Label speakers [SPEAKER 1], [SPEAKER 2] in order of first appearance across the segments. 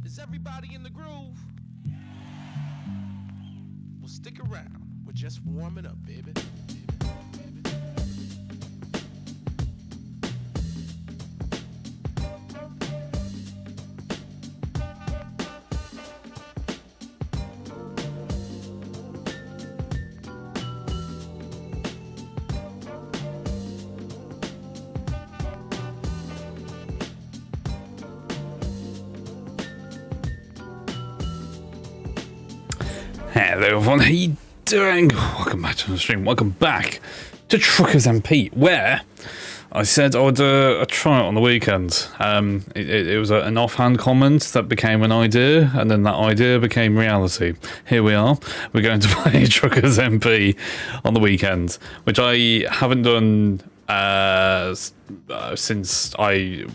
[SPEAKER 1] Is everybody in the groove? Well, stick around. We're just warming up, baby.
[SPEAKER 2] Hello everyone, how you doing? Welcome back to the stream, welcome back to Truckers MP, where I said I would try it on the weekend. It was an offhand comment that became an idea, and then that idea became reality. Here we are, we're going to play Truckers MP on the weekend, which I haven't done since I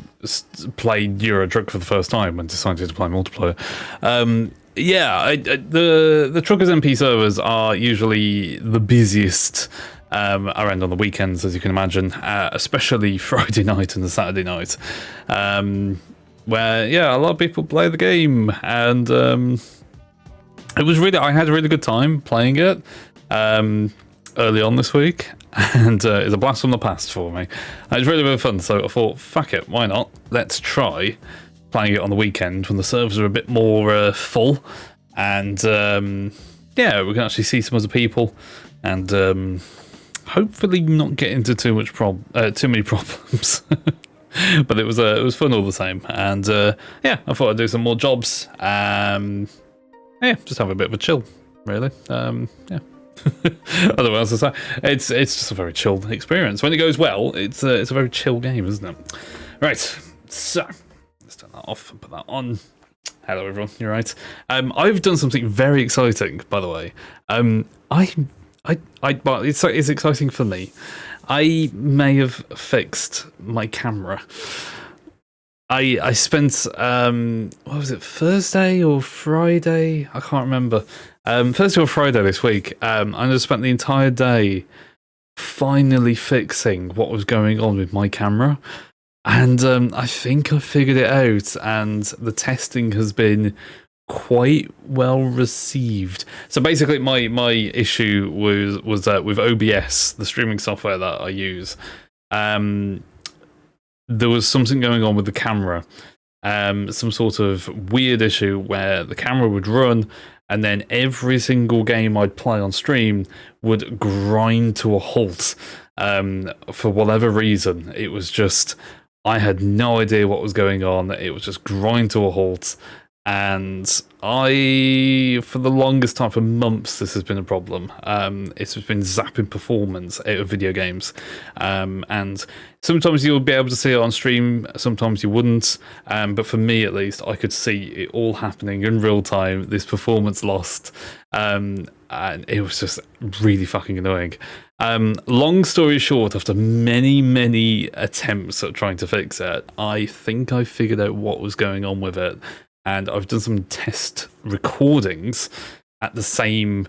[SPEAKER 2] played Euro Truck for the first time and decided to play multiplayer. Yeah, the Truckers MP servers are usually the busiest around on the weekends, as you can imagine, especially Friday night and Saturday night, where, yeah, a lot of people play the game, and it was really, I had a really good time playing it early on this week, and it's a blast from the past for me. It was really, really fun, so I thought, fuck it, why not? Let's try playing it on the weekend when the servers are a bit more full, and yeah, we can actually see some other people, and hopefully not get into too many problems. But it was fun all the same, and yeah, I thought I'd do some more jobs. Yeah, just have a bit of a chill, really. Yeah. Otherwise, it's just a very chilled experience. When it goes well, it's a very chill game, isn't it? Right, so let's turn that off and put that on. Hello everyone, you're right. I've done something very exciting, by the way. Well, it's exciting for me. I may have fixed my camera. I spent what was it, Thursday or Friday? I can't remember. Thursday or Friday this week. I just spent the entire day finally fixing what was going on with my camera. And I think I figured it out, and the testing has been quite well received. So basically, my issue was that with OBS, the streaming software that I use, there was something going on with the camera, some sort of weird issue where the camera would run, and then every single game I'd play on stream would grind to a halt. For whatever reason, it was just, I had no idea what was going on. It was just grind to a halt. And for the longest time, for months, this has been a problem. It's been zapping performance out of video games. And sometimes you'll be able to see it on stream, sometimes you wouldn't. But for me, at least, I could see it all happening in real time, this performance lost. And it was just really fucking annoying. Long story short, after many, many attempts at trying to fix it, I think I figured out what was going on with it. And I've done some test recordings at the same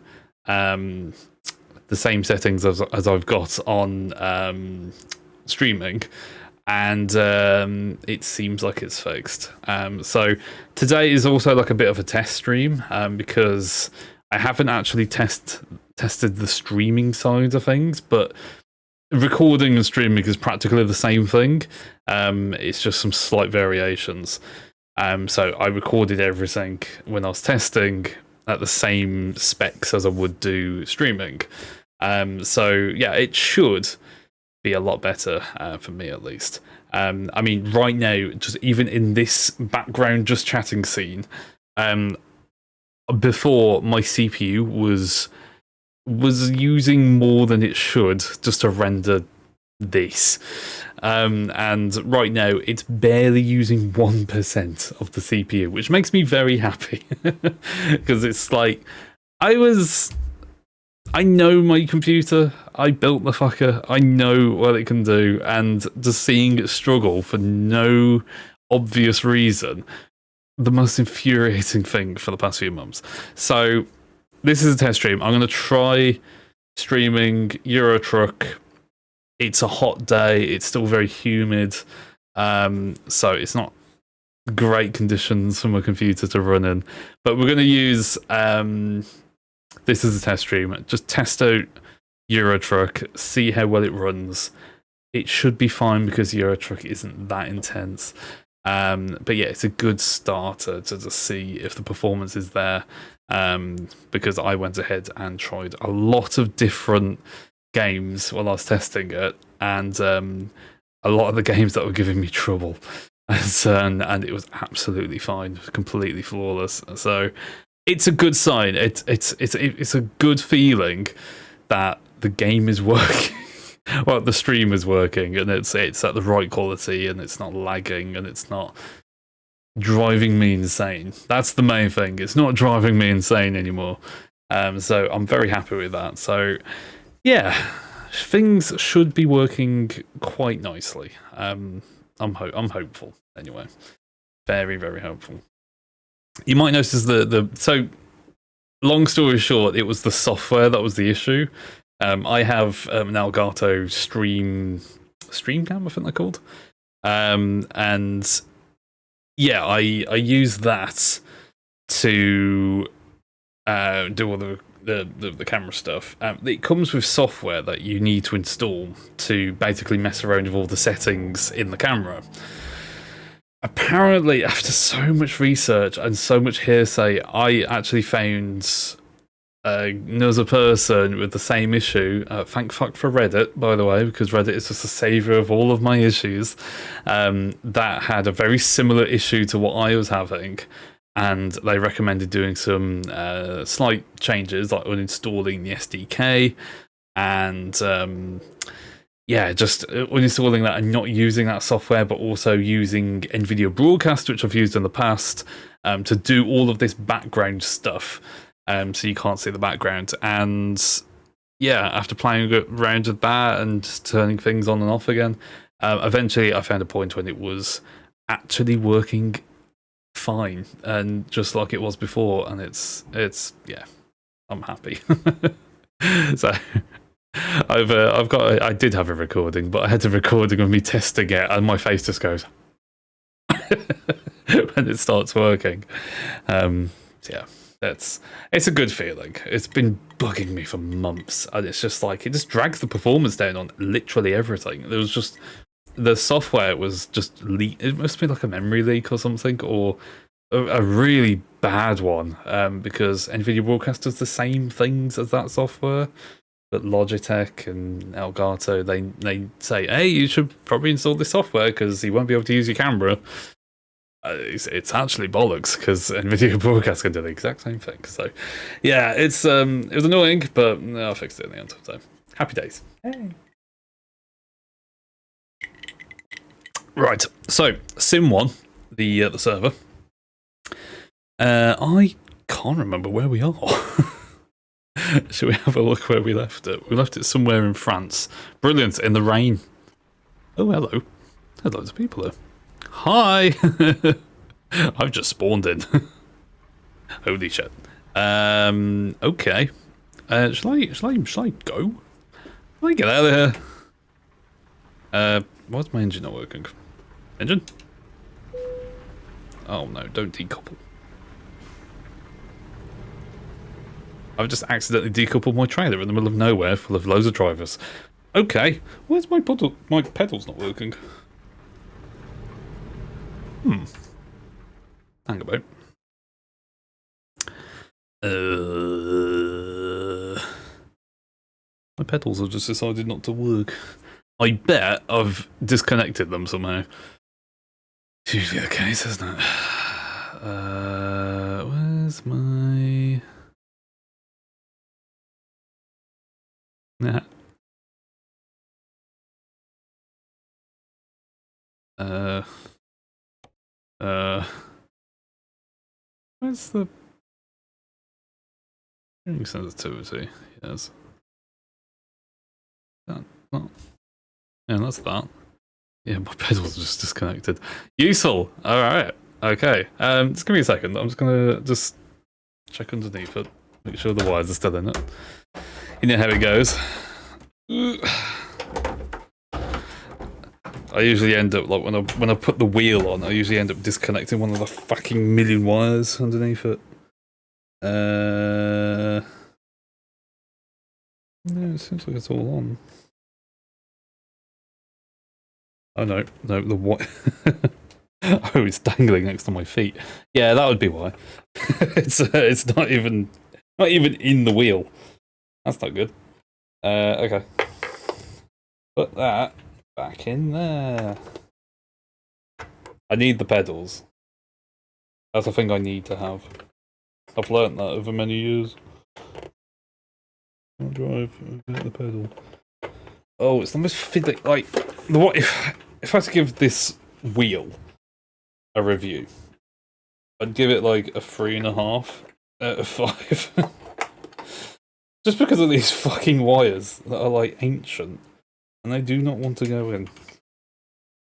[SPEAKER 2] settings as I've got on streaming, and it seems like it's fixed. So today is also like a bit of a test stream, because I haven't actually tested the streaming side of things, but recording and streaming is practically the same thing. It's just some slight variations. So I recorded everything when I was testing at the same specs as I would do streaming. So yeah, it should be a lot better for me, at least. I mean, right now, just even in this background just chatting scene, before, my CPU was using more than it should just to render this. And right now it's barely using 1% of the CPU, which makes me very happy because it's like I know my computer, I built the fucker, I know what it can do, and just seeing it struggle for no obvious reason, the most infuriating thing for the past few months. So this is a test stream. I'm going to try streaming Euro Truck. It's a hot day. It's still very humid. So it's not great conditions for my computer to run in. But we're going to use this as a test stream. Just test out Euro Truck, see how well it runs. It should be fine because Euro Truck isn't that intense. But yeah, it's a good starter to just see if the performance is there. Because I went ahead and tried a lot of different games while I was testing it, and a lot of the games that were giving me trouble, and it was absolutely fine, completely flawless. So it's a good sign. It's a good feeling that the game is working. Well, the stream is working, and it's at the right quality, and it's not lagging, and it's not driving me insane. That's the main thing. It's not driving me insane anymore. So I'm very happy with that. So yeah, things should be working quite nicely. I'm hopeful anyway. Very, very hopeful. You might notice so long story short, it was the software that was the issue. I have an Elgato stream cam, I think they're called. And yeah, I use that to do all the camera stuff. It comes with software that you need to install to basically mess around with all the settings in the camera. Apparently, after so much research and so much hearsay, I actually found another person with the same issue. Thank fuck for Reddit, by the way, because Reddit is just a savior of all of my issues. That had a very similar issue to what I was having, and they recommended doing some slight changes, like uninstalling the SDK and yeah, just uninstalling that and not using that software, but also using NVIDIA Broadcast, which I've used in the past, to do all of this background stuff. So you can't see the background. And yeah, after playing around with that and turning things on and off again, eventually I found a point when it was actually working fine and just like it was before. And it's yeah, I'm happy. So I did have a recording, but I had a recording of me testing it, and my face just goes when it starts working. So yeah. It's a good feeling. It's been bugging me for months, and it's just like it just drags the performance down on literally everything. There was just the software was just it must be like a memory leak or something, or a really bad one, because NVIDIA Broadcast does the same things as that software, but Logitech and Elgato they say, hey, you should probably install this software because you won't be able to use your camera. It's actually bollocks because NVIDIA Broadcast can do the exact same thing. So, yeah, it was annoying, but I fixed it in the end. So, happy days. Hey. Right, so Sim1, the server. I can't remember where we are. Should we have a look where we left it? We left it somewhere in France. Brilliant, in the rain. Oh, hello. There's loads of people here. Hi! I've just spawned in. Holy shit. Okay. Shall I go? Shall I get out of here? Why's my engine not working? Engine? Oh no, don't decouple. I've just accidentally decoupled my trailer in the middle of nowhere full of loads of drivers. Okay, where's my pedals not working? Hang about. My pedals have just decided not to work. I bet I've disconnected them somehow. It's usually the case, isn't it? Where's my... Yeah. Uh, uh, where's the hearing sensitivity? Yes. That, that. Yeah, that's that. Yeah, my pedal's just disconnected. Useful. All right. Okay. Just give me a second. I'm just gonna just check underneath it, make sure the wires are still in it. You know how it goes. I usually end up like when I put the wheel on, I usually end up disconnecting one of the fucking million wires underneath it. No, it seems like it's all on. Oh no, the what? Oh, it's dangling next to my feet. Yeah, that would be why. It's not even in the wheel. That's not good. Okay. Put that back in there. I need the pedals. That's a thing I need to have. I've learnt that over many years. I'll drive, get the pedal. Oh, it's the most fiddly. Like, what if I had to give this wheel a review? I'd give it like a 3.5 out of 5. Just because of these fucking wires that are like ancient, and they do not want to go in,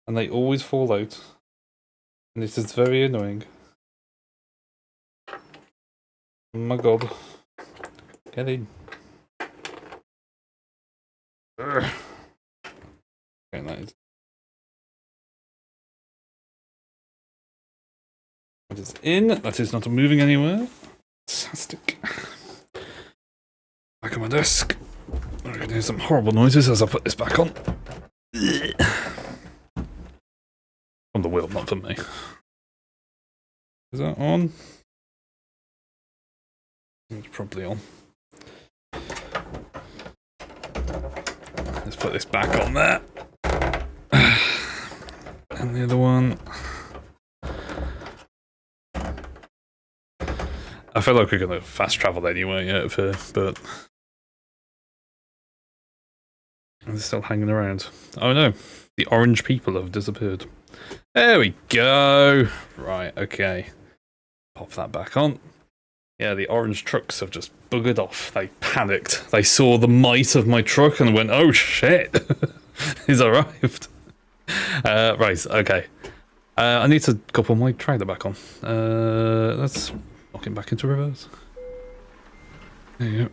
[SPEAKER 2] and they always fall out, and this is very annoying. Oh my god, get in. Urgh. Okay, that is in. That is not moving anywhere. Fantastic. Back on my desk. I'm gonna hear some horrible noises as I put this back on. On the wheel, not for me. Is that on? It's probably on. Let's put this back on there. And the other one. I feel like we're gonna fast travel anyway out of here, but they're still hanging around. Oh no, the orange people have disappeared. There we go. Right, okay. Pop that back on. Yeah, the orange trucks have just buggered off. They panicked. They saw the might of my truck and went, oh shit, he's arrived. Right, okay. I need to couple my trailer back on. Let's knock him back into reverse. There you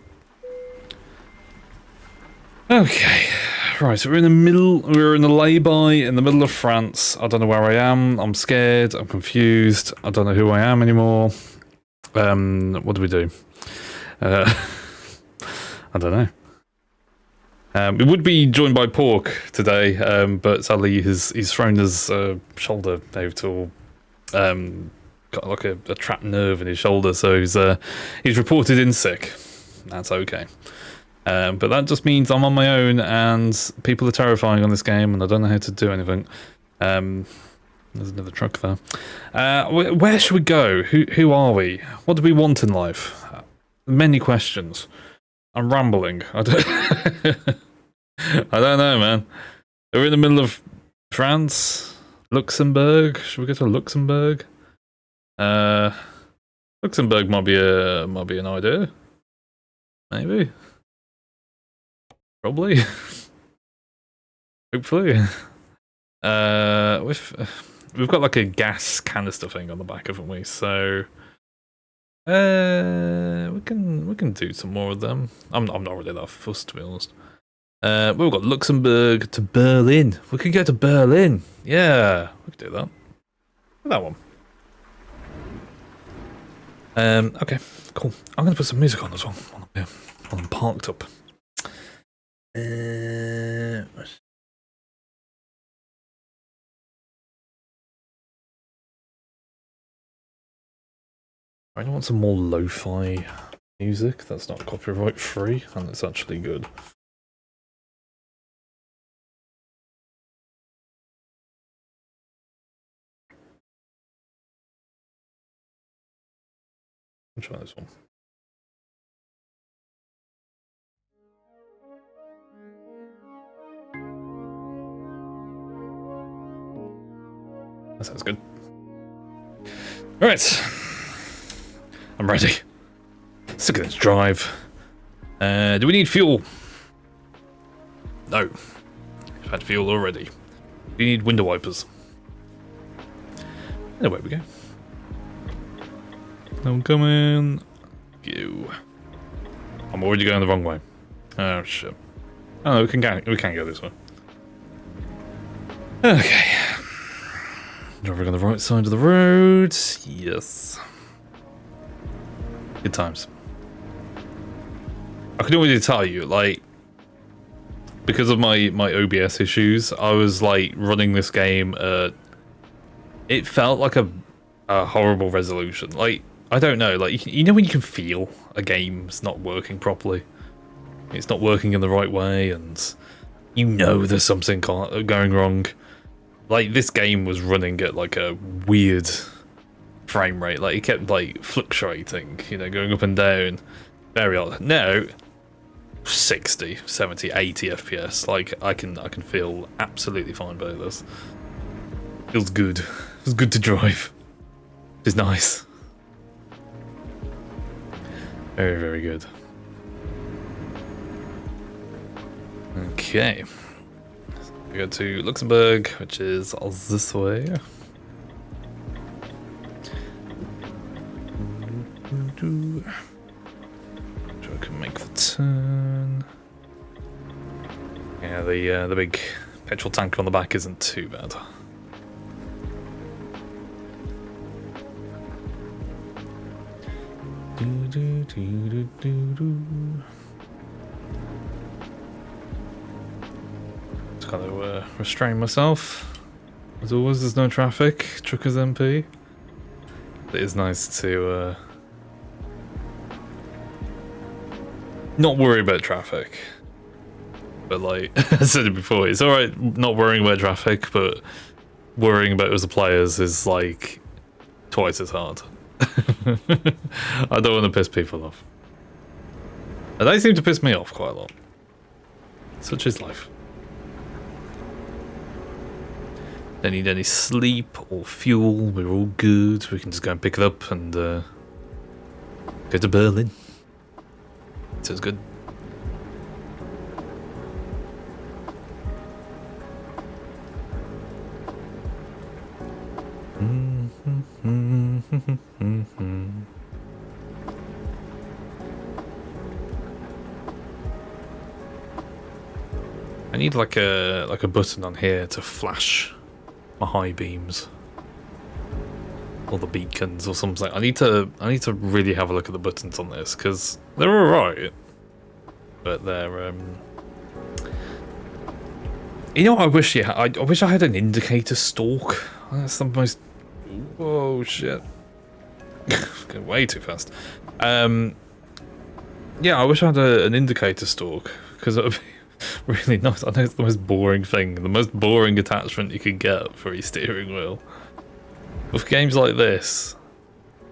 [SPEAKER 2] go. Okay. Right, so we're in a lay-by in the middle of France. I don't know where I am. I'm scared. I'm confused. I don't know who I am anymore. What do we do? I don't know. We would be joined by Pork today, but sadly he's thrown his shoulder out or got like a trapped nerve in his shoulder, so he's reported in sick. That's okay. But that just means I'm on my own, and people are terrifying on this game, and I don't know how to do anything. There's another truck there. Where should we go? Who are we? What do we want in life? Many questions. I'm rambling. I don't know, man. We're in the middle of France, Luxembourg. Should we go to Luxembourg? Luxembourg might be an idea. Maybe. Probably. Hopefully. We've got like a gas canister thing on the back, haven't we? So we can do some more of them. I'm not really that fussed, to be honest. We've got Luxembourg to Berlin. We could go to Berlin. Yeah, we could do that. That one. Okay, cool. I'm gonna put some music on as well while I'm parked up. I want some more lo-fi music that's not copyright free and it's actually good. I'll try this one. That sounds good. Alright. I'm ready. Sick of this drive. Do we need fuel? No. I've had fuel already. We need window wipers. And away we go. No one coming. Go. I'm already going the wrong way. Oh shit. Oh, we can go this way. Okay. Driving on the right side of the road. Yes. Good times. I can already tell you, like, because of my OBS issues, I was like running this game it felt like a horrible resolution. Like, I don't know, like, you know when you can feel a game's not working properly? It's not working in the right way, and you know there's something going wrong. Like, this game was running at like a weird frame rate. Like, it kept like fluctuating, you know, going up and down. Very odd. No, 60, 70, 80 FPS. Like, I can feel absolutely fine by this. Feels good. Feels good to drive. It's nice. Very, very good. Okay. We go to Luxembourg, which is this way. So I can make the turn. Yeah, the big petrol tanker on the back isn't too bad. Just gotta restrain myself. As always, there's no traffic. Truckers MP. It is nice to not worry about traffic. But like I said it before, it's alright not worrying about traffic, but worrying about other players is like twice as hard. I don't want to piss people off. And they seem to piss me off quite a lot. Such is life. Don't need any sleep or fuel. We're all good. We can just go and pick it up and go to Berlin. Sounds good. I need like a button on here to flash my high beams or the beacons or something. I need to really have a look at the buttons on this because they're alright, but they're you know what I wish you had? I wish I had an indicator stalk. That's the most. Whoa, shit! Going way too fast. Yeah, I wish I had an indicator stalk because it would be really nice. I know it's the most boring thing, the most boring attachment you could get for your steering wheel. With games like this,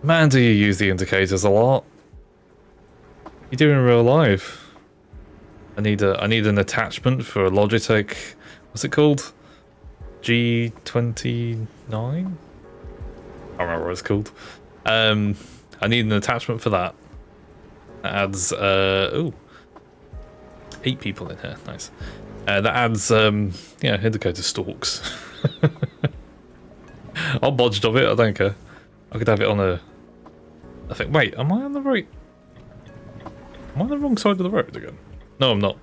[SPEAKER 2] man, do you use the indicators a lot? You do in real life. I need an attachment for a Logitech. What's it called? G29? I don't remember what it's called. I need an attachment for that. That adds ooh, 8 people in here. Nice. That adds yeah, indicator stalks. I'll bodged of it. I don't care. I could have it on a. I think. Wait, am I on the right? Am I on the wrong side of the road again? No, I'm not.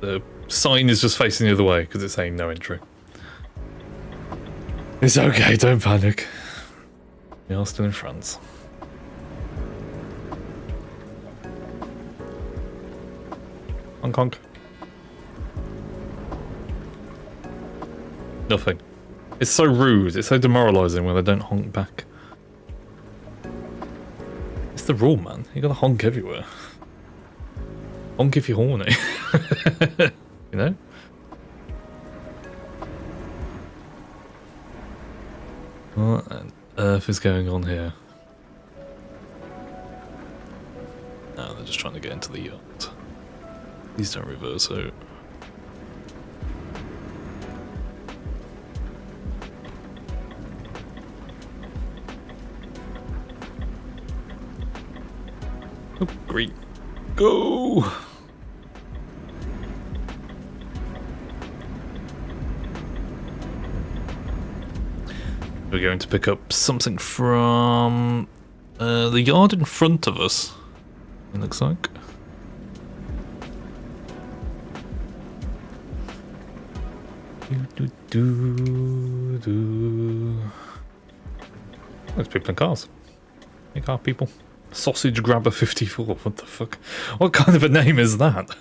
[SPEAKER 2] The sign is just facing the other way because it's saying no entry. It's okay. Don't panic. We are still in France. Honk honk. Nothing. It's so rude. It's so demoralising when they don't honk back. It's the rule, man. You gotta honk everywhere. Honk if you're horny. You know? What on earth is going on here? No, they're just trying to get into the yacht. Please don't reverse out. Oh, great. Go! We're going to pick up something from the yard in front of us, it looks like. There's people in cars. Hey, car people. Sausage Grabber 54, what the fuck? What kind of a name is that?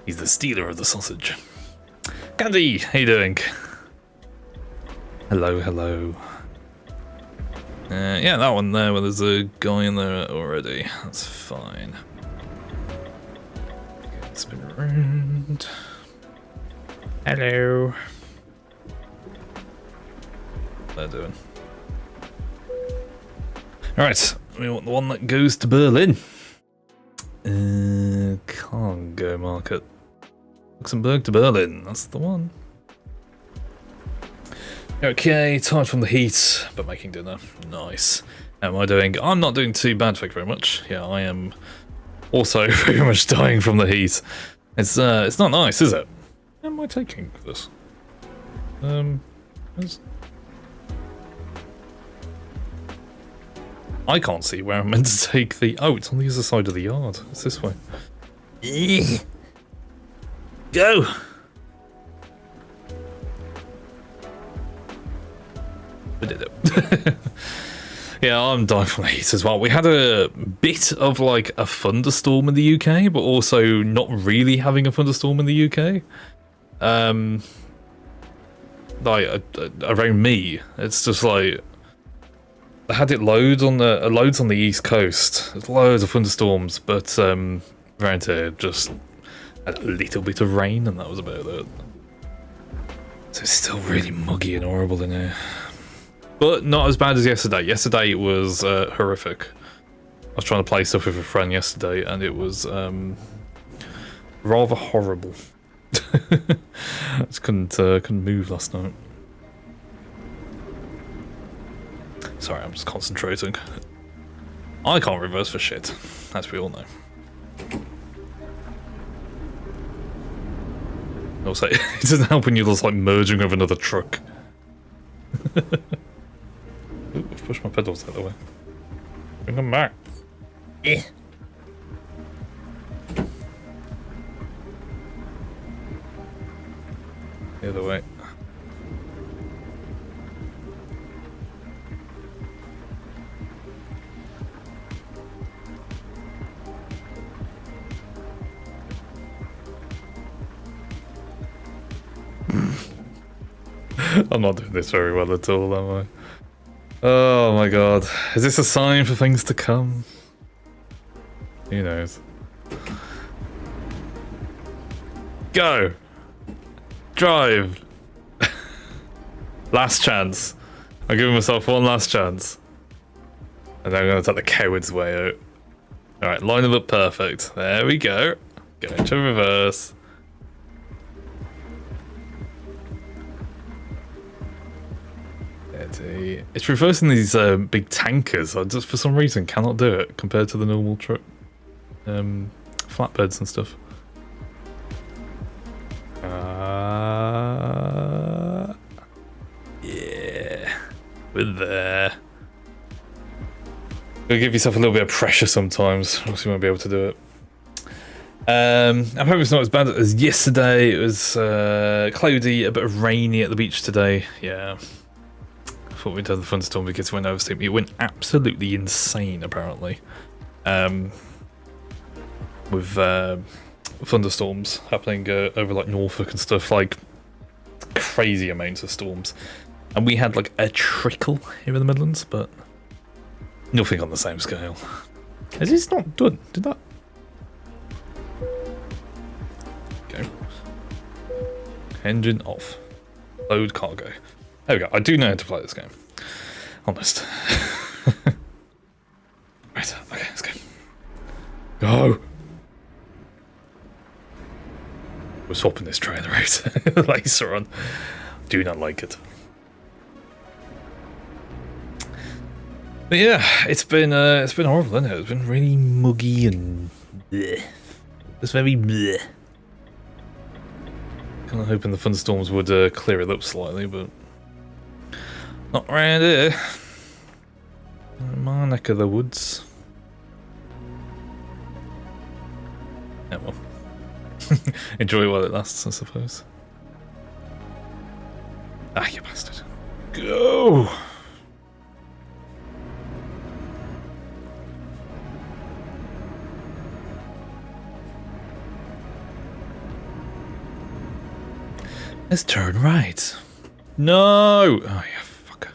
[SPEAKER 2] He's the stealer of the sausage. Candy, how you doing? Hello, hello. Yeah, that one there, where there's a guy in there already. That's fine. Okay, spin around. Hello. What they're doing. Alright, we want the one that goes to Berlin. Cargo market. Luxembourg to Berlin, that's the one. Okay, tired from the heat, but making dinner. Nice. How am I doing? I'm not doing too bad, thank you very much. Yeah, I am also very much dying from the heat. It's not nice, is it? How am I taking this? I can't see where I'm meant to take the... Oh, it's on the other side of the yard. It's this way. Go! We did it. Yeah, I'm dying from the heat as well. We had a bit of like a thunderstorm in the UK, but also not really having a thunderstorm in the UK. Like around me, it's just like I had it loads on the east coast. There's loads of thunderstorms, but around here just a little bit of rain, and that was about it. So it's still really muggy and horrible in here. But not as bad as yesterday. Yesterday it was horrific. I was trying to play stuff with a friend yesterday, and it was rather horrible. I just couldn't move last night. Sorry, I'm just concentrating. I can't reverse for shit, as we all know. Also, it doesn't help when you're just like merging with another truck. Ooh, I've pushed my pedals out of the way. Bring them back. Yeah. The other way. I'm not doing this very well at all, am I? Oh my god. Is this a sign for things to come? Who knows? Go! Drive! Last chance. I'm giving myself one last chance. And then I'm going to take the coward's way out. Alright, line them up perfect. There we go. Go into reverse. It's reversing these big tankers. I just for some reason cannot do it compared to the normal truck flatbeds and stuff. Yeah, we're there. Gotta give yourself a little bit of pressure sometimes, or else you won't be able to do it. I hope it's not as bad as yesterday. It was cloudy, a bit of rainy at the beach today. Yeah. Thought we'd have the thunderstorm because it went oversteam. It went absolutely insane, apparently. With thunderstorms happening over like Norfolk and stuff, like crazy amounts of storms. And we had like a trickle here in the Midlands, but nothing on the same scale. Is this not done? Did that? Okay. Engine off. Load cargo. There we go. I do know how to play this game. Honest. Right. Okay, let's go. Go! We're swapping this trailer out later on. Do not like it. But yeah, it's been horrible, isn't it? It's been really muggy and bleh. It's very bleh. Kind of hoping the thunderstorms would clear it up slightly, but not around here. In my neck of the woods. Yeah, well. Enjoy it while it lasts, I suppose. Ah, you bastard. Go! Let's turn right. No! Oh, yeah, fucker.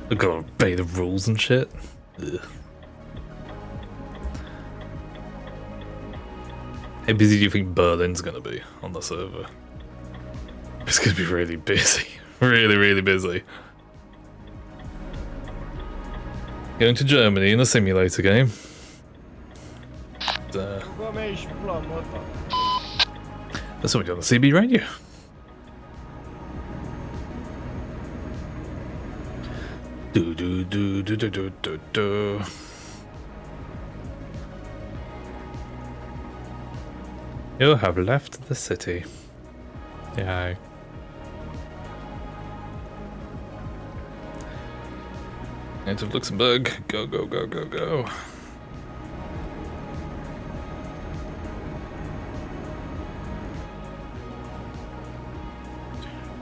[SPEAKER 2] I've got to obey the rules and shit. Ugh. How busy do you think Berlin's gonna be on the server? It's gonna be really busy. Really busy. Going to Germany in a simulator game. That's what we do on the CB radio. Do. You have left the city. Yeah. Native Luxembourg. Go.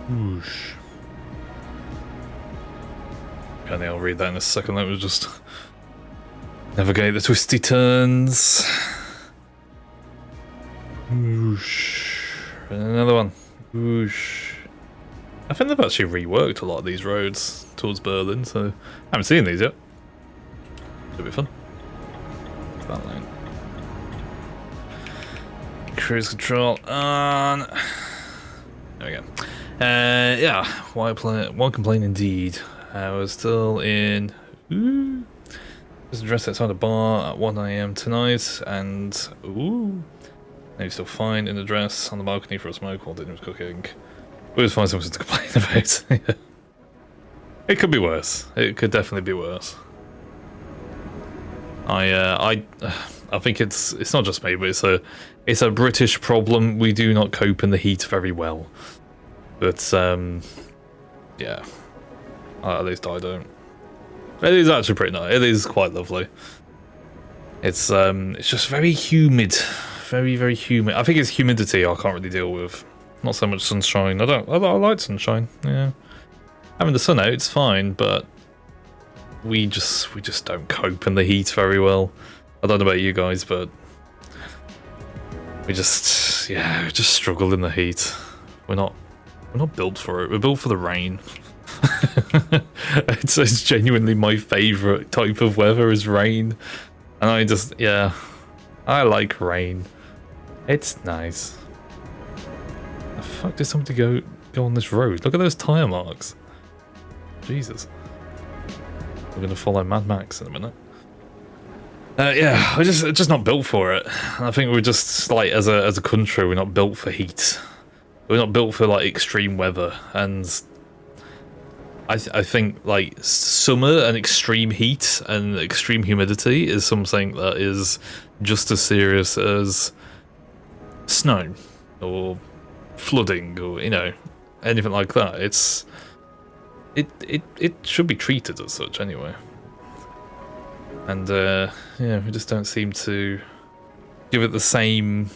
[SPEAKER 2] Whoosh. Okay, I'll read that in a second. That was just navigate the twisty turns. Whoosh. And another one. Whoosh. I think they've actually reworked a lot of these roads towards Berlin, so I haven't seen these yet. It'll be fun. That lane. Cruise control on. There we go. Yeah, why complain indeed? We're still in. Just address outside a bar at 1 AM tonight, and maybe still fine in the dress on the balcony for a smoke while dinner was cooking. We always find something to complain about. It could be worse. It could definitely be worse. I think it's not just me, but it's a British problem. We do not cope in the heat very well. But yeah, at least I don't. It is actually pretty nice. It is quite lovely. It's just very humid, very humid. I think it's humidity I can't really deal with. Not so much sunshine. I like sunshine. Yeah, having the sun out, it's fine, but we just don't cope in the heat very well. I don't know about you guys, but we just struggle in the heat. We're not built for it. We're built for the rain. It's genuinely my favourite type of weather is rain. And I like rain. It's nice. The fuck did somebody go on this road? Look at those tyre marks. Jesus. We're gonna follow Mad Max in a minute. Yeah, we're just not built for it. I think we're just like as a country, we're not built for heat. We're not built for like extreme weather, and I think like summer and extreme heat and extreme humidity is something that is just as serious as snow or flooding or anything like that. It should be treated as such anyway. And yeah, we just don't seem to give it the same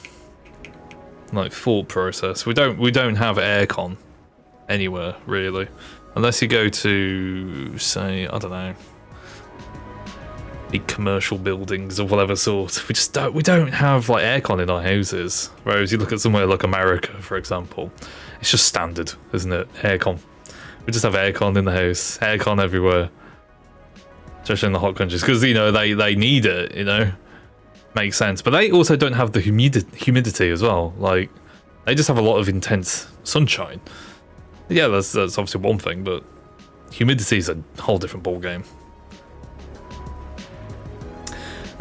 [SPEAKER 2] like thought process. We don't have aircon anywhere really, unless you go to say I don't know, big commercial buildings of whatever sort. We don't have like aircon in our houses. Whereas you look at somewhere like America, for example, it's just standard, isn't it? Aircon. We just have aircon in the house, aircon everywhere, especially in the hot countries, because they need it. Makes sense, but they also don't have the humidity as well. Like they just have a lot of intense sunshine. Yeah, that's obviously one thing, but humidity is a whole different ball game.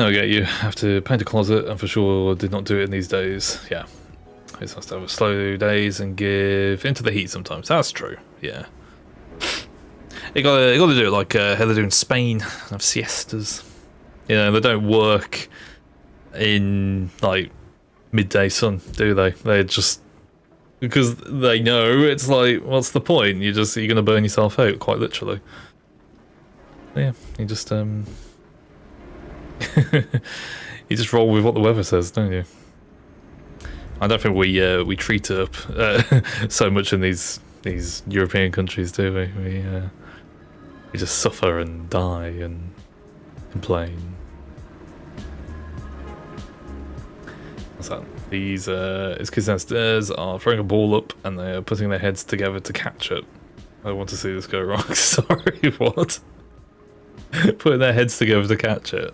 [SPEAKER 2] Okay, you have to paint a closet, and for sure did not do it in these days. Yeah, It's nice to have a slow days and give into the heat sometimes. That's true. Yeah. You gotta do it like how they do in Spain. Have siestas. You know, they don't work in like midday sun, do they? They just because they know it's like, what's the point? You're gonna burn yourself out, quite literally. Yeah, you just you just roll with what the weather says, don't you? I don't think we treat it up so much in these European countries, do we? We just suffer and die and complain. What's that? These kids downstairs are throwing a ball up and they are putting their heads together to catch it. I want to see this go wrong. Sorry, what? Putting their heads together to catch it.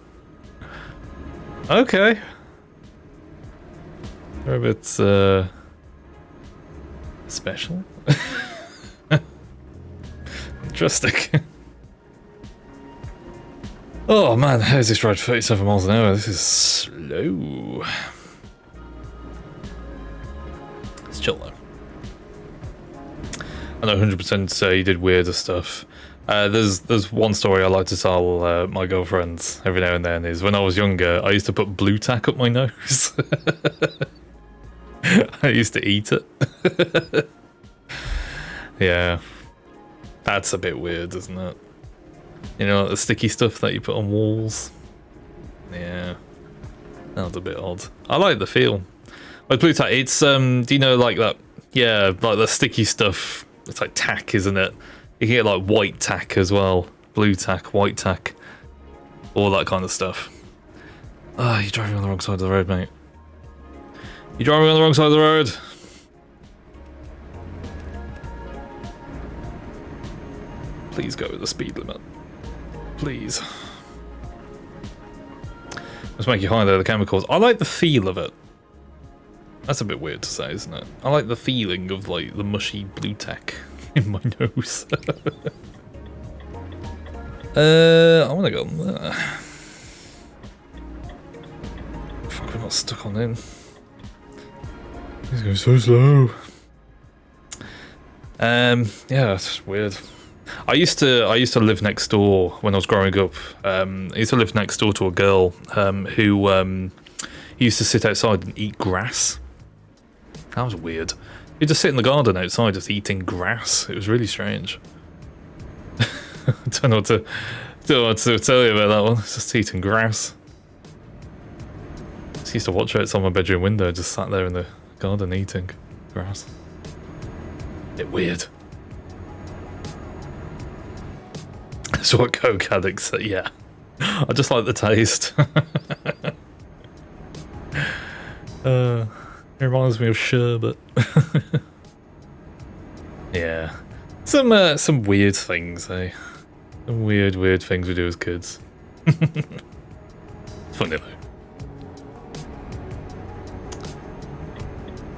[SPEAKER 2] Okay. They're a bit special. Interesting. Oh man, how's this ride 37 miles an hour? This is slow. It's chill though. I know 100% you did weirder stuff. There's one story I like to tell my girlfriends every now and then is when I was younger, I used to put blue tack up my nose. I used to eat it. Yeah. That's a bit weird, isn't it? You know, like the sticky stuff that you put on walls. Yeah. That was a bit odd. I like the feel. With blue tack, it's, do you know, like that, yeah, like the sticky stuff, it's like tack, isn't it? You can get like white tack as well. Blue tack, white tack, all that kind of stuff. Ah, you're driving on the wrong side of the road, mate. You're driving on the wrong side of the road. Please go with the speed limit. Please. Let's make you high there, the chemicals. I like the feel of it. That's a bit weird to say, isn't it? I like the feeling of like the mushy blue tack in my nose. I want to go on there. Fuck, we're not stuck on in. He's going so slow. Yeah, that's weird. I used to live next door when I was growing up. I used to live next door to a girl who used to sit outside and eat grass. That was weird. You'd just sit in the garden outside just eating grass. It was really strange. I don't know what to tell you about that one. It's just eating grass. I just used to watch her outside my bedroom window, just sat there in the garden eating grass. Bit weird. That's what coke addicts say, yeah. I just like the taste. It reminds me of sherbet. Yeah. Some weird things, eh? Some weird things we do as kids. Funny though.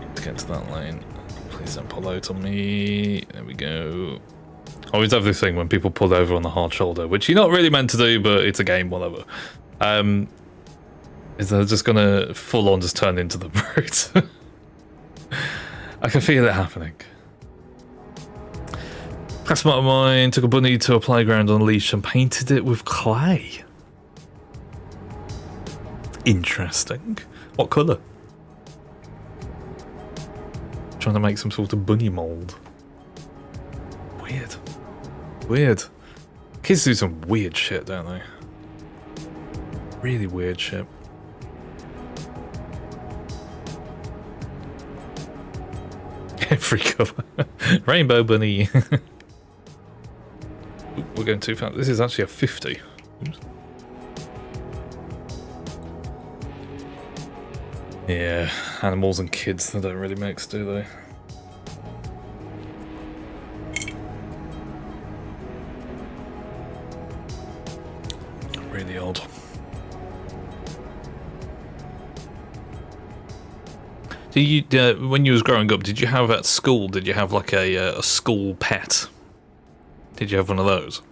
[SPEAKER 2] Let's get to that lane. Please don't pull out on me. There we go. I always have this thing when people pull over on the hard shoulder, which you're not really meant to do, but it's a game, whatever. Is they're just gonna full on just turn into the road. I can feel it happening. Classmate of mine took a bunny to a playground on a leash and painted it with clay. Interesting. What colour? Trying to make some sort of bunny mould. Weird. Weird. Kids do some weird shit, don't they? Really weird shit. Every colour. Rainbow bunny. We're going too fast. This is actually a 50. Oops. Yeah, animals and kids, they don't really mix, do they? Really odd. Did you, when you was growing up, did you have at school, did you have like a school pet? Did you have one of those?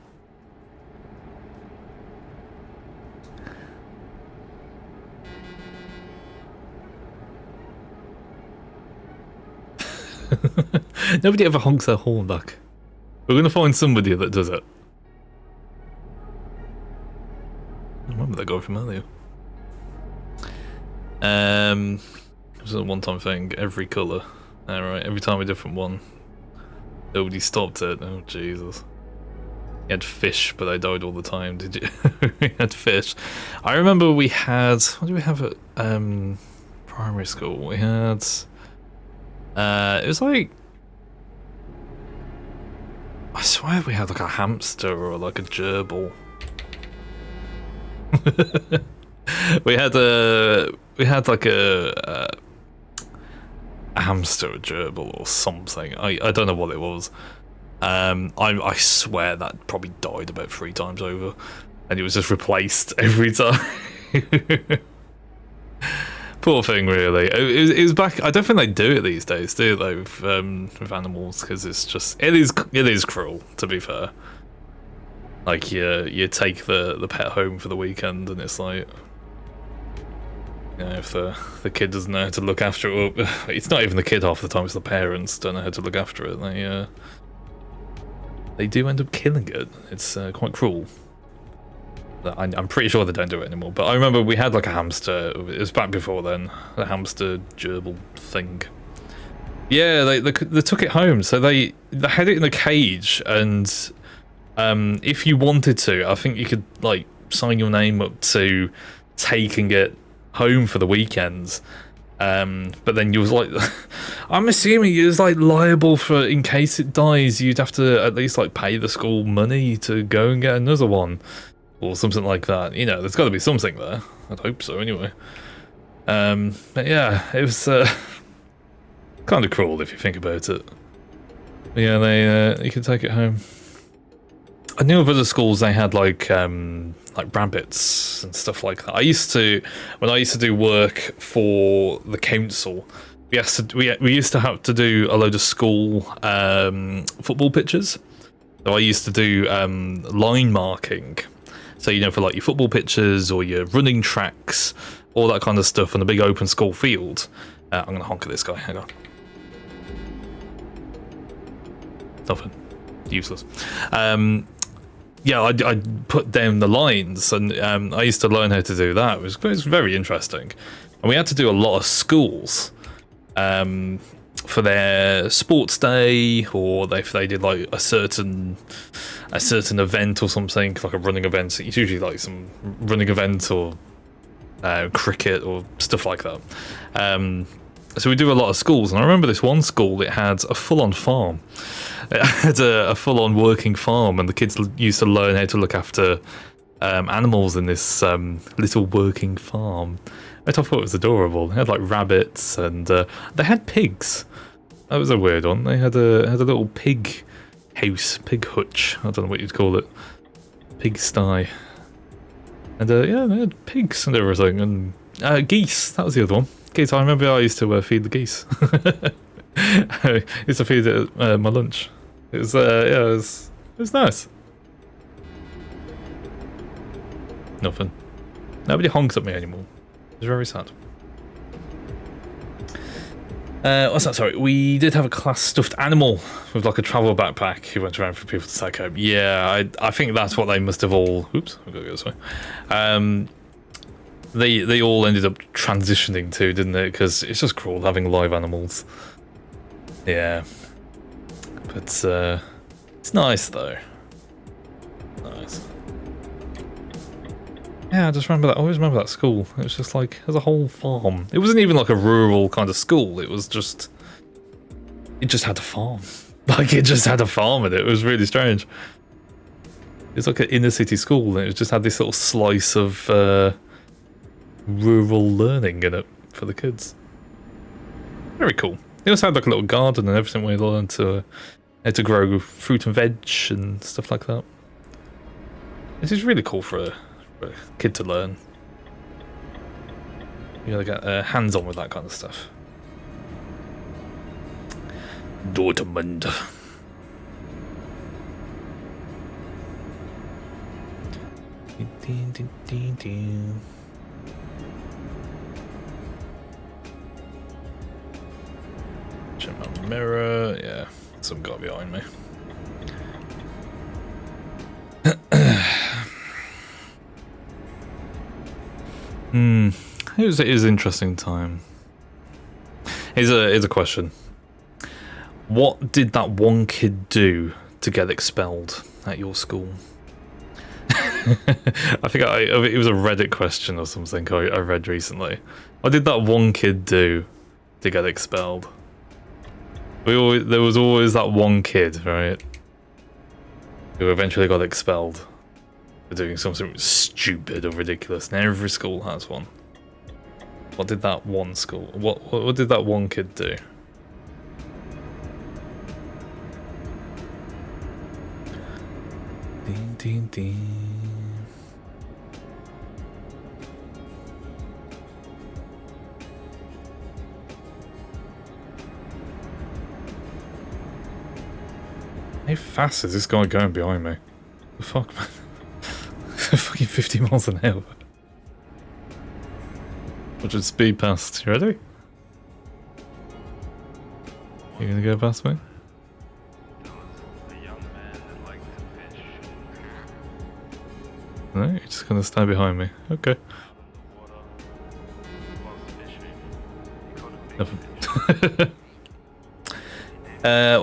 [SPEAKER 2] Nobody ever honks their horn back. We're gonna find somebody that does it. I remember that guy from earlier. It was a one-time thing. Every colour. Alright, every time a different one. Nobody stopped it. Oh Jesus. You had fish, but they died all the time. Did you? We had fish. I remember we had. What did we have at primary school? We had. It was like. I swear we had like a hamster or like a gerbil. we had like a hamster, a gerbil, or something. I don't know what it was. I swear that probably died about 3 times over, and it was just replaced every time. Poor thing, really. It was back. I don't think they do it these days, do they? With animals, because it's just it is cruel, to be fair. Like you take the pet home for the weekend, and it's like, you know, if the kid doesn't know how to look after it, well, it's not even the kid half the time; it's the parents don't know how to look after it. They do end up killing it. It's quite cruel. I'm pretty sure they don't do it anymore. But I remember we had like a hamster. It was back before then. The hamster gerbil thing. Yeah, they took it home. So they had it in a cage, and if you wanted to, I think you could like sign your name up to taking it home for the weekends. But then you was like, I'm assuming you was like liable for, in case it dies, you'd have to at least like pay the school money to go and get another one, or something like that. You know, there's got to be something there. I'd hope so, anyway. But yeah, it was kind of cruel if you think about it. But yeah, they you could take it home. I knew of other schools they had like rabbits and stuff like that. When I used to do work for the council, we used to have to do a load of school football pitches. So I used to do line marking. So, you know, for like your football pitches or your running tracks, all that kind of stuff on a big open school field. I'm gonna honk at this guy. Hang on. Nothing. Useless. Yeah, I'd put down the lines, and I used to learn how to do that. It was very interesting. And we had to do a lot of schools for their sports day, or if they did like a certain event or something, like a running event. It's usually like some running event or cricket or stuff like that. So we do a lot of schools, and I remember this one school, it had a full-on farm. It had a full-on working farm, and the kids used to learn how to look after animals in this little working farm. I thought it was adorable. They had like rabbits, and they had pigs. That was a weird one. They had a little pig house, pig hutch. I don't know what you'd call it. Pig sty. And yeah, they had pigs and everything, and geese. That was the other one. Geese. I remember I used to feed the geese. I used to feed it at my lunch. It was yeah, it was nice. Nothing. Nobody honks at me anymore. It's very sad. What's that? Sorry, we did have a class stuffed animal with like a travel backpack who went around for people to take home. Yeah, I think that's what they must have all. Oops, I've got to go this way. They all ended up transitioning to, didn't they? Because it's just cruel having live animals. Yeah, but it's nice though. Nice. Yeah, I just remember that. I always remember that school. It was just like, there's a whole farm. It wasn't even like a rural kind of school. It was just, it just had a farm. Like it just had a farm in it. It was really strange. It was like an inner city school, and it just had this little slice of rural learning in it for the kids. Very cool. They also had like a little garden and everything where you learn how to grow fruit and veg and stuff like that. This is really cool for a kid to learn. You gotta get hands-on with that kind of stuff. Dortmund. My mirror, yeah, some guy behind me. It was an interesting time. Here's a question. What did that one kid do to get expelled at your school? I think it was a Reddit question or something I read recently. What did that one kid do to get expelled? There was always that one kid, right, who eventually got expelled for doing something stupid or ridiculous, and every school has one. What did that one school? What did that one kid do? Ding ding ding. How fast is this guy going behind me? The fuck, man? Fucking 50 miles an hour. What should speed past? You ready? You gonna go past me? No, you're just gonna stand behind me. Okay. Nothing.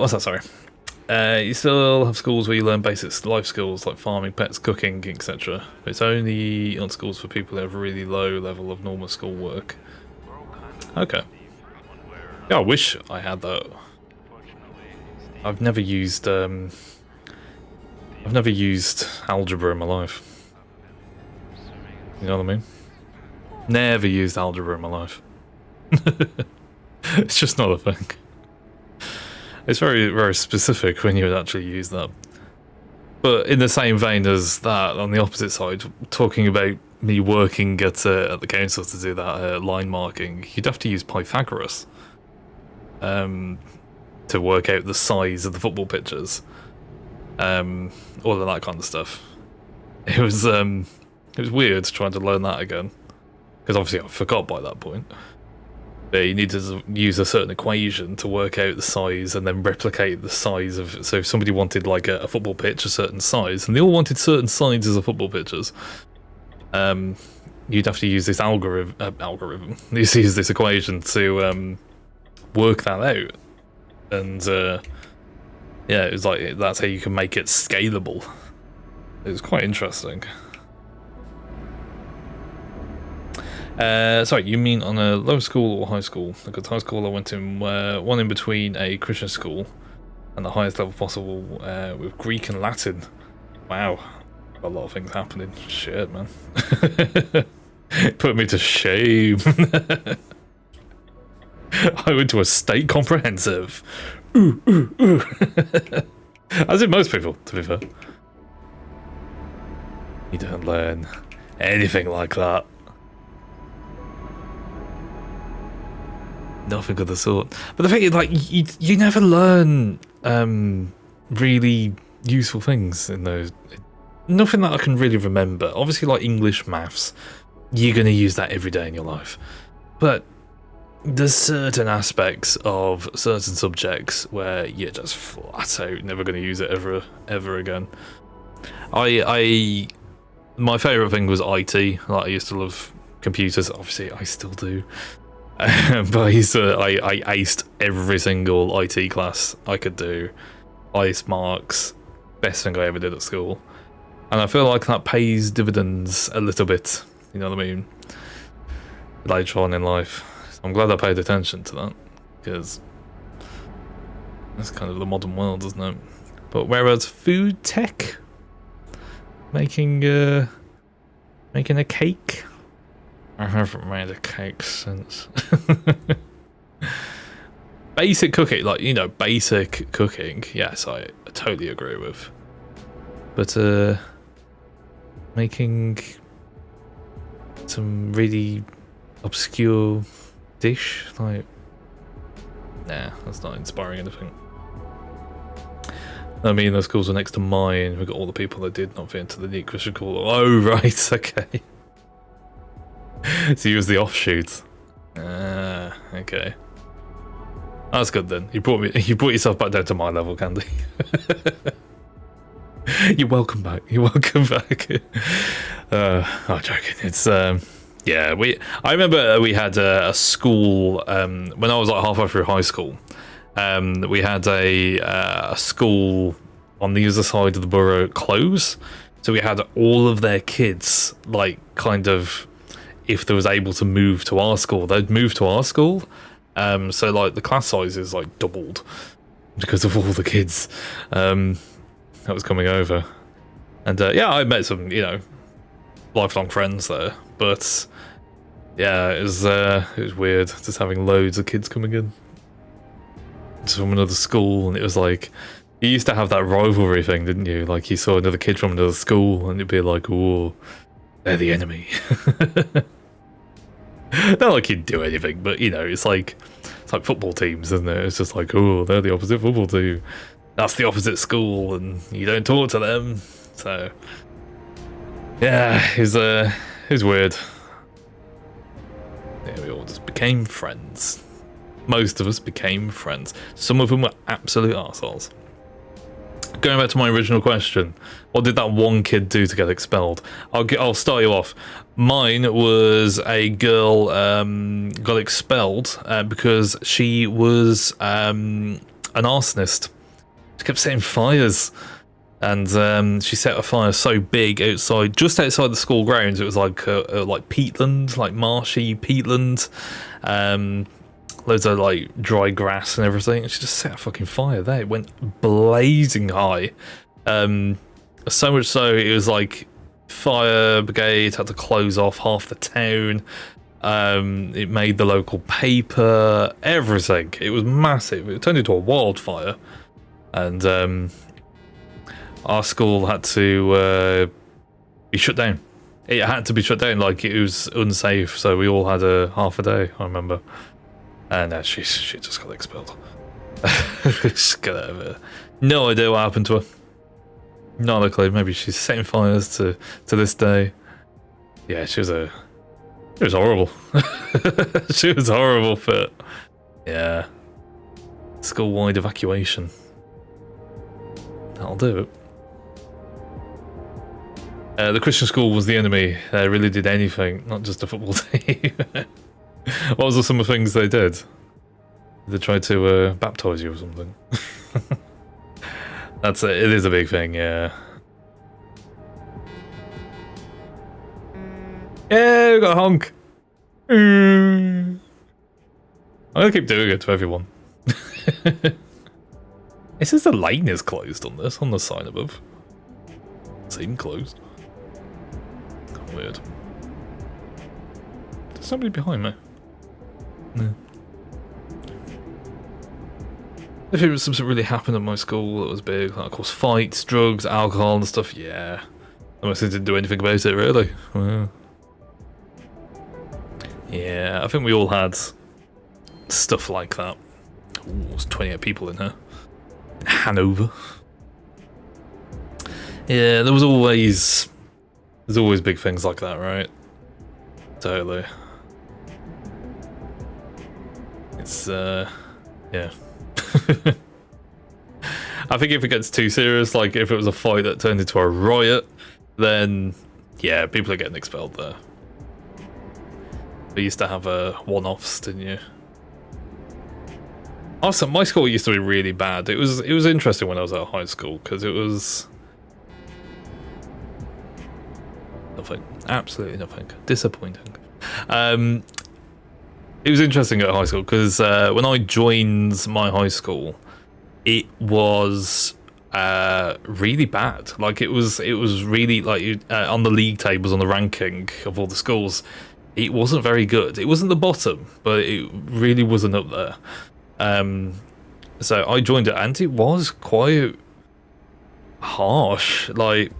[SPEAKER 2] What's that? Sorry. You still have schools where you learn basic life skills like farming, pets, cooking, etc. It's only on schools for people who have a really low level of normal school work. Okay. Yeah, I wish I had that. I've never used algebra in my life. You know what I mean? Never used algebra in my life. It's just not a thing. It's very, very specific when you would actually use that. But in the same vein as that, on the opposite side, talking about me working at the council to do that line marking, you'd have to use Pythagoras to work out the size of the football pitches, all of that kind of stuff. It was weird trying to learn that again, because obviously I forgot by that point. You need to use a certain equation to work out the size and then replicate the size of... So if somebody wanted like a football pitch a certain size, and they all wanted certain sizes of football pitches, you'd have to use this algorithm. You use this equation to work that out. And yeah, it was like, that's how you can make it scalable. It was quite interesting. Sorry, you mean on a low school or high school? Because high school I went in one in between a Christian school and the highest level possible with Greek and Latin. Wow, a lot of things happening. Shit, man. Put me to shame. I went to a state comprehensive. Ooh, ooh, ooh. As did most people, to be fair. You don't learn anything like that. Nothing of the sort. But the thing is, like, you never learn really useful things in those. Nothing that I can really remember. Obviously, like English, maths, you're going to use that every day in your life. But there's certain aspects of certain subjects where you're just flat out never going to use it ever again. My favourite thing was IT. Like, I used to love computers. Obviously, I still do. But I aced every single IT class I could do. Highest marks, best thing I ever did at school. And I feel like that pays dividends a little bit, you know what I mean? Later on in life. So I'm glad I paid attention to that, because that's kind of the modern world, isn't it? But whereas food tech, making a cake, I haven't made a cake since. Basic cooking, like, you know, basic cooking, yes, I totally agree with. But making some really obscure dish, like, nah, that's not inspiring anything. I mean, those schools are next to mine. We got all the people that did not fit into the neat Christian school. Oh, right, okay. So he was the offshoot. Ah, okay. That's good then. You brought yourself back down to my level, Candy. You're welcome back. You're welcome back. I'm joking. It's yeah. I remember we had a school when I was like halfway through high school. We had a school on the other side of the borough close, so we had all of their kids like kind of, if they was able to move to our school, they'd move to our school. So like the class sizes like doubled because of all the kids that was coming over, and yeah, I met some lifelong friends there. But yeah, it was weird just having loads of kids coming in from another school, and it was like you used to have that rivalry thing, didn't you? Like you saw another kid from another school, and you'd be like, "Oh, they're the enemy." Not like you'd do anything, but it's like football teams, isn't it? It's just like, oh, they're the opposite football team. That's the opposite school, and you don't talk to them. So yeah, it was weird. Yeah, we all just became friends. Most of us became friends. Some of them were absolute arseholes. Going back to my original question, what did that one kid do to get expelled? I'll start you off. Mine was a girl got expelled because she was an arsonist. She kept setting fires, and she set a fire so big outside, just outside the school grounds. It was like peatland, like marshy peatland. Loads of like dry grass and everything. She just set a fucking fire there. It went blazing high. So much so it was like fire brigade had to close off half the town. It made the local paper, everything. It was massive. It turned into a wildfire, and our school had to be shut down. It had to be shut down. Like it was unsafe, so we all had a half a day. I remember. And she just got expelled. Just got out of it. No idea what happened to her. Not a clue. Maybe she's setting fires to this day. Yeah, she was horrible. She was horrible, but yeah. School-wide evacuation. That'll do it. The Christian school was the enemy. They really did anything, not just a football team. What was some of the things they did? They tried to baptise you or something. It is a big thing, yeah. Yeah, we got a honk. I'm gonna keep doing it to everyone. It says the lane is closed on this, on the sign above. Seemed closed. Weird. There's somebody behind me. No. If it was something really happened at my school that was big, like of course fights, drugs, alcohol and stuff, yeah. I mostly didn't do anything about it really. Well, yeah, I think we all had stuff like that. Ooh, there's 28 people in here. In Hanover. Yeah, there's always big things like that, right? Totally. It's yeah. I think if it gets too serious, like if it was a fight that turned into a riot, then yeah, people are getting expelled there. We used to have one-offs, didn't you? Also, my school used to be really bad. It was interesting when I was at high school because it was nothing, absolutely nothing. Disappointing. It was interesting at high school because when I joined my high school, it was really bad. Like it was really like on the league tables, on the ranking of all the schools, it wasn't very good. It wasn't the bottom, but it really wasn't up there. So I joined it, and it was quite harsh. Like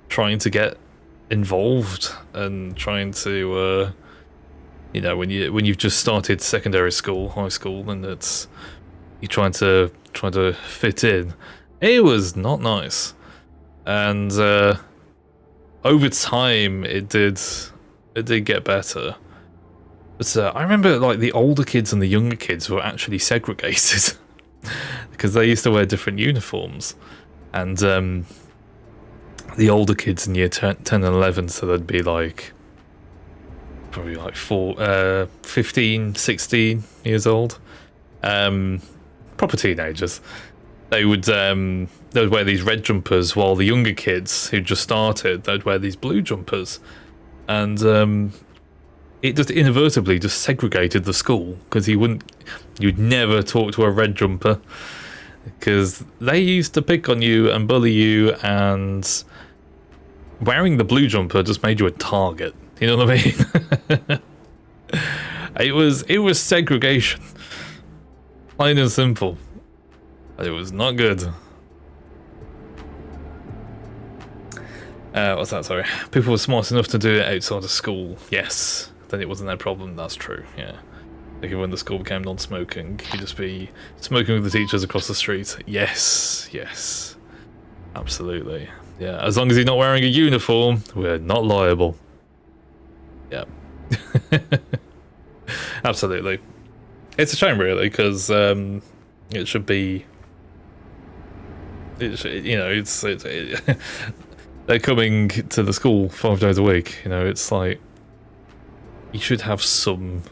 [SPEAKER 2] trying to get involved and trying to. When you've just started secondary school, high school, and you're trying to fit in. It was not nice, and over time it did get better. But I remember like the older kids and the younger kids were actually segregated because they used to wear different uniforms, and the older kids in year 10 and 11, so they'd be like probably like 15, 16 years old, proper teenagers. They would wear these red jumpers, while the younger kids who just started, they'd wear these blue jumpers, and it just inadvertently just segregated the school, because you'd never talk to a red jumper because they used to pick on you and bully you, and wearing the blue jumper just made you a target. You know what I mean? It was segregation, plain and simple. It was not good. What's that? Sorry. People were smart enough to do it outside of school. Yes. Then it wasn't their problem. That's true. Yeah. Like when the school became non-smoking, you'd just be smoking with the teachers across the street. Yes. Yes. Absolutely. Yeah. As long as you're not wearing a uniform, we're not liable. Yeah. Absolutely. It's a shame, really, because it should be. They're coming to the school 5 days a week. You know, it's like you should have some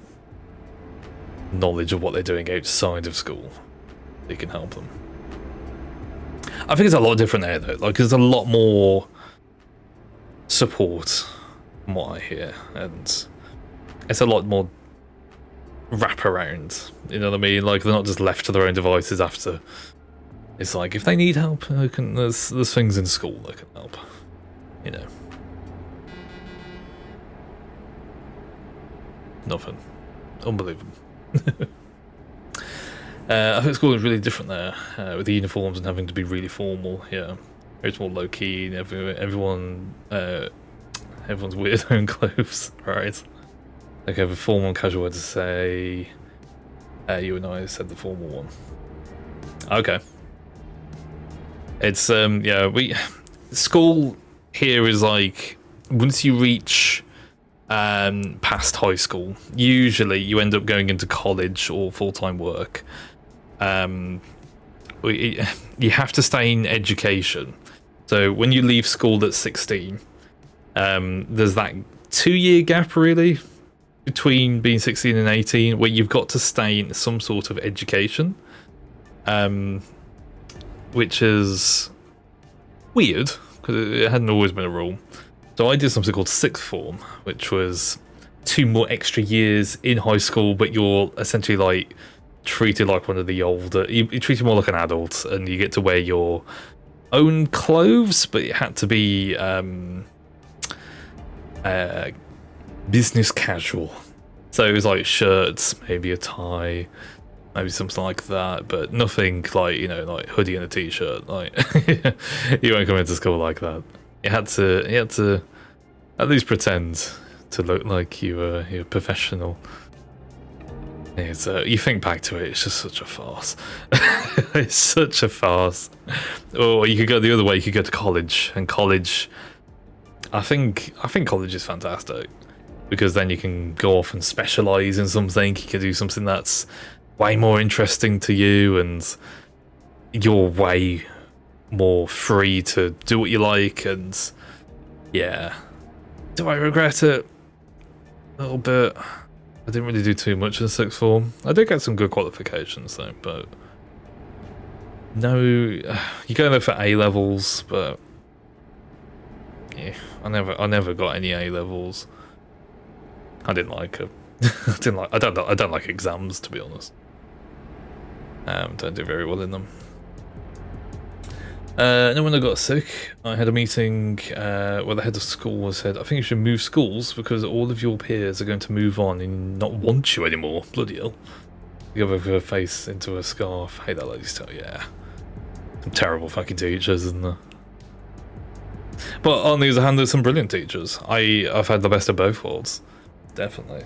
[SPEAKER 2] knowledge of what they're doing outside of school. You can help them. I think it's a lot different there, though. Like, there's a lot more support, from what I hear, and it's a lot more wraparound. You know what I mean? Like, they're not just left to their own devices after. It's like, if they need help, there's things in school that can help. You know. Nothing. Unbelievable. I think school is really different there, with the uniforms and having to be really formal. Yeah, it's more low key. And everyone's weird own clothes, right? Like, have a formal and casual way to say. You and I said the formal one. Okay. It's school here is like, once you reach past high school, usually you end up going into college or full-time work. You have to stay in education. So when you leave school at 16, there's that 2-year gap really between being 16 and 18 where you've got to stay in some sort of education, which is weird because it hadn't always been a rule. So I did something called sixth form, which was 2 more extra years in high school, but you're essentially like treated like one of the older. You're treated more like an adult, and you get to wear your own clothes, but it had to be business casual. So it was like shirts, maybe a tie, maybe something like that, but nothing like, you know, like hoodie and a t-shirt. Like you won't come into school like that. You had to at least pretend to look like you're professional. It's, you think back to it, it's just such a farce. It's such a farce. Or you could go the other way. You could go to college, and college. I think college is fantastic because then you can go off and specialize in something. You can do something that's way more interesting to you, and you're way more free to do what you like. And yeah, do I regret it? A little bit. I didn't really do too much in sixth form. I did get some good qualifications though, but no, you go there for A levels, but yeah, I never got any A levels. I didn't like it. I don't like exams, to be honest. Don't do very well in them. And then when I got sick, I had a meeting where the head of school said, I think you should move schools because all of your peers are going to move on and not want you anymore. Bloody hell. You go over her face into a scarf. Hate that lady's tell, yeah. Some terrible fucking teachers, isn't there? But on the other hand, there's some brilliant teachers. I've had the best of both worlds. Definitely.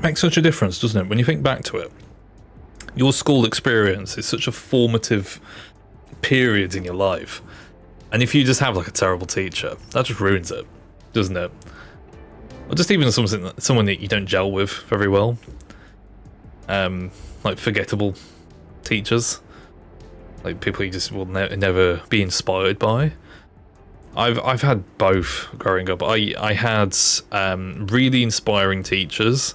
[SPEAKER 2] Makes such a difference, doesn't it? When you think back to it. Your school experience is such a formative period in your life. And if you just have like a terrible teacher, that just ruins it, doesn't it? or just even someone that you don't gel with very well. Like forgettable teachers, like people you just will never be inspired by. I've had both growing up. I had really inspiring teachers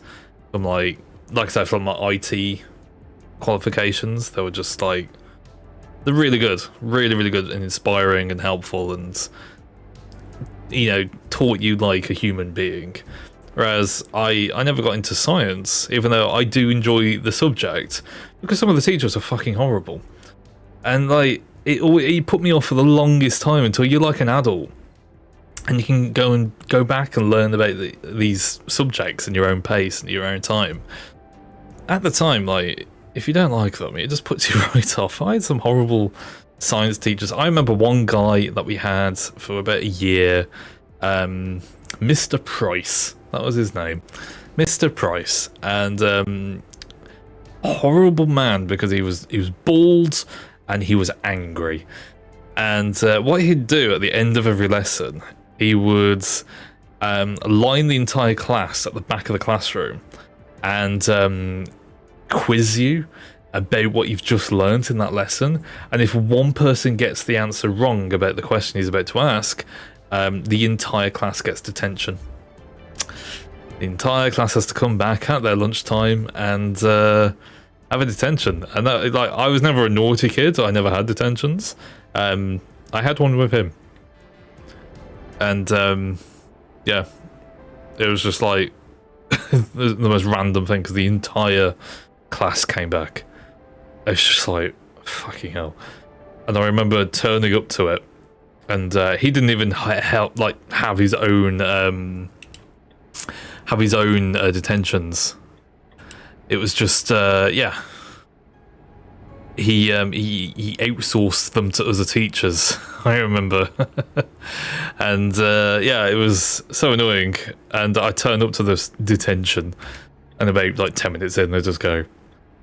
[SPEAKER 2] from like I said, from my IT qualifications. They were just like, they're really good, really good and inspiring and helpful, and you know, taught you like a human being. Whereas I never got into science, even though I do enjoy the subject, because some of the teachers are fucking horrible. And like it put me off for the longest time until you're like an adult and you can go back and learn about these subjects in your own pace and your own time. At the time, like, if you don't like them, it just puts you right off. I had some horrible science teachers. I remember one guy that we had for about a year, Mr. Price. That was his name, Mr. Price, and horrible man because he was bald and he was angry. And what he'd do at the end of every lesson, he would line the entire class at the back of the classroom and quiz you about what you've just learnt in that lesson. And if one person gets the answer wrong about the question he's about to ask, the entire class gets detention. The entire class has to come back at their lunchtime and have a detention. And that, like, I was never a naughty kid. I never had detentions. I had one with him, and yeah, it was just like the most random thing because the entire class came back. It's just like, fucking hell. And I remember turning up to it, and he didn't even have his own detentions. It was just yeah. He outsourced them to other teachers. I remember, and yeah, it was so annoying. And I turned up to this detention, and about like 10 minutes in, they just go.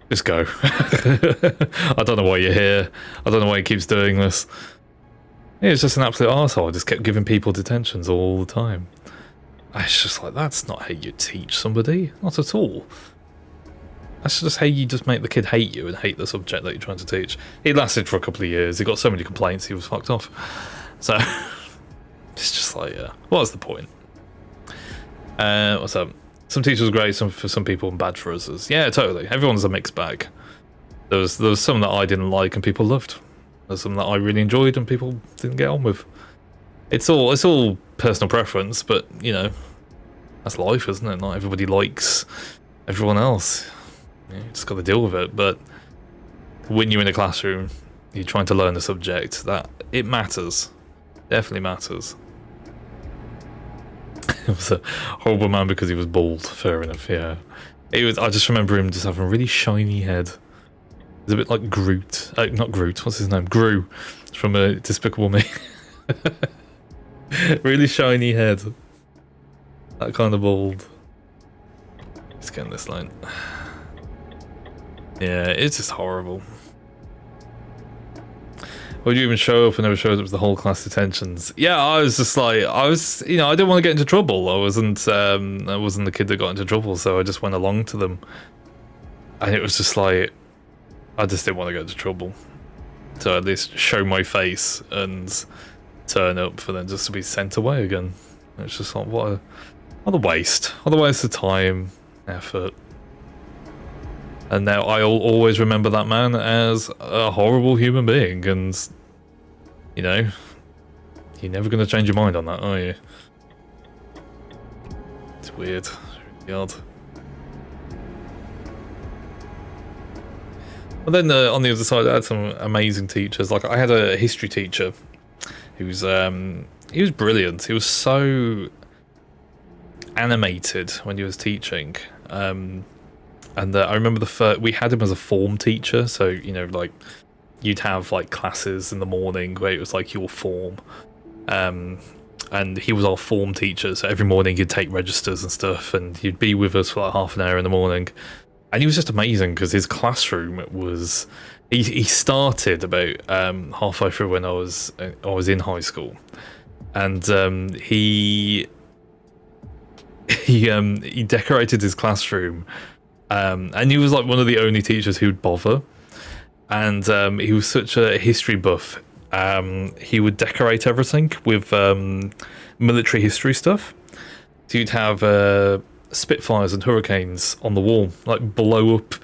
[SPEAKER 2] I don't know why you're here. I don't know why he keeps doing this. Yeah, it's just an absolute arsehole. I just kept giving people detentions all the time. It's just like, that's not how you teach somebody. Not at all. That's just how you just make the kid hate you and hate the subject that you're trying to teach. He lasted for a couple of years. He got so many complaints, he was fucked off. So, it's just like, yeah, what's the point? What's up? Some teachers are great, some for some people and bad for others. Yeah, totally. Everyone's a mixed bag. There was some that I didn't like and people loved. There's some that I really enjoyed and people didn't get on with. It's all personal preference, but you know, that's life, isn't it? Not everybody likes everyone else. You just got to deal with it. But when you're in a classroom, you're trying to learn a subject, that it matters. Definitely matters. He was a horrible man because he was bald. Fair enough. Yeah, he was. I just remember him just having a really shiny head. It's a bit like Groot. Not Groot. What's his name? Gru from Despicable Me. Really shiny head. That kind of bald. Let's get in this line. Yeah, it's just horrible. Would you even show up and never showed up to the whole class detentions? Yeah, I was just like, I didn't want to get into trouble. I wasn't the kid that got into trouble, so I just went along to them. And it was just like, I just didn't want to get into trouble. So at least show my face and turn up for them just to be sent away again. It's just like, what a waste. What a waste of time, effort. And now I'll always remember that man as a horrible human being, and you know, you're never going to change your mind on that, are you? It's weird. It's really odd. But then on the other side, I had some amazing teachers. Like I had a history teacher who was he was brilliant. He was so animated when he was teaching. And I remember we had him as a form teacher, so you know, like you'd have like classes in the morning where it was like your form, and he was our form teacher. So every morning he'd take registers and stuff, and he'd be with us for like half an hour in the morning. And he was just amazing because his classroom was. He started about halfway through when I was in high school, and he he decorated his classroom, and he was like one of the only teachers who'd bother. And he was such a history buff. He would decorate everything with military history stuff. So you'd have Spitfires and Hurricanes on the wall, like blow up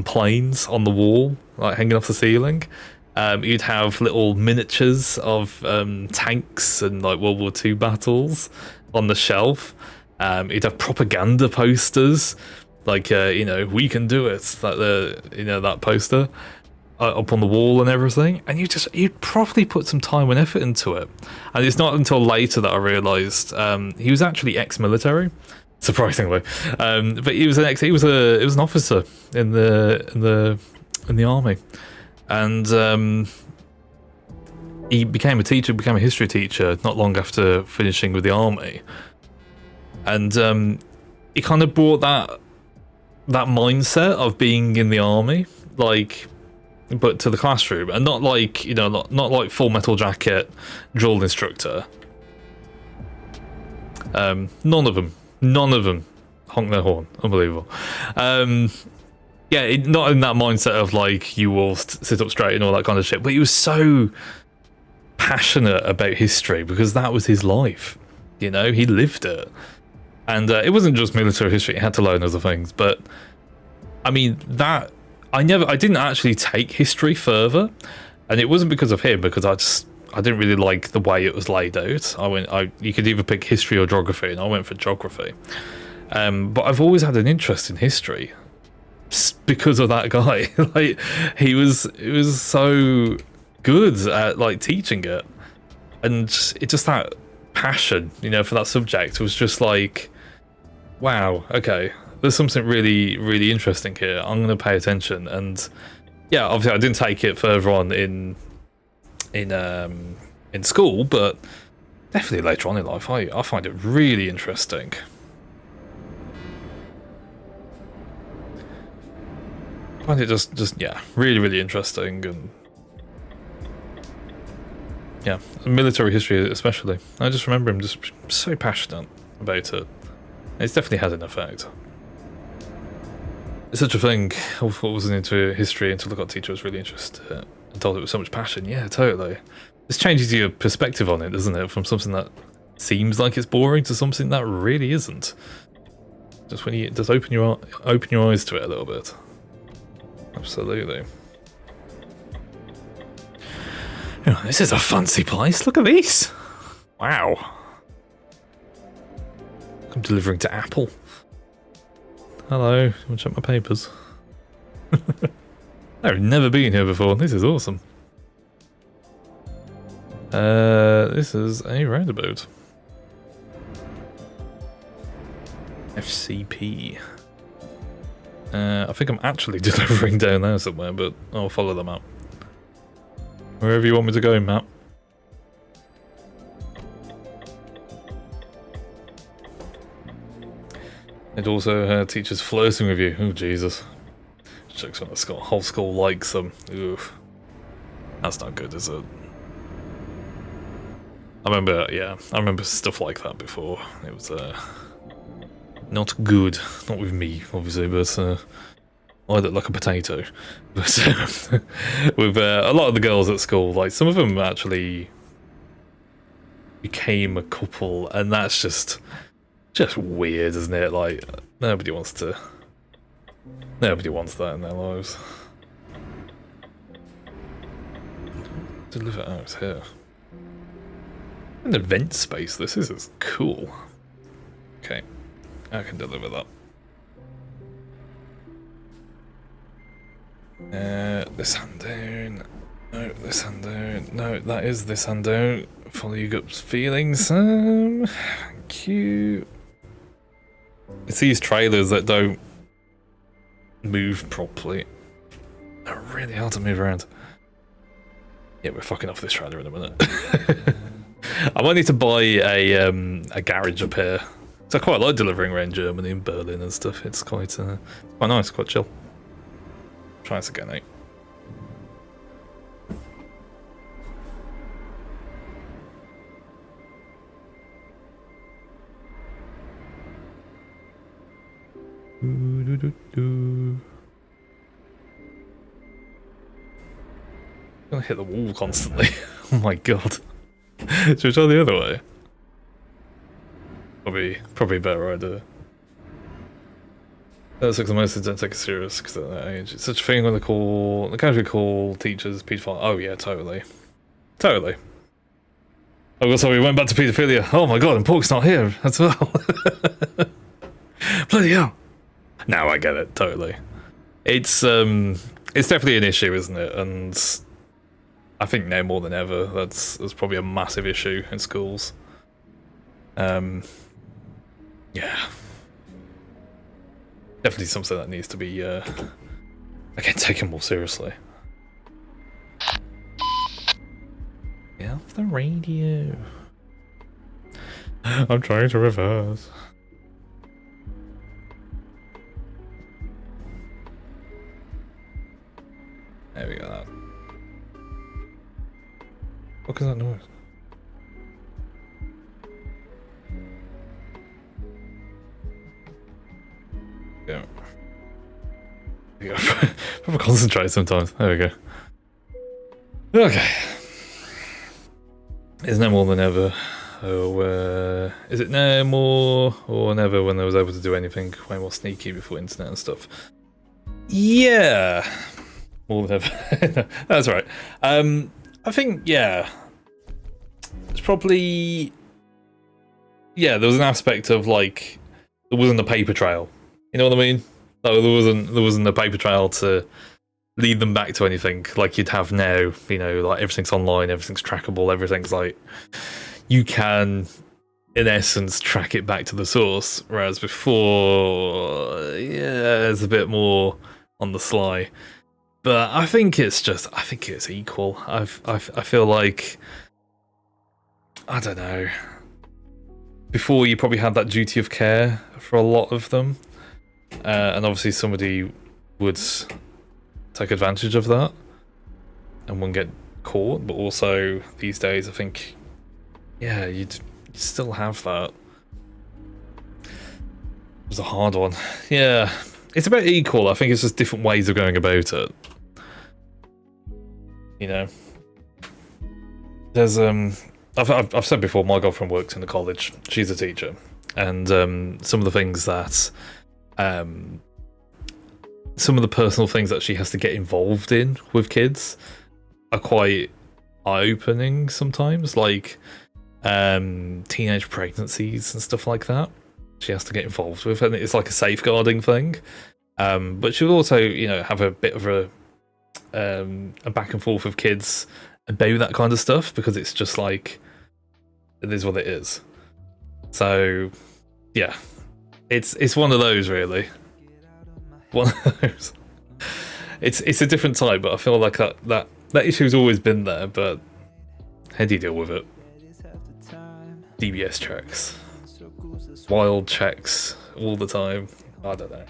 [SPEAKER 2] planes on the wall, like hanging off the ceiling. You'd have little miniatures of tanks and like World War II battles on the shelf. You'd have propaganda posters, like we can do it, like that poster up on the wall and everything. And you'd probably put some time and effort into it. And it's not until later that I realised he was actually ex-military, surprisingly. But he was an officer in the army, and he became a history teacher not long after finishing with the army. And he kind of brought that mindset of being in the army, like, but to the classroom, and not like not like Full Metal Jacket drill instructor. None of them honk their horn. Unbelievable. Yeah, not in that mindset of like you will sit up straight and all that kind of shit. But he was so passionate about history because that was his life. He lived it. And it wasn't just military history; he had to learn other things. But I mean, I didn't actually take history further, and it wasn't because of him. Because I didn't really like the way it was laid out. You could either pick history or geography, and I went for geography. But I've always had an interest in history because of that guy. Like he was so good at like teaching it, and it just that passion, for that subject was just like, wow, okay, there's something really, really interesting here. I'm going to pay attention. And yeah, obviously I didn't take it further on in school, but definitely later on in life, I find it really interesting. I find it just really, really interesting. And yeah, military history especially. I just remember him just so passionate about it. It's definitely had an effect. It's such a thing. I wasn't into history until I got a teacher I was really interested in it and told it with so much passion. Yeah, totally. This changes your perspective on it, doesn't it? From something that seems like it's boring to something that really isn't. Just when you just open your eyes to it a little bit. Absolutely. Oh, this is a fancy place. Look at this. Wow. I'm delivering to Apple. Hello, you want to check my papers? I've never been here before. This is awesome. This is a roundabout. FCP. I think I'm actually delivering down there somewhere, but I'll follow them up. Wherever you want me to go, Matt. It also teachers flirting with you. Oh, Jesus. Checks when the whole school likes them. Oof. That's not good, is it? I remember stuff like that before. It was not good. Not with me, obviously, but I look like a potato. But with a lot of the girls at school, like some of them actually became a couple, and that's just weird, isn't it? Like nobody wants that in their lives. Deliver out here. An event space. This is cool. Okay, I can deliver that. This hand down. No, this hand down. No, that is this hand down. Follow your gut feelings. Thank you. It's these trailers that don't move properly. They're really hard to move around. Yeah, we're fucking off this trailer in a minute. I might need to buy a garage up here. So I quite like delivering around Germany and Berlin and stuff. It's quite nice, quite chill. Try this again, mate. I'm gonna hit the wall constantly. Oh my god. Should we try the other way? Probably a better idea. That's like the most don't take it serious because at that age. It's such a thing when they casually call teachers paedophile. Oh yeah, totally. Totally. Oh god, sorry, we went back to paedophilia. Oh my god, and Pork's not here as well. Bloody hell. Now I get it, totally. It's definitely an issue, isn't it? And I think now more than ever, that's probably a massive issue in schools. Yeah. Definitely something that needs to be, again, taken more seriously. Get off the radio. I'm trying to reverse. There we go. What is that noise? Yeah. You gotta concentrate sometimes. There we go. Okay. It's now more than ever. Oh, is it now more or never when I was able to do anything way more sneaky before internet and stuff? Yeah. More than ever. That's right. I think, yeah. It's probably... Yeah, there was an aspect of, like, there wasn't a paper trail. You know what I mean? Like, there wasn't a paper trail to lead them back to anything like you'd have now. You know, like, everything's online, everything's trackable, everything's, like... You can, in essence, track it back to the source. Whereas before, yeah, it's a bit more on the sly. But I think it's equal. I feel like, I don't know. Before you probably had that duty of care for a lot of them, and obviously somebody would take advantage of that and wouldn't get caught. But also these days, I think, yeah, you'd still have that. It was a hard one. Yeah, it's about equal. I think it's just different ways of going about it. You know, there's I've said before, my girlfriend works in the college. She's a teacher, and some of the things that some of the personal things that she has to get involved in with kids are quite eye-opening sometimes, like teenage pregnancies and stuff like that. She has to get involved with, and it's like a safeguarding thing. But she'll also, you know, have a bit of a back and forth with kids about that kind of stuff, because it's just like, it is what it is. So yeah, it's one of those, really. One of those. It's a different type, but I feel like that issue's always been there. But how do you deal with it? DBS checks, wild checks all the time. I don't know.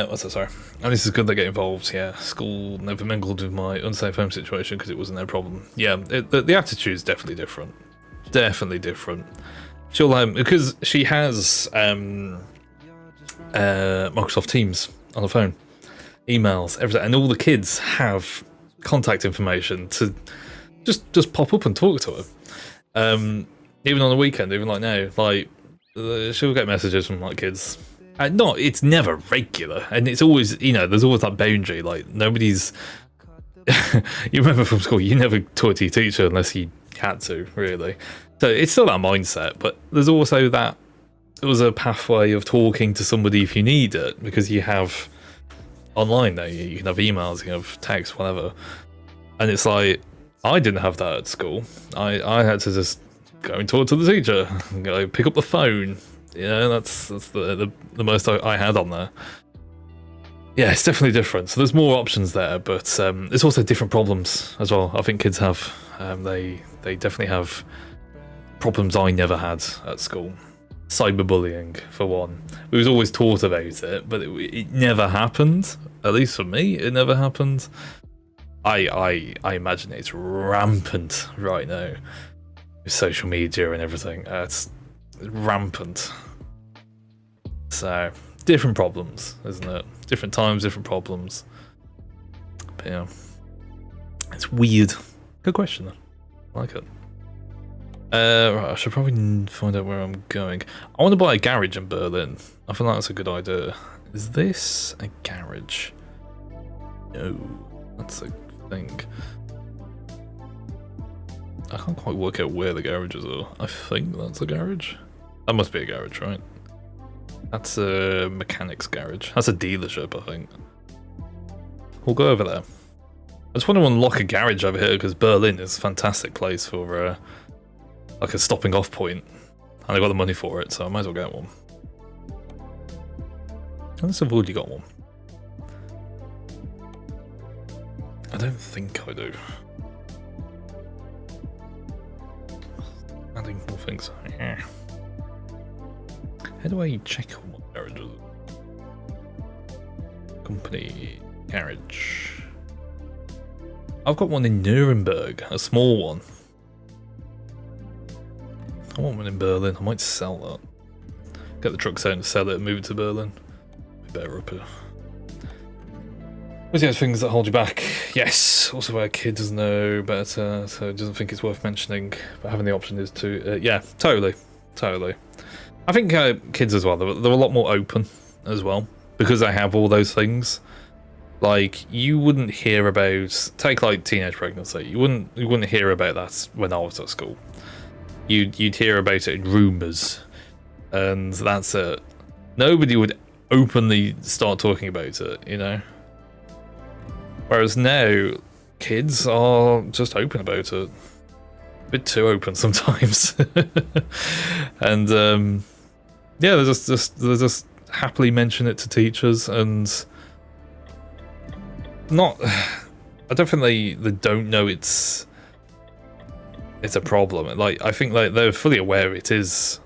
[SPEAKER 2] What's that? Sorry. And this is good they get involved. Yeah, school never mingled with my unsafe home situation because it wasn't their problem. Yeah, the attitude's definitely different. Definitely different. She'll because she has Microsoft Teams on the phone, emails, everything, and all the kids have contact information to just pop up and talk to her. Even on the weekend, even like now, like she'll get messages from like kids. It's never regular, and it's always, you know, there's always that boundary. Like nobody's. You remember from school, you never talk to your teacher unless you had to, really. So it's still that mindset, but there's also that there was a pathway of talking to somebody if you need it, because you have online now. You can have emails, you can have text, whatever. And it's like, I didn't have that at school. I had to just go and talk to the teacher, go pick up the phone. You know, that's the most I had on there. Yeah, it's definitely different. So there's more options there, but there's also different problems as well. I think kids have, they definitely have problems I never had at school. Cyberbullying, for one. We was always taught about it, but it never happened. At least for me, it never happened. I imagine it's rampant right now. with social media and everything. It's rampant. So, different problems, isn't it? Different times, different problems. But yeah, it's weird. Good question, though. I like it. Right, I should probably find out where I'm going. I want to buy a garage in Berlin. I feel like that's a good idea. Is this a garage? No, that's a thing. I can't quite work out where the garages are. I think that's a garage. That must be a garage, right? That's a mechanic's garage. That's a dealership, I think. We'll go over there. I just want to unlock a garage over here because Berlin is a fantastic place for like a stopping off point. And I got the money for it, so I might as well get one. Unless I've already got one. I don't think I do. Adding more things. Yeah. How do I check on what garage is it? Company garage. I've got one in Nuremberg, a small one. I want one in Berlin. I might sell that. Get the trucks out and sell it and move it to Berlin. Be better up here. What's the other things that hold you back? Yes, also where a kid doesn't know better, so doesn't think it's worth mentioning, but having the option is to, yeah, totally. I think kids as well, they're a lot more open as well, because they have all those things. Like, you wouldn't hear about, take like teenage pregnancy, you wouldn't hear about that when I was at school. You'd hear about it in rumours, and that's it. Nobody would openly start talking about it, you know? Whereas now, kids are just open about it. A bit too open sometimes. And yeah, they just happily mention it to teachers, and not. I don't think they don't know it's a problem. Like, I think like they're fully aware it is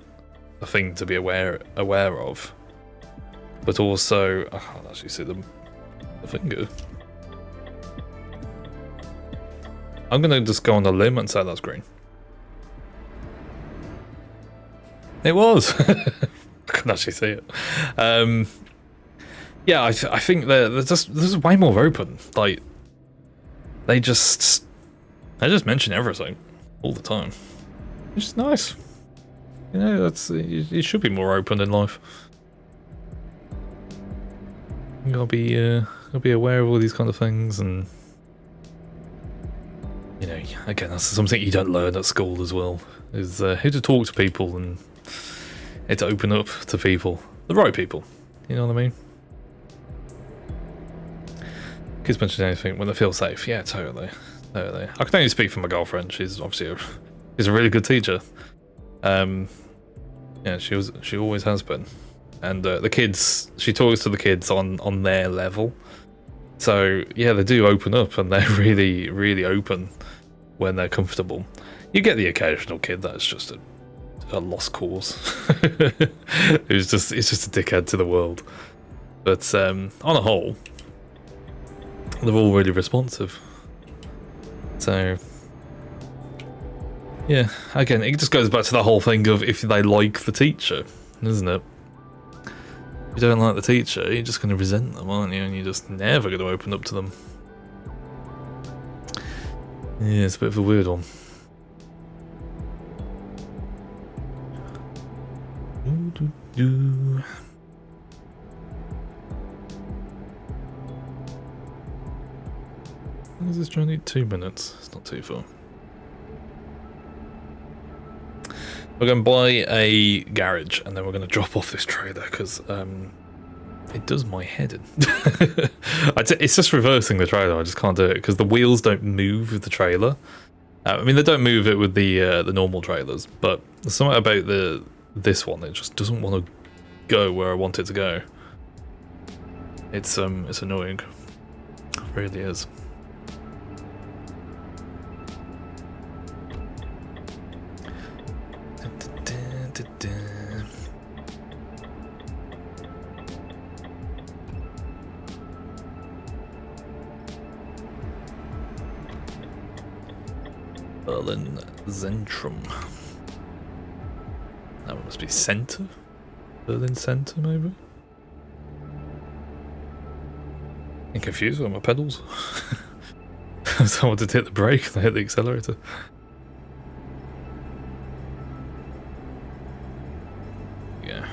[SPEAKER 2] a thing to be aware of, but also I can't actually see the finger. I'm gonna just go on a limb and say that's green. It was. I couldn't actually see it. Yeah, I think they're just way more open. Like, they just mention everything all the time, which is nice. You know, that's you should be more open in life. You gotta be aware of all these kind of things, and you know, again, that's something you don't learn at school as well. Is how to talk to people and how to open up to people, the right people. You know what I mean? Kids mention anything when they feel safe. Yeah, totally. I can only speak for my girlfriend. She's obviously she's a really good teacher. Yeah, she always has been. And the kids, she talks to the kids on their level. So yeah, they do open up, and they're really, really open when they're comfortable. You get the occasional kid that's just a lost cause. It's just a dickhead to the world. But on a whole, they're all really responsive. So yeah, again, it just goes back to the whole thing of if they like the teacher, isn't it? If you don't like the teacher, you're just going to resent them, aren't you? And you're just never going to open up to them. Yeah, it's a bit of a weird one. How does this journey? 2 minutes. It's not too far. We're going to buy a garage, and then we're going to drop off this trailer, because it does my head in. It's just reversing the trailer. I just can't do it, because the wheels don't move with the trailer. I mean, they don't move it with the normal trailers, but there's something about this one that just doesn't want to go where I want it to go. It's annoying. It really is. Berlin Zentrum. That one must be centre? Berlin centre, maybe? I'm confused with my pedals. So I wanted to hit the brake and I hit the accelerator. Yeah.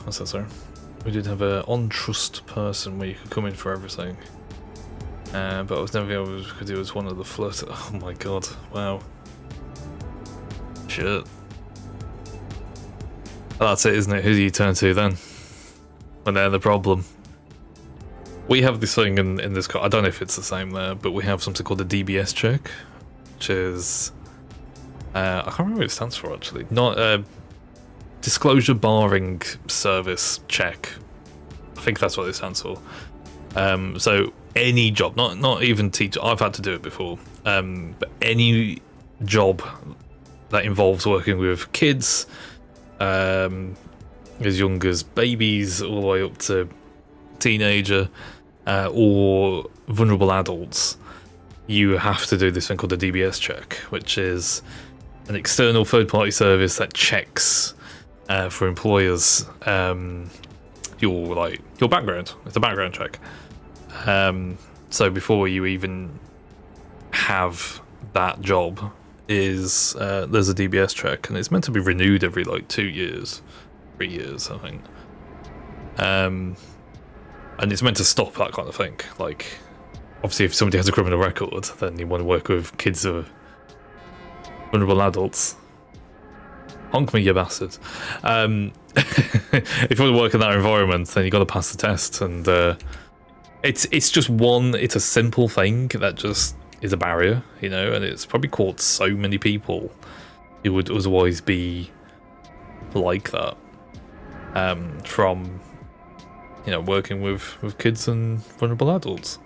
[SPEAKER 2] What's that, sorry? We did have a on-trust person where you could come in for everything. But I was never able to because it was one of the flirt. Oh my god, wow. Shit. Well, that's it, isn't it? Who do you turn to then? When they're the problem. We have this thing in this car, I don't know if it's the same there, but we have something called a DBS check, which is... I can't remember what it stands for actually. Not Disclosure Barring Service Check. I think that's what it stands for. So any job, not even teacher, I've had to do it before, but any job that involves working with kids, as young as babies all the way up to teenager, or vulnerable adults, you have to do this thing called the DBS check, which is an external third-party service that checks for employers your background. It's a background check. So before you even have that job, there's a DBS check, and it's meant to be renewed every 2 years, 3 years, I think. And it's meant to stop that kind of thing. Like, obviously, if somebody has a criminal record, then you want to work with kids or vulnerable adults. Honk me, you bastard. If you want to work in that environment, then you got to pass the test, and it's just it's a simple thing that just is a barrier, you know, and it's probably caught so many people who would otherwise be like that, from, you know, working with kids and vulnerable adults.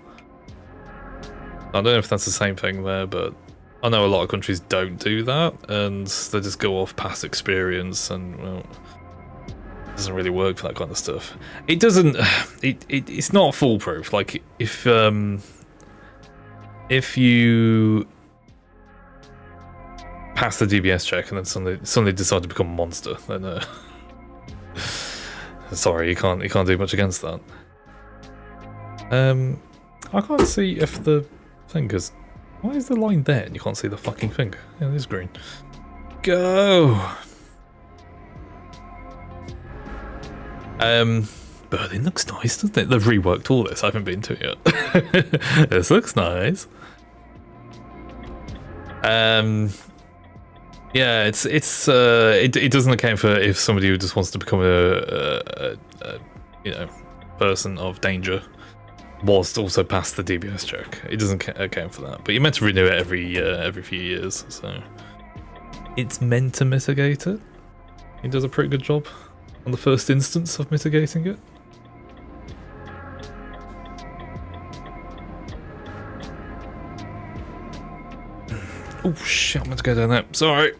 [SPEAKER 2] I don't know if that's the same thing there, but I know a lot of countries don't do that, and they just go off past experience, and well, it doesn't really work for that kind of stuff. It doesn't. It's not foolproof. Like if you pass the DBS check and then suddenly decide to become a monster, then sorry, you can't do much against that. I can't see if the thing is. Why is the line there and you can't see the fucking thing? Yeah, it is green. Go! Berlin looks nice, doesn't it? They've reworked all this. I haven't been to it yet. This looks nice. Yeah, it doesn't account for if somebody who just wants to become a you know, person of danger whilst also pass the DBS check. It doesn't account for that, but you're meant to renew it every few years, so it's meant to mitigate it. He does a pretty good job on the first instance of mitigating it. Oh shit, I'm meant to go down there. Sorry.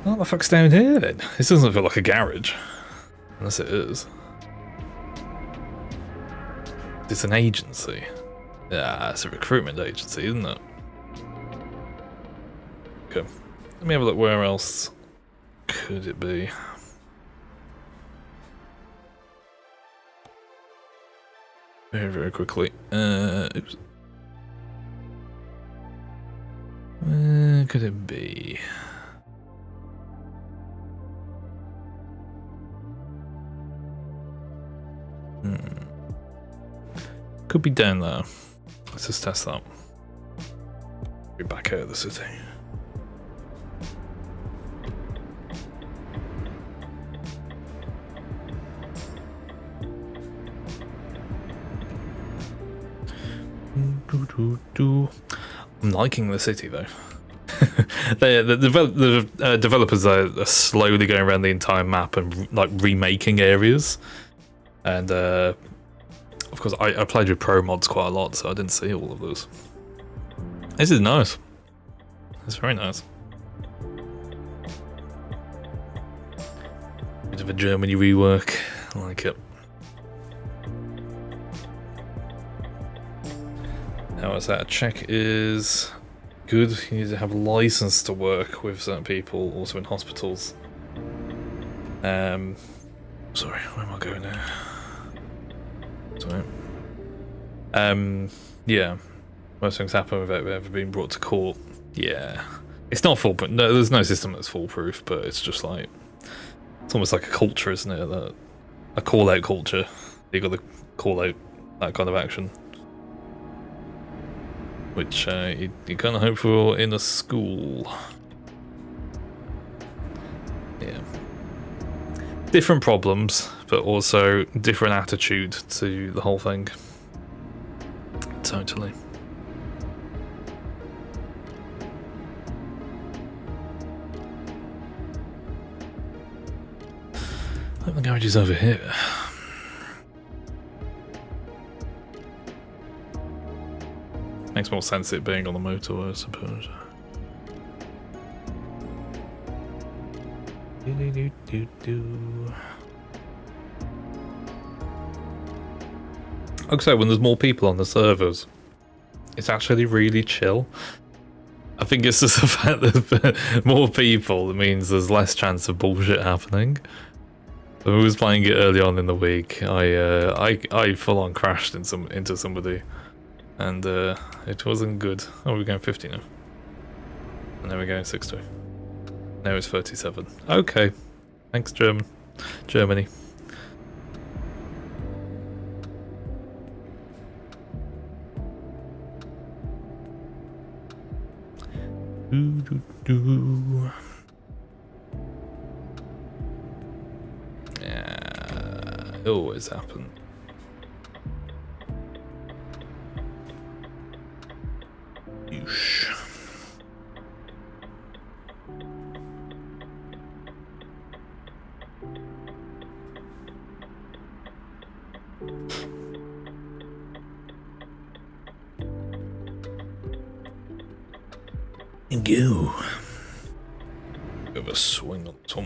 [SPEAKER 2] What the fuck's down here then? This doesn't feel like a garage. Unless it is. It's an agency. Yeah, it's a recruitment agency, isn't it? Okay. Let me have a look, where else could it be? Very, very quickly. Oops. Where could it be? Could be down there. Let's just test that. Be back out of the city. I'm liking the city though. the developers are slowly going around the entire map and like remaking areas, and of course I played with pro mods quite a lot, so I didn't see all of those. This is nice. It's very nice. Bit of a Germany rework. I like it. Now, what's that? A check is good. You need to have a license to work with certain people, also in hospitals. Sorry, where am I going now? Sorry. Yeah. Most things happen without ever being brought to court. Yeah. It's not foolproof. No, there's no system that's foolproof, but it's just like, it's almost like a culture, isn't it? That a call-out culture. You got to call out that kind of action, which you kind of hope for in a school. Yeah. Different problems, but also different attitude to the whole thing. Totally. I think the garage is over here. Makes more sense it being on the motorway, I suppose. Like I say, when there's more people on the servers, it's actually really chill. I think it's just the fact that more people means there's less chance of bullshit happening. When I was playing it early on in the week, I full on crashed into somebody, and it wasn't good. Oh, we're going 50 now, and then we're going 60. Now it's 37. Okay, thanks, Germany. Yeah, it always happens. Yeesh. Go. Bit of a swing on top.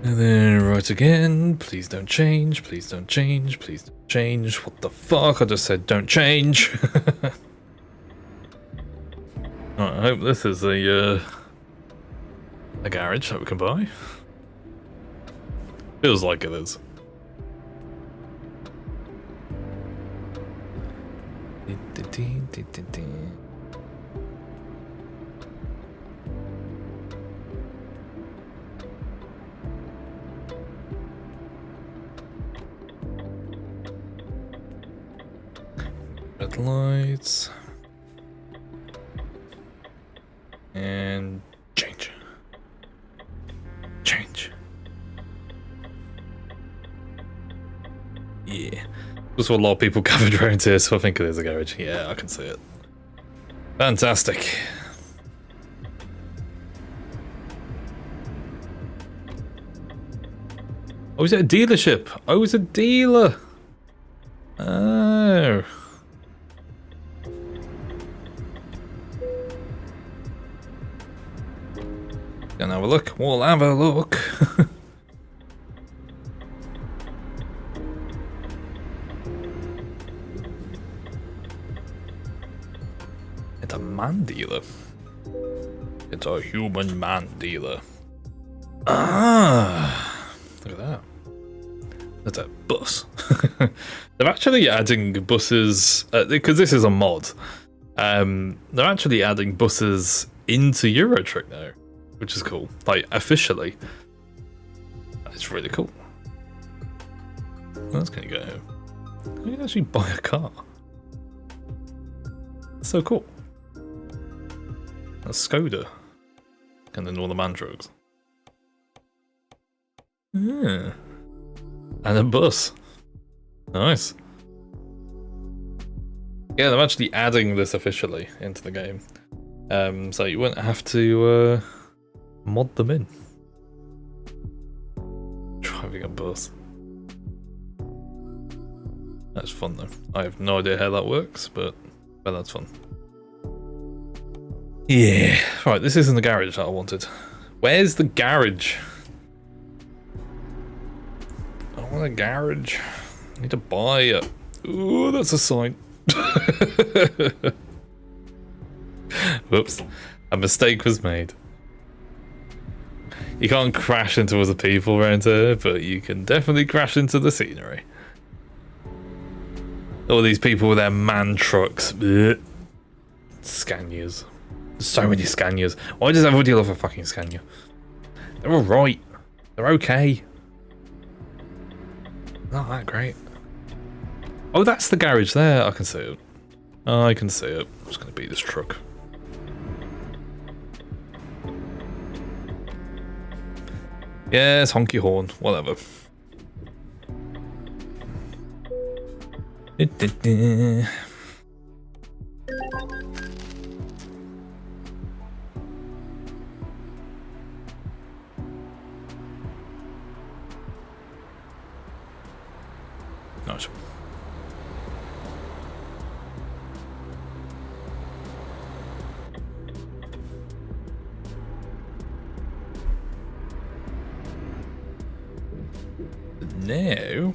[SPEAKER 2] And then right again. Please don't change. Please don't change. Please don't change. What the fuck? I just said don't change. Alright, I hope this is a garage that we can buy. Feels like it is. Red lights. And change. Change. Yeah. That's what a lot of people gathered around here, so I think it is a garage. Yeah, I can see it. Fantastic. Oh, is it a dealership? Oh, it's a dealer. Oh. Gonna have a look. We'll have a look. It's a man dealer. It's a human man dealer. Ah, look at that. That's a bus. They're actually adding buses because this is a mod. They're actually adding buses into Euro Truck now, which is cool. Like officially, it's really cool. What else can you get here? You can actually buy a car. That's so cool. A Skoda. And then all the man drugs. Yeah. And a bus. Nice. Yeah, they're actually adding this officially into the game. So you won't have to mod them in. Driving a bus. That's fun though. I have no idea how that works, but that's fun. Yeah, right, this isn't the garage that I wanted. Where's the garage? want a garage. I need to buy it. Ooh, that's a sign. Whoops. A mistake was made. You can't crash into other people around here, but you can definitely crash into the scenery. All these people with their man trucks. Blech. Scanias. So many Scanias. Why does everybody love a fucking Scania? They're alright. They're okay. Not that great. Oh, that's the garage there. I can see it. I can see it. I'm just going to beat this truck. Yes, honky horn. Whatever. Nice. Now,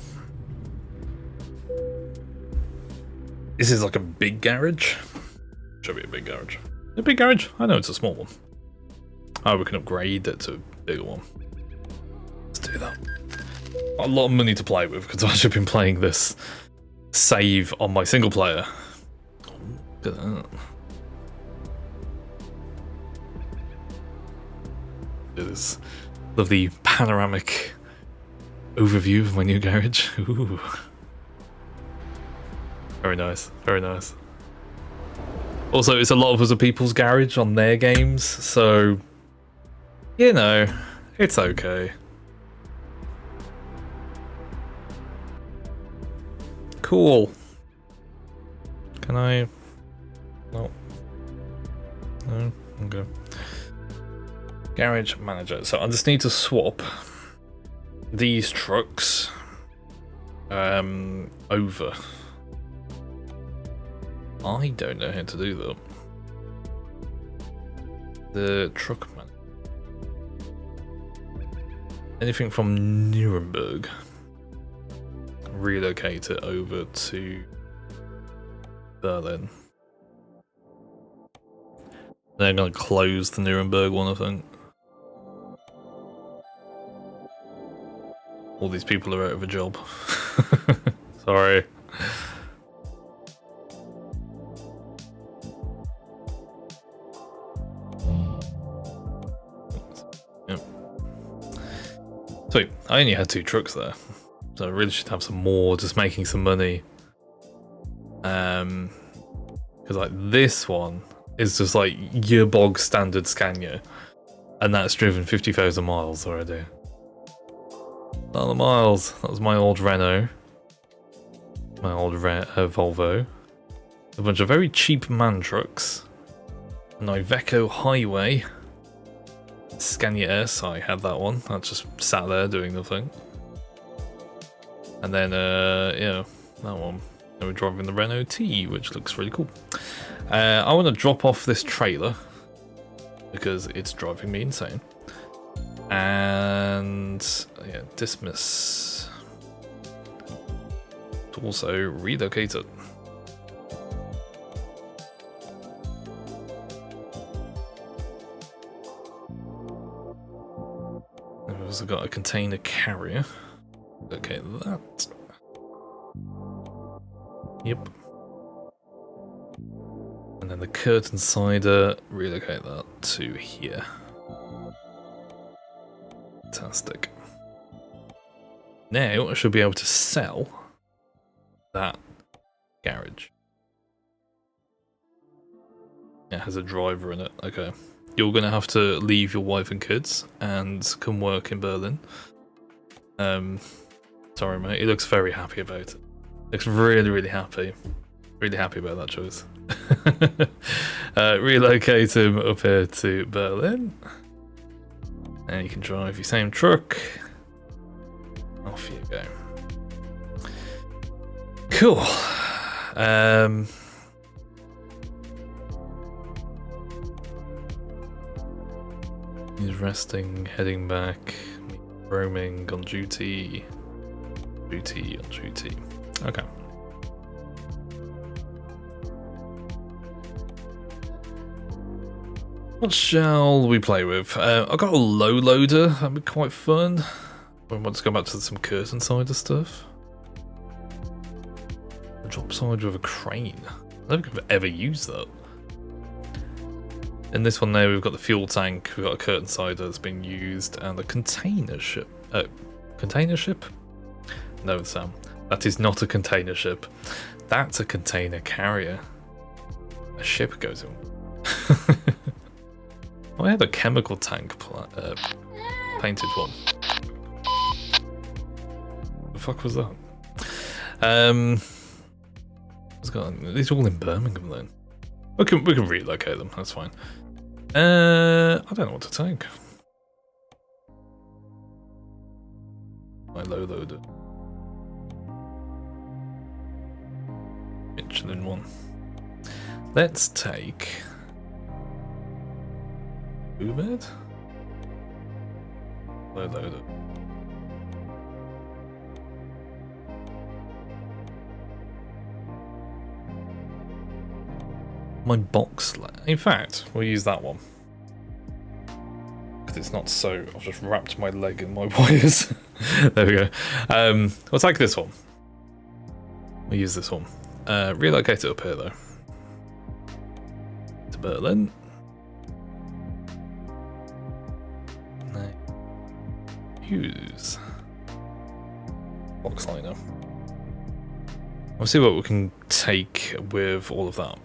[SPEAKER 2] this is like a big garage. Should be a big garage. A big garage? I know it's a small one. Oh, we can upgrade it to a bigger one. Let's do that. A lot of money to play with because I've actually been playing this save on my single player. Look at that. It is lovely panoramic overview of my new garage. Ooh. Very nice, very nice. Also, it's a lot of other people's garage on their games, so you know, it's okay. Cool. Can I? No. No. Okay. Garage manager. So I just need to swap these trucks over. I don't know how to do that. The truck man. Anything from Nuremberg. Relocate it over to Berlin. They're gonna close the Nuremberg one, I think. All these people are out of a job. Sorry. Yep. Sweet. I only had 2 trucks there, so I really should have some more, just making some money. Because like this one is just like your bog standard Scania, and that's driven 50,000 miles already. Not the miles. That was my old Renault. My old Volvo. A bunch of very cheap man trucks. An Iveco Highway. Scania S, I had that one. That just sat there doing nothing. And then, yeah, that one. And we're driving the Renault T, which looks really cool. I want to drop off this trailer because it's driving me insane. And yeah, dismiss. Also relocate it. I've also got a container carrier. Okay, that. Yep. And then the curtain cider, relocate that to here. Fantastic. Now I should be able to sell that garage. It has a driver in it. Okay. You're going to have to leave your wife and kids and come work in Berlin. Sorry, mate. He looks very happy about it. Looks really, really happy. Really happy about that choice. Relocate him up here to Berlin. And you can drive your same truck. Off you go. Cool. He's resting, heading back, roaming on duty. 2T on 2T. Okay. What shall we play with? I've got a low loader. That'd be quite fun. I want to go back to some curtain sider stuff. A drop side with a crane. I don't think I've ever used that. In this one now, we've got the fuel tank, we've got a curtain sider that's been used, and a container ship. Container ship? No, Sam. That is not a container ship. That's a container carrier. A ship goes in. Oh, I had a chemical tank painted one. The fuck was that? These are all in Birmingham then. We can relocate them. That's fine. I don't know what to take. My low loader. Michelin one. Let's take Ubed? Low loader. My box. In fact, we'll use that one. Because it's not so. I've just wrapped my leg in my wires. There we go. We'll take this one. We'll use this one. Relocate it up here though. To Berlin. Use box liner. We'll see what we can take with all of that.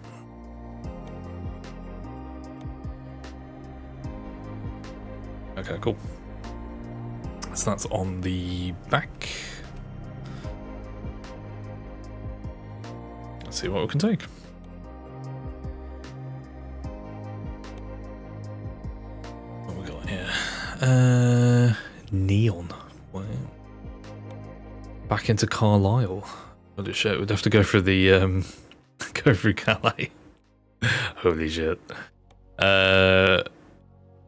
[SPEAKER 2] Okay, cool. So that's on the back. Let's see what we can take. What we got here? Neon. Wow. Back into Carlisle. Holy shit, we'd have to go through the go through Calais. Holy shit.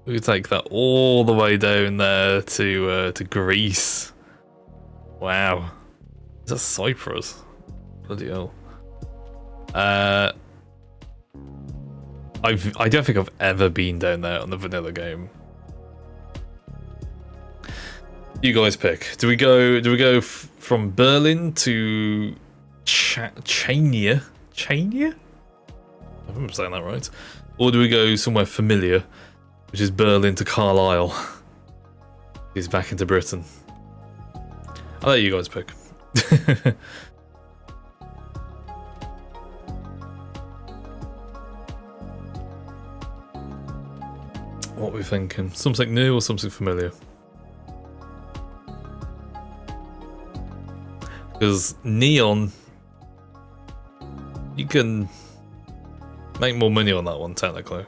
[SPEAKER 2] We could take that all the way down there to Greece. Wow. Is that Cyprus? Bloody hell. I don't think I've ever been down there on the vanilla game. You guys pick. Do we go from Berlin to Chania? Chania? I think I'm saying that right. Or do we go somewhere familiar, which is Berlin to Carlisle? He's back into Britain. I'll let you guys pick. What are we thinking? Something new or something familiar? Because Neon, you can make more money on that one technically,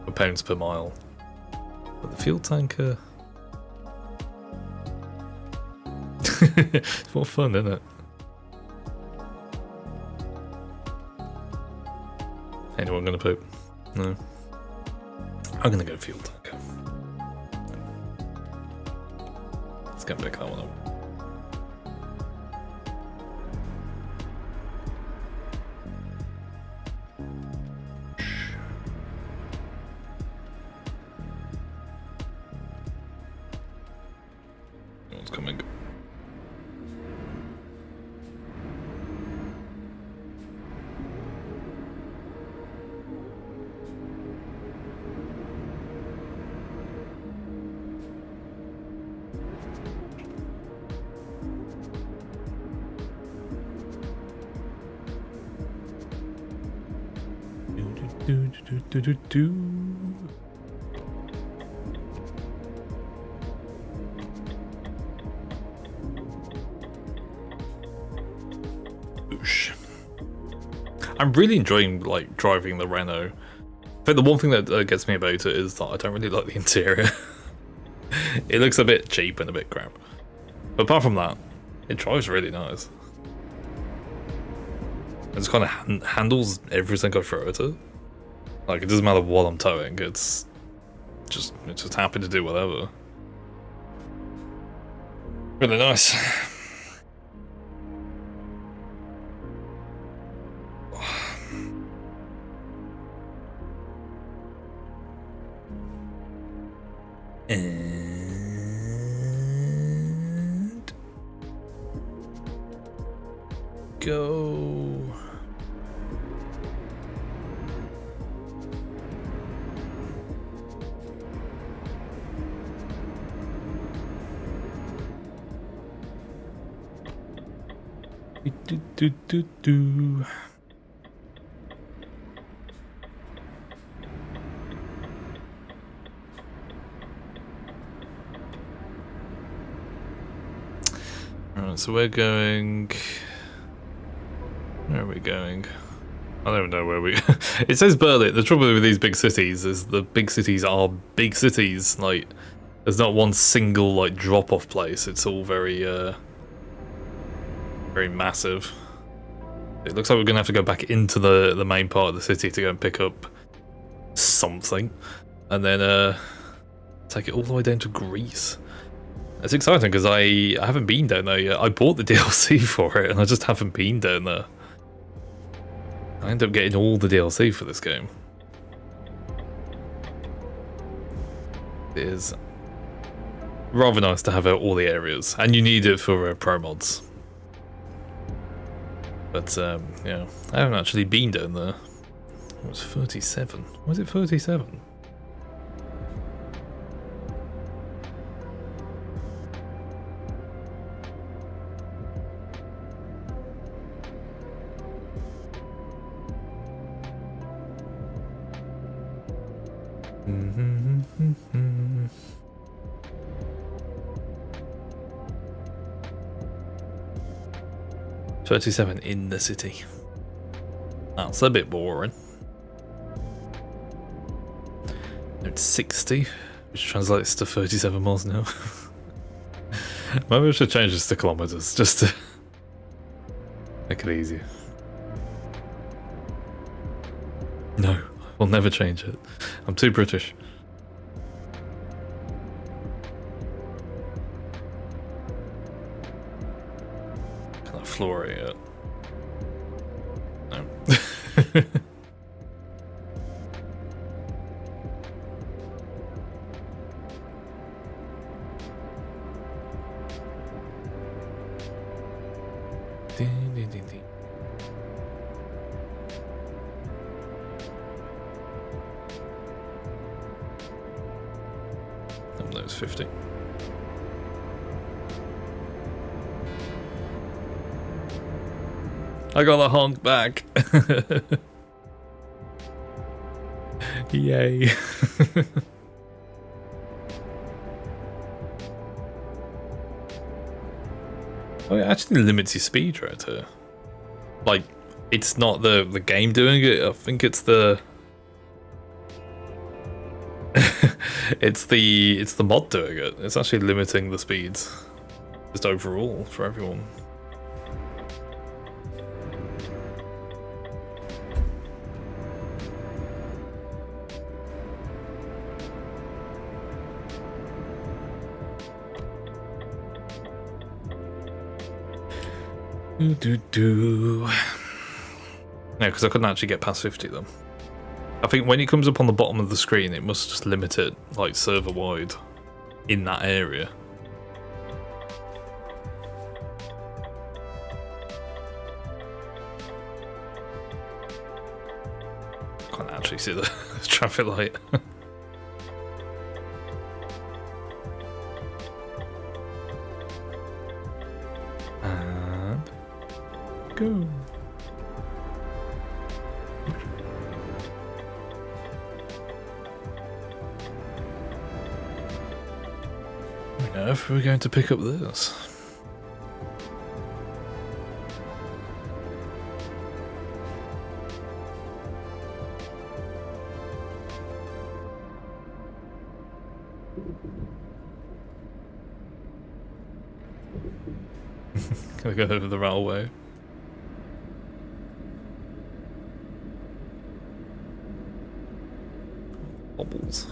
[SPEAKER 2] for pounds per mile. But the fuel tanker, it's more fun, isn't it? Anyone gonna poop? No. I'm gonna go fuel tanker. Let's go pick that one up. Coming. Do. I'm really enjoying like driving the Renault. I think the one thing that gets me about it is that I don't really like the interior. It looks a bit cheap and a bit crap. But apart from that, it drives really nice. It just kind of handles everything I throw at it. Like, it doesn't matter what I'm towing, it's just happy to do whatever. Really nice. go. Do. Alright, so we're going... Where are we going? I don't even know where we... It says Berlin. The trouble with these big cities is the big cities are big cities. Like, there's not one single, like, drop-off place. It's all very, very massive. It looks like we're going to have to go back into the main part of the city to go and pick up something. And then, take it all the way down to Greece. It's exciting because I haven't been down there yet. I bought the DLC for it and I just haven't been down there. I end up getting all the DLC for this game. It is rather nice to have out all the areas, and you need it for pro mods. But yeah, I haven't actually been down there. It was 37. Was it 37? Mm-hmm. 37 in the city. That's a bit boring. It's 60, which translates to 37 miles an hour. Maybe we should change this to kilometers just to make it easier. No, we'll never change it. I'm too British. Can I floor it yet? No. Ding, ding, ding, ding. That was 50. I got the honk back. Yay. Oh, it actually limits your speed right here. Like, it's not the game doing it, I think it's the it's the mod doing it. It's actually limiting the speeds just overall for everyone. No, because I couldn't actually get past 50 though. I think when it comes up on the bottom of the screen, it must just limit it, like, server-wide in that area. Can't actually see the traffic light. And go. If we're going to pick up this. Can I go over the railway? Bobbles.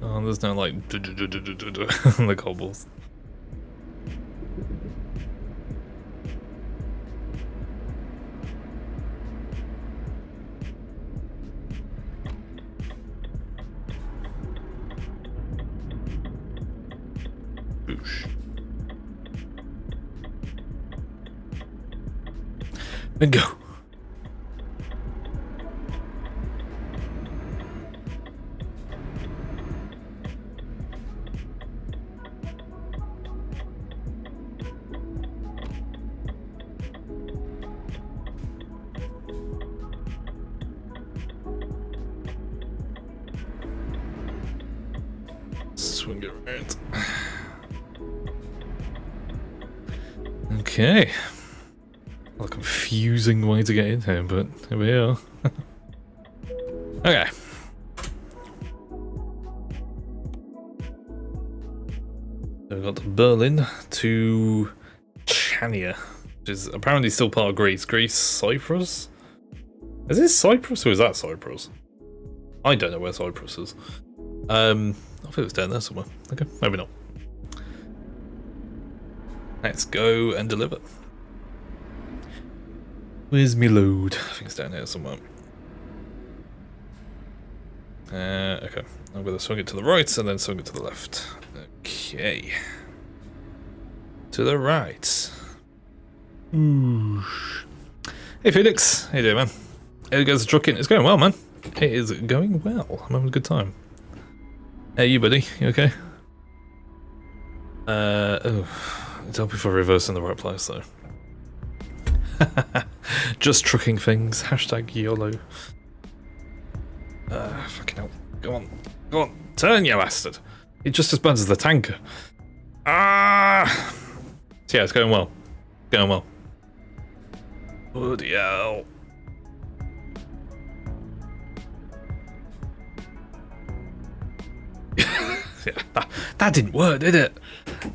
[SPEAKER 2] Oh, there's no like on the cobbles. Boosh. And go. Swing it around. Okay. Well, a confusing way to get in here, but here we are. Okay. So we've got Berlin to Chania, which is apparently still part of Greece. Greece, Cyprus? Is this Cyprus or is that Cyprus? I don't know where Cyprus is. I thought it was down there somewhere. Okay, maybe not. Let's go and deliver. Where's me load? I think it's down here somewhere. Okay, I'm going to swing it to the right and then swing it to the left. Okay. To the right. Ooh. Hey Felix, how you doing, man? How goes the trucking? It's going well, man. It is going well. I'm having a good time. Hey, you buddy, you okay? Oh, it's helping for reversing the right place though. Just trucking things. Hashtag YOLO. Fucking hell. Go on. Go on. Turn, you bastard. It just as bad as the tanker. Ah! So yeah, it's going well. Going well. Bloody hell. Yeah, that didn't work, did it?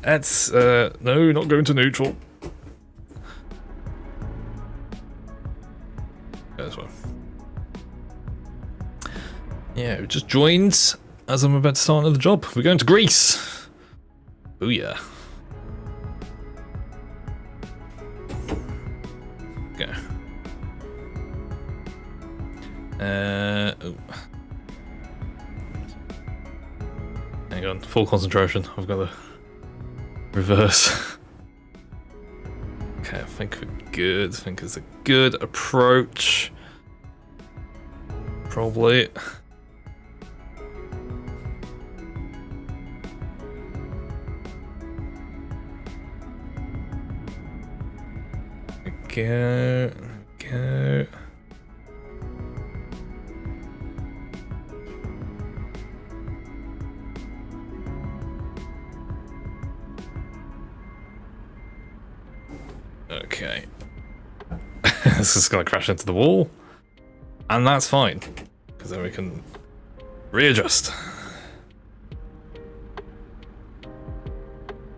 [SPEAKER 2] That's, no, not going to neutral. Go this way. Yeah, we just joined as I'm about to start another job. We're going to Greece. Booyah. Okay. Oh. Hang on, full concentration. I've got to reverse. Okay, I think we're good. I think it's a good approach. Probably. Go. Go. Okay. This is gonna crash into the wall. And that's fine. Because then we can readjust.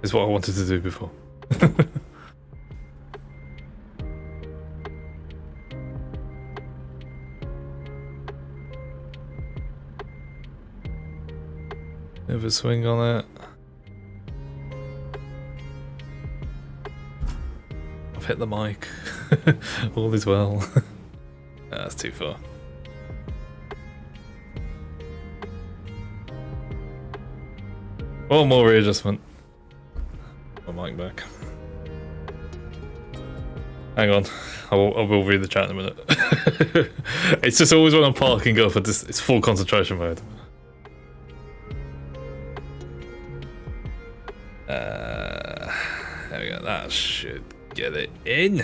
[SPEAKER 2] Is what I wanted to do before. Have a swing on it. I've hit the mic. All is well. That's too far. One more readjustment. My mic back. Hang on. I will read the chat in a minute. It's just always when I'm parking up, it's full concentration mode. There we go. That should get it in.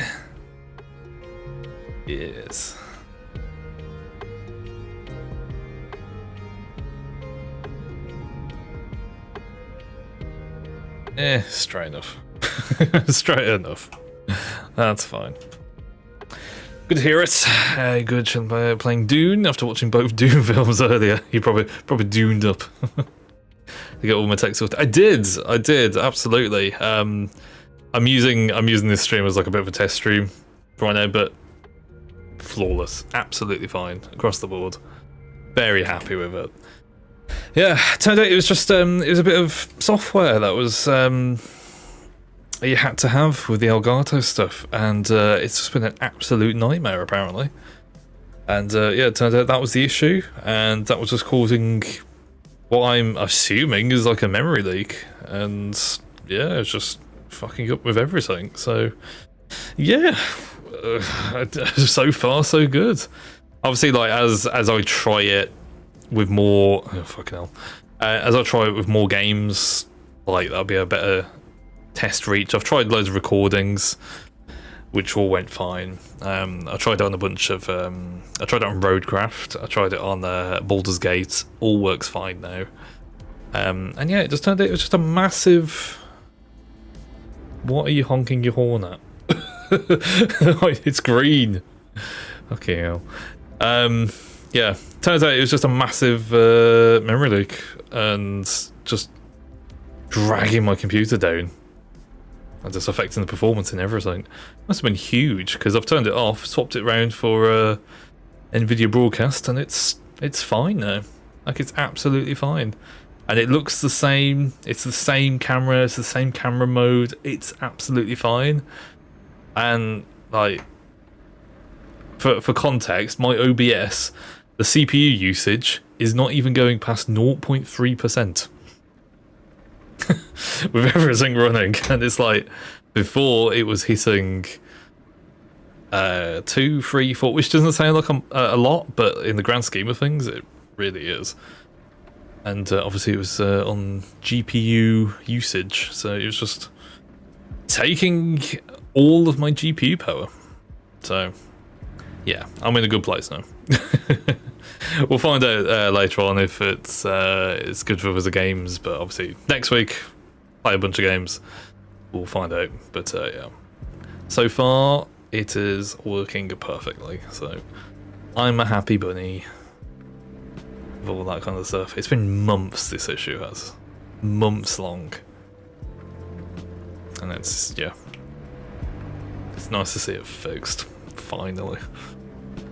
[SPEAKER 2] Yes. Straight enough. Straight enough. That's fine. Good to hear it. Good playing Dune after watching both Dune films earlier. You probably duned up. To get all my tech sorted. I did, absolutely. I'm using this stream as like a bit of a test stream for right now, but flawless, absolutely fine across the board. Very happy with it. Yeah, turned out it was just it was a bit of software that was you had to have with the Elgato stuff, and it's just been an absolute nightmare apparently. And yeah, it turned out that was the issue, and that was just causing what I'm assuming is like a memory leak, and yeah, it's just fucking up with everything. So yeah, so far so good. Obviously, like as I try it with more, fucking hell, as I try it with more games, like that'll be a better test reach. I've tried loads of recordings, which all went fine. I tried it on a bunch of, I tried it on Roadcraft, I tried it on Baldur's Gate, all works fine now. And yeah, it just turned out it was just a massive... What are you honking your horn at? It's green. Okay, hell. Yeah, turns out it was just a massive memory leak and just dragging my computer down and just affecting the performance and everything. Must have been huge because I've turned it off, swapped it around for NVIDIA Broadcast, and it's fine now. Like, it's absolutely fine. And it looks the same, it's the same camera, it's the same camera mode, it's absolutely fine. And, like, for context, my OBS, the CPU usage is not even going past 0.3%. With everything running, and it's like, before it was hitting 2, 3, 4, which doesn't sound like a lot, but in the grand scheme of things, it really is. And obviously it was on GPU usage, so it was just taking all of my GPU power. So, yeah, I'm in a good place now. We'll find out later on if it's good for us games, but obviously next week, play a bunch of games, we'll find out. But yeah, so far it is working perfectly, so I'm a happy bunny. All that kind of stuff. It's been months, this issue has. Months long. And it's, yeah. It's nice to see it fixed. Finally.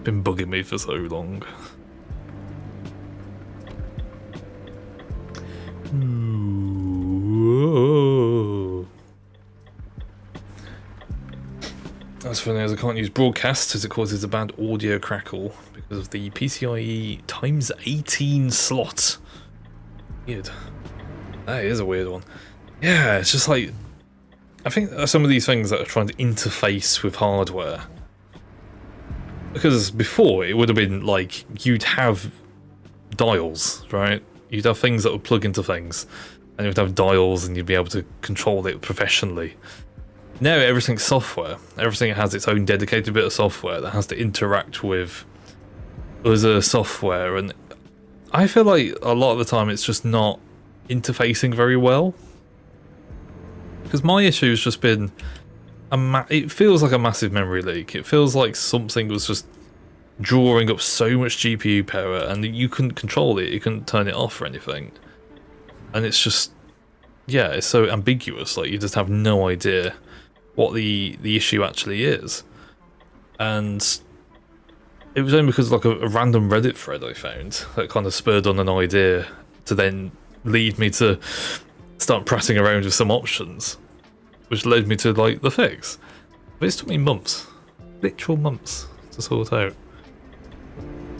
[SPEAKER 2] Been bugging me for so long. Ooh. That's funny, as I can't use broadcast as it causes a bad audio crackle because of the PCIe times 18 slot. Weird. That is a weird one. Yeah, it's just like, I think some of these things that are trying to interface with hardware. Because before it would have been like, you'd have dials, right? You'd have things that would plug into things, and you'd have dials and you'd be able to control it professionally. Now everything's software. Everything has its own dedicated bit of software that has to interact with other software, and I feel like a lot of the time it's just not interfacing very well. Because my issue has just been, it feels like a massive memory leak. It feels like something was just drawing up so much GPU power and you couldn't control it, you couldn't turn it off or anything. And it's just, yeah, it's so ambiguous, like you just have no idea what the issue actually is. And it was only because like a random Reddit thread I found that kind of spurred on an idea to then lead me to start pressing around with some options, which led me to like the fix. But it's took me months, literal months, to sort out.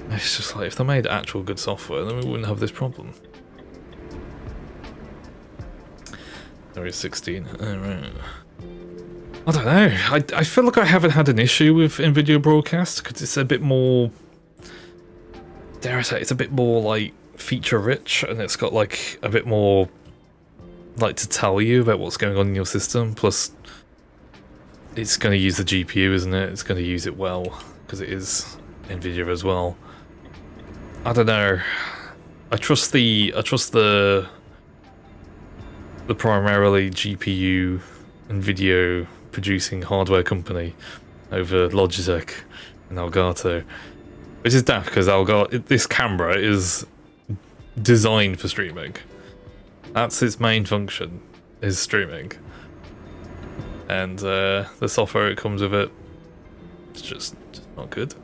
[SPEAKER 2] It's just like, if they made actual good software, then we wouldn't have this problem. There is 16. Alright. I don't know. I feel like I haven't had an issue with NVIDIA Broadcast because it's a bit more, dare I say, it's a bit more like feature rich, and it's got like a bit more like to tell you about what's going on in your system. Plus, it's going to use the GPU, isn't it? It's going to use it well because it is NVIDIA as well. I don't know. I trust the primarily GPU and video producing hardware company over Logitech and Elgato, which is daft because this camera is designed for streaming. That's its main function, is streaming. And the software it comes with it's just not good.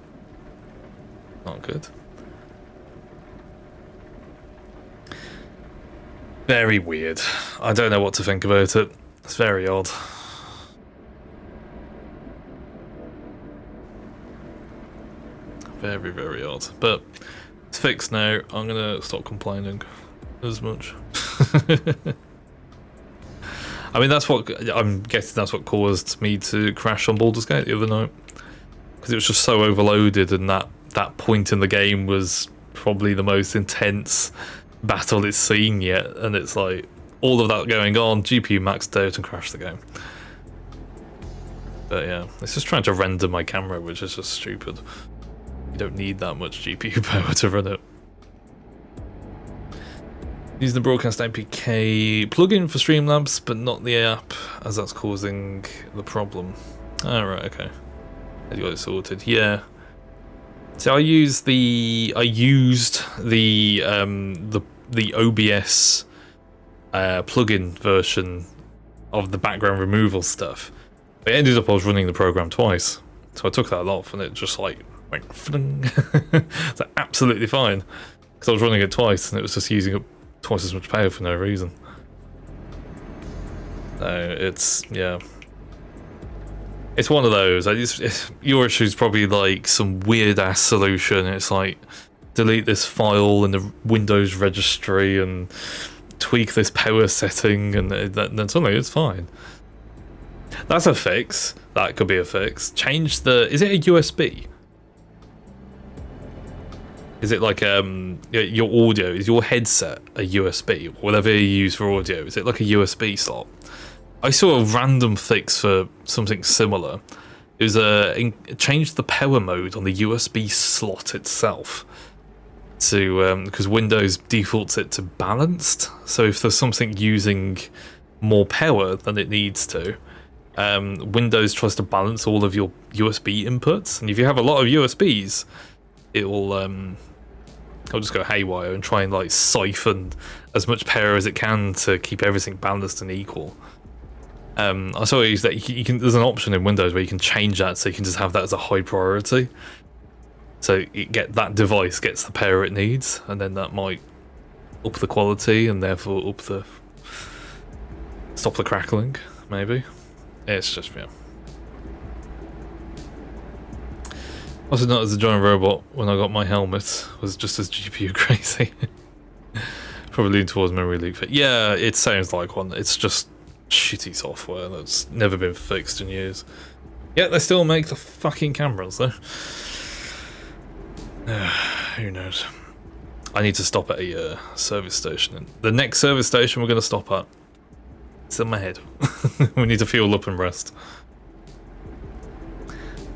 [SPEAKER 2] Not good. Very weird. I don't know what to think about it. It's very odd. Very, very odd. But it's fixed now. I'm gonna stop complaining as much. I mean, I'm guessing that's what caused me to crash on Baldur's Gate the other night. because it was just so overloaded, and that point in the game was probably the most intense battle it's seen yet, and it's like all of that going on, GPU maxed out and crashed the game. But yeah, it's just trying to render my camera, which is just stupid. You don't need that much GPU power to run it. Use the broadcast APK plugin for Streamlabs, but not the app, as that's causing the problem. Oh, right, okay. You got it sorted. Yeah. So I used the OBS plugin version of the background removal stuff. It ended up I was running the program twice, so I took that off, and it just like went fling. It's like absolutely fine because I was running it twice, and it was just using up twice as much power for no reason. So it's it's one of those. Your issue is probably like some weird ass solution. It's like delete this file in the Windows registry and tweak this power setting, and then suddenly it's fine. That's a fix. That could be a fix. Change the. Is it a USB? Is it like your audio? Is your headset a USB? Whatever you use for audio, is it like a USB slot? I saw a random fix for something similar. It was change the power mode on the USB slot itself to because Windows defaults it to balanced. So if there's something using more power than it needs to, Windows tries to balance all of your USB inputs, and if you have a lot of USBs, it will I'll just go haywire and try and like siphon as much power as it can to keep everything balanced and equal. I saw that you can. There's an option in Windows where you can change that, so you can just have that as a high priority. So that device gets the power it needs, and then that might up the quality and therefore stop the crackling. Maybe it's just Also not as a giant robot when I got my helmet was just as GPU crazy. Probably leaning towards memory leak. But yeah, it sounds like one. It's just shitty software that's never been fixed in years. Yet they still make the fucking cameras though. Who knows? I need to stop at a service station. And the next service station we're going to stop at, it's in my head. We need to fuel up and rest.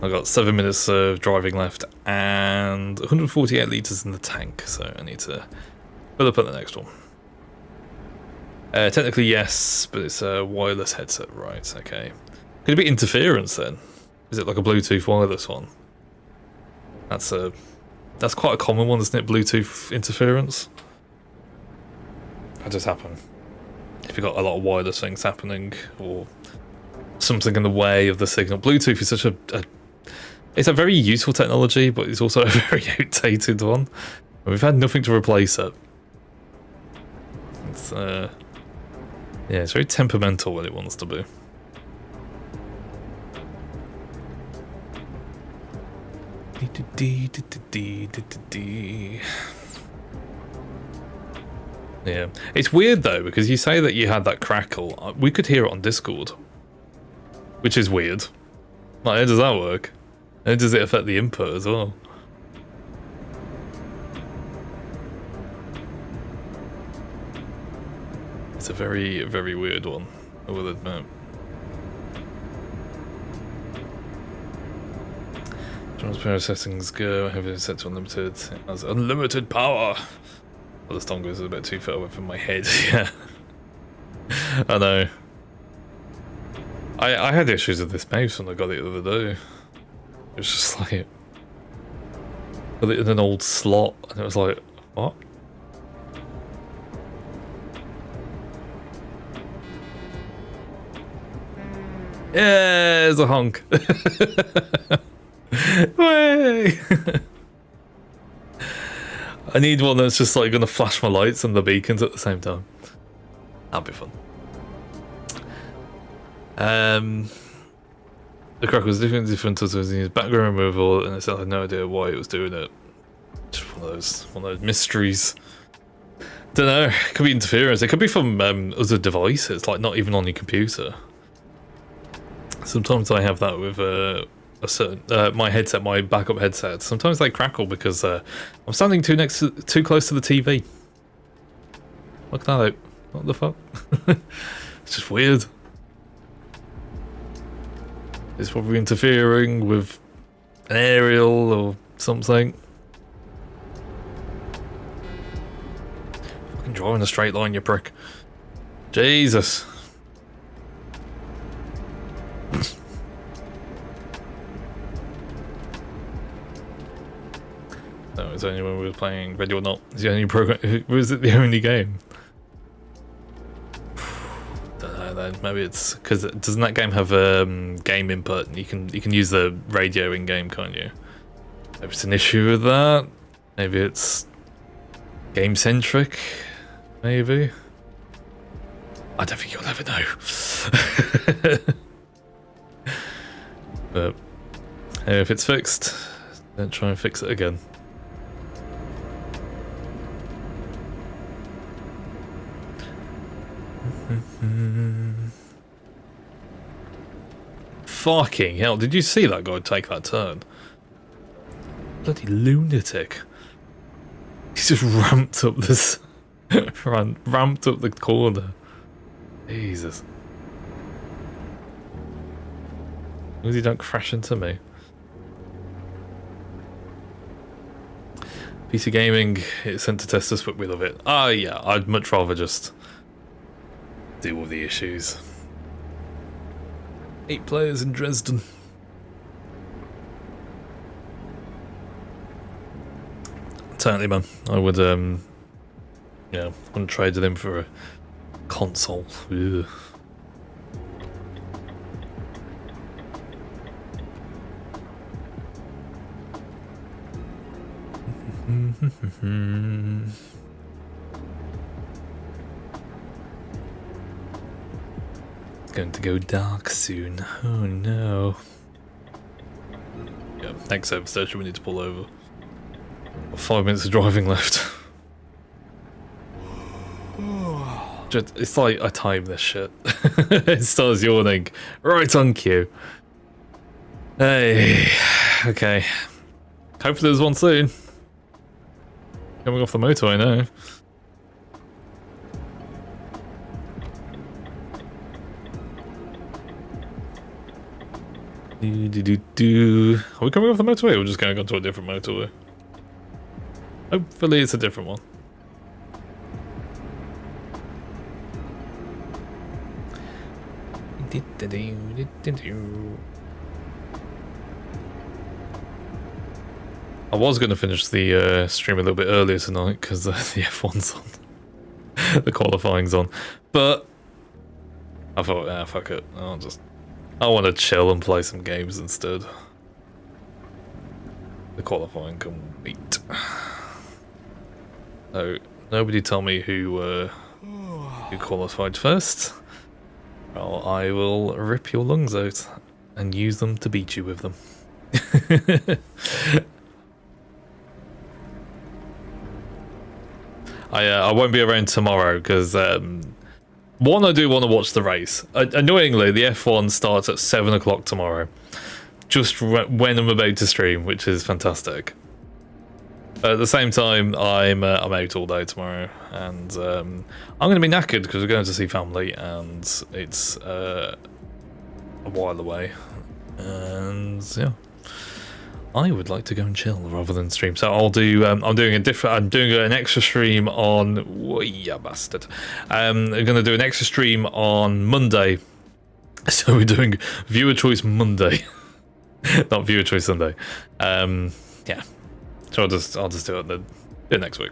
[SPEAKER 2] I've got 7 minutes of driving left and 148 litres in the tank, so I need to fill up at the next one. Technically yes, but it's a wireless headset, right, okay. Could it be interference then? Is it like a Bluetooth wireless one? That's quite a common one, isn't it, Bluetooth interference? That does happen. If you've got a lot of wireless things happening, or something in the way of the signal. Bluetooth is such it's a very useful technology, but it's also a very outdated one. We've had nothing to replace it. It's yeah, it's very temperamental when it wants to be. Yeah, it's weird though, because you say that you had that crackle. We could hear it on Discord, which is weird. Like, how does that work? How does it affect the input as well? It's a very, very weird one, I will admit. Transparent settings go, I have it set to unlimited. It has unlimited power! Well, this tongue goes a bit too far away from my head, yeah. I know. I had issues with this mouse when I got it the other day. It was just like... Got it in an old slot, and it was like, what? Yeah, there's a honk. Way! I need one that's just like gonna flash my lights and the beacons at the same time. That'd be fun. The crack was different to his background removal, and I still had no idea why it was doing it. Just one of those mysteries. Don't know. It could be interference. It could be from other devices, like not even on your computer. Sometimes I have that with a certain my headset, my backup headset. Sometimes they crackle because I'm standing too close to the TV. Look at that. What the fuck? It's just weird. It's probably interfering with an aerial or something. Fucking draw in a straight line, you prick. Jesus. No, it's only when we were playing Ready or Not. It's the only program. Was it the only game? Don't know then. Maybe it's because doesn't that game have game input? And you can use the radio in game, can't you? Maybe it's an issue with that. Maybe it's game centric. Maybe. I don't think you'll ever know. But if it's fixed, then try and fix it again. Fucking hell, did you see that guy take that turn? Bloody lunatic. He's just ramped up this ramped up the corner. Jesus. As you don't crash into me. PC gaming, it's sent to test us, but we love it. Ah, yeah, I'd much rather just deal with the issues. 8 players in Dresden. Certainly, man. I would, yeah, wouldn't trade with him for a console. Ugh. It's going to go dark soon. Oh no. Yeah, next service station we need to pull over. 5 minutes of driving left. It's like I time this shit. It starts yawning right on cue. Hey, okay. Hopefully there's one soon. Coming off the motorway now. Are we coming off the motorway or we're just going to go to a different motorway? Hopefully it's a different one. I was going to finish the stream a little bit earlier tonight because the F1's on. The qualifying's on. But I thought, ah, fuck it. I want to chill and play some games instead. The qualifying can wait. So, nobody tell me who qualified first. Well, I will rip your lungs out and use them to beat you with them. I won't be around tomorrow because one, I do want to watch the race. Annoyingly, the F1 starts at 7 o'clock tomorrow, just when I'm about to stream, which is fantastic. At the same time, I'm out all day tomorrow, and I'm going to be knackered because we're going to see family, and it's a while away, and yeah. I would like to go and chill rather than stream, so I'll do. I'm doing an extra stream on. Oh, yeah, bastard. I'm going to do an extra stream on Monday. So we're doing viewer choice Monday, not viewer choice Sunday. Yeah. So I'll just do it next week.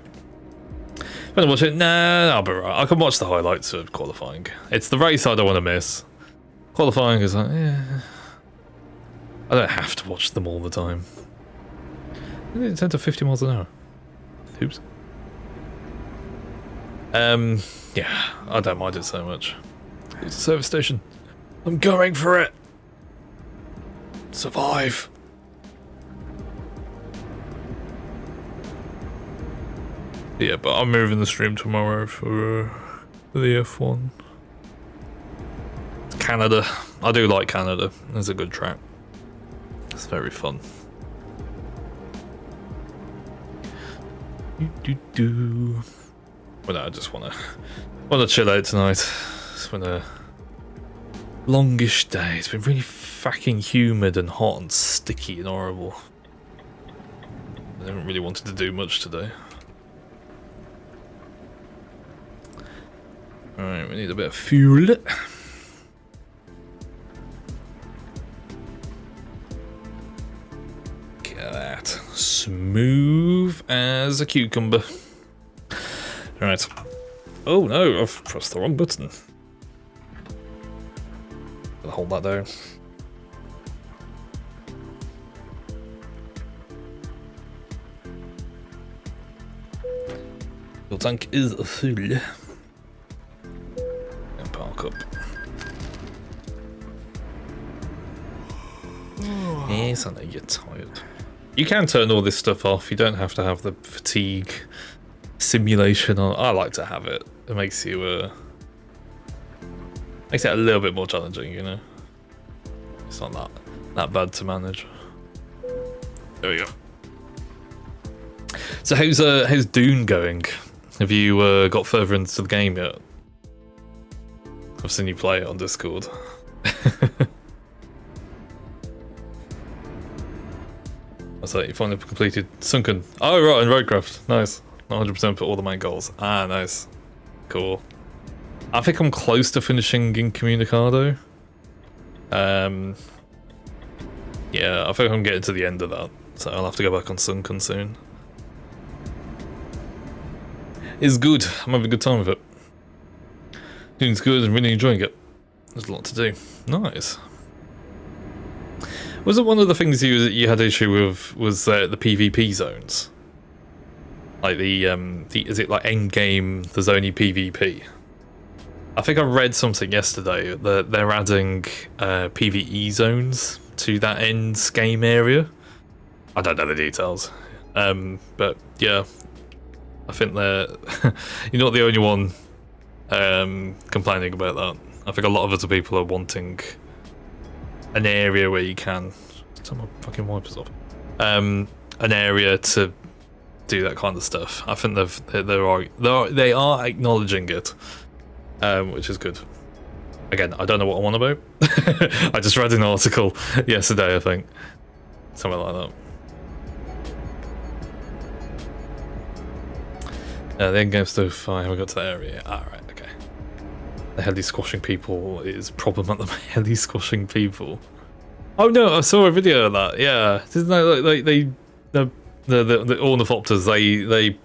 [SPEAKER 2] If I watch it, nah, I'll be right. I can watch the highlights of qualifying. It's the race I don't want to miss. Qualifying is like, yeah. I don't have to watch them all the time. It's set to 50 miles an hour. Oops. Yeah, I don't mind it so much. It's a service station. I'm going for it. Survive. Yeah, but I'm moving the stream tomorrow for the F1. Canada. I do like Canada. It's a good track. It's very fun. Well, no, I just wanna chill out tonight. It's been a longish day. It's been really fucking humid and hot and sticky and horrible. I haven't really wanted to do much today. Alright, we need a bit of fuel. Look at that. Smooth as a cucumber. Right. Oh no, I've pressed the wrong button. Gotta hold that down. Your tank is full. And park up. Yes, I know you're tired. You can turn all this stuff off. You don't have to have the fatigue simulation on. I like to have it. It makes you makes it a little bit more challenging, you know. It's not that bad to manage. There we go. So how's Dune going? Have you got further into the game yet? I've seen you play it on Discord. What's that? You finally completed Sunken. Oh right, and Roadcraft. Nice. 100% for all the main goals. Ah, nice. Cool. I think I'm close to finishing Incommunicado. Yeah, I think I'm getting to the end of that, so I'll have to go back on Sunken soon. It's good. I'm having a good time with it. Doing's good. I'm really enjoying it. There's a lot to do. Nice. Was it one of the things you had issue with was the PvP zones? Like the is it like end game? There's only PvP. I think I read something yesterday that they're adding PvE zones to that end game area. I don't know the details, but yeah, I think they're you're not the only one complaining about that. I think a lot of other people are wanting an area where you can turn my fucking wipers off. An area to do that kind of stuff. I think they are acknowledging it, which is good. Again, I don't know what I'm on about. I just read an article yesterday, I think, something like that. The end game stuff. Fine. We got to that area. Ah, right. Okay. The heli squashing people is problem at the heli squashing people. Oh no, I saw a video of that. Yeah, isn't that like the ornithopters? They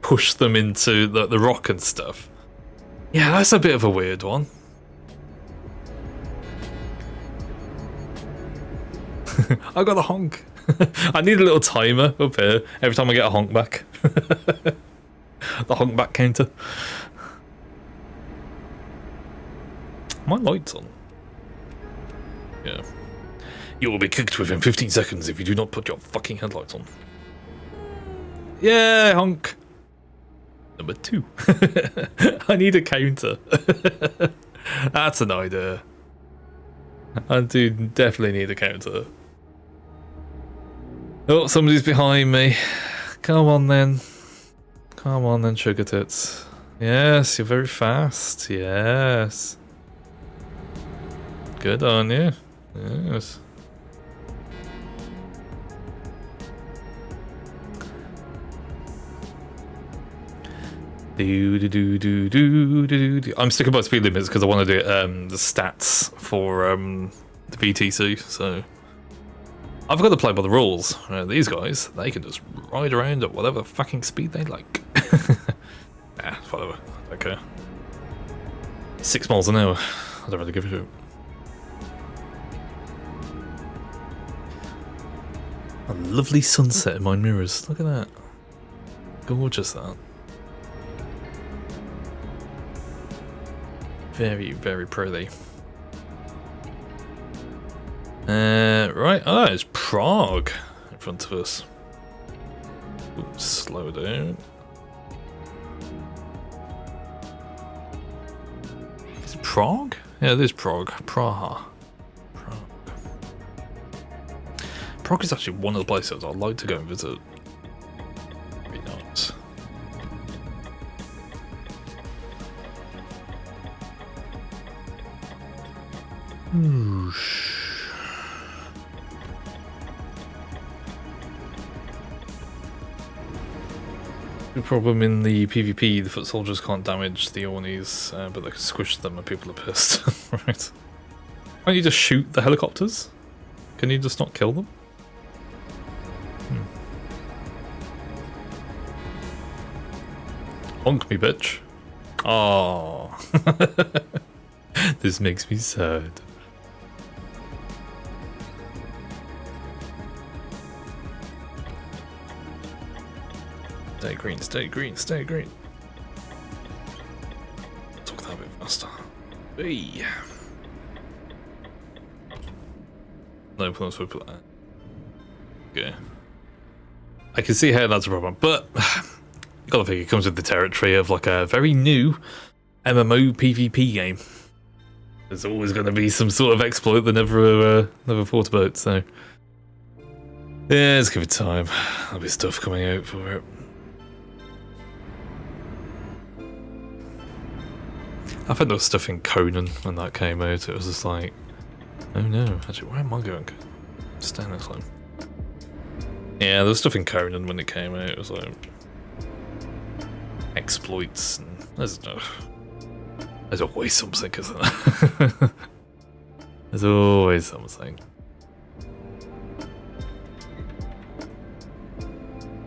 [SPEAKER 2] push them into the rock and stuff. Yeah, that's a bit of a weird one. I got a honk. I need a little timer up here every time I get a honk back. The honk back counter. My light's on. Yeah. You will be kicked within 15 seconds if you do not put your fucking headlights on. Yeah, honk. Number 2. I need a counter. That's an idea. I do definitely need a counter. Oh, somebody's behind me. Come on then. Come on then, sugar tits. Yes, you're very fast. Yes. Good on you. Yes. I'm sticking by speed limits because I want to do the stats for the VTC, so I've got to play by the rules. These guys, they can just ride around at whatever fucking speed they like. Nah, whatever. Okay. 6 miles an hour. I don't really give a shit. A lovely sunset in my mirrors. Look at that. Gorgeous, that. Very, very pretty. Right. Oh, it's Prague in front of us. Oops, slow down. Is it Prague? Yeah, it is Prague. Praha. Prague. Prague is actually one of the places I'd like to go and visit. Very nice. Whoosh. The problem in the PvP, the foot soldiers can't damage the Ornies, but they can squish them and people are pissed. Right. Why don't you just shoot the helicopters? Can you just not kill them? Honk me, bitch. Oh. This makes me sad. Stay green, stay green, stay green. Talk that a bit faster. Hey. No plans for that. Okay. I can see how that's a problem, but you gotta think it comes with the territory of like a very new MMO PvP game. There's always going to be some sort of exploit that never thought about. So yeah, let's give it time. There'll be stuff coming out for it. I think there was stuff in Conan when that came out. It was just like, oh no, actually, where am I going? Stand this way. Yeah, there was stuff in Conan when it came out. It was like exploits and there's always something, isn't there? There's always something.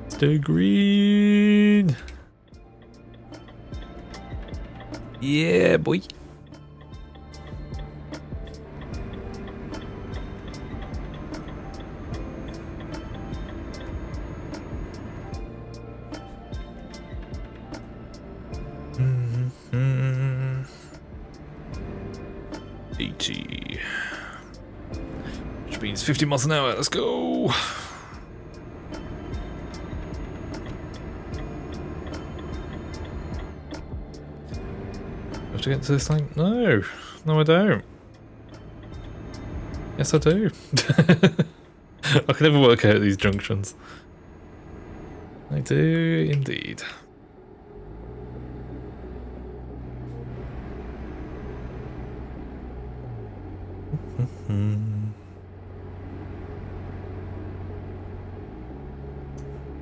[SPEAKER 2] Stay green. Yeah, boy. Which means 50 miles an hour. Let's go. Have to get to this thing? No, no, I don't. Yes, I do. I can never work out these junctions. I do indeed.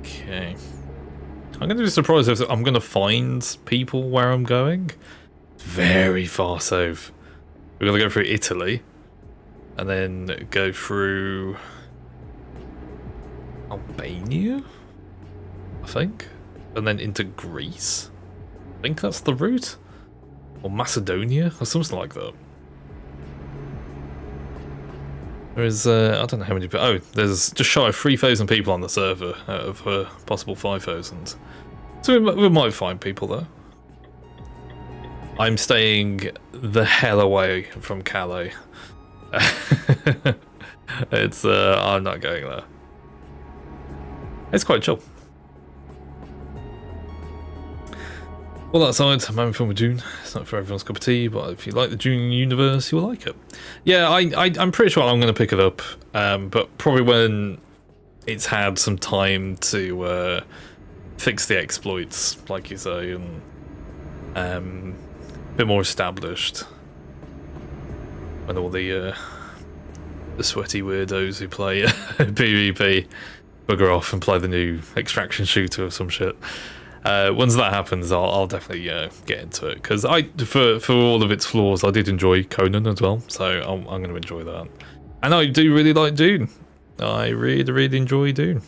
[SPEAKER 2] Okay. I'm going to be surprised if I'm going to find people where I'm going. Very far south. We're going to go through Italy. And then go through Albania, I think. And then into Greece. I think that's the route. Or Macedonia, or something like that. There's, I don't know how many people. Oh, there's just shy of 3,000 people on the server out of possible 5,000. So we might find people there. I'm staying the hell away from Calais. It's, I'm not going there. It's quite chill. Well, that aside, I'm having fun with Dune. It's not for everyone's cup of tea, but if you like the Dune universe, you'll like it. Yeah, I'm pretty sure I'm going to pick it up, but probably when it's had some time to fix the exploits, like you say, and a bit more established. When all the sweaty weirdos who play PvP bugger off and play the new extraction shooter or some shit. Once that happens, I'll definitely get into it, because for all of its flaws, I did enjoy Conan as well, so I'm going to enjoy that. And I do really like Dune. I really enjoy Dune.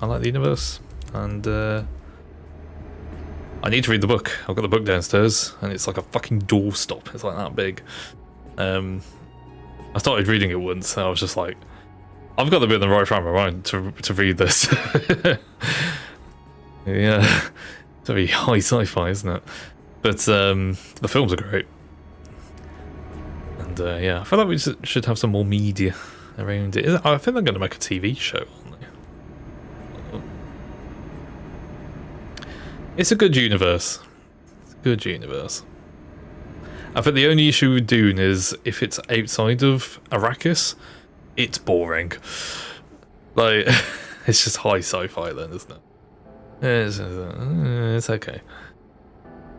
[SPEAKER 2] I like the universe, and I need to read the book. I've got the book downstairs, and it's like a fucking doorstop. It's like that big. I started reading it once, and I was just like, I've got to be in the right frame of mind to read this. Yeah, it's very high sci-fi, isn't it? But the films are great. And yeah, I feel like we should have some more media around it. I think they're going to make a TV show, aren't they? It's a good universe. It's a good universe. I think the only issue with Dune is if it's outside of Arrakis, it's boring. Like, it's just high sci-fi then, isn't it? It's okay.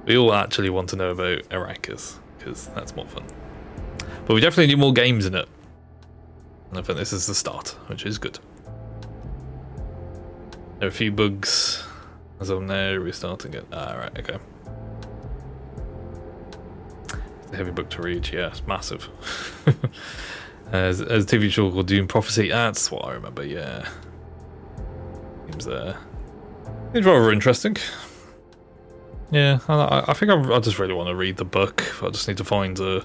[SPEAKER 2] We all actually want to know about Arrakis, because that's more fun. But we definitely need more games in it. And I think this is the start, which is good. There are a few bugs as of now, restarting it. Ah, right, okay. It's a heavy book to read, yeah, it's massive. as a TV show called Dune Prophecy, that's what I remember, yeah. Seems rather interesting. Yeah, I think I just really want to read the book. I just need to find a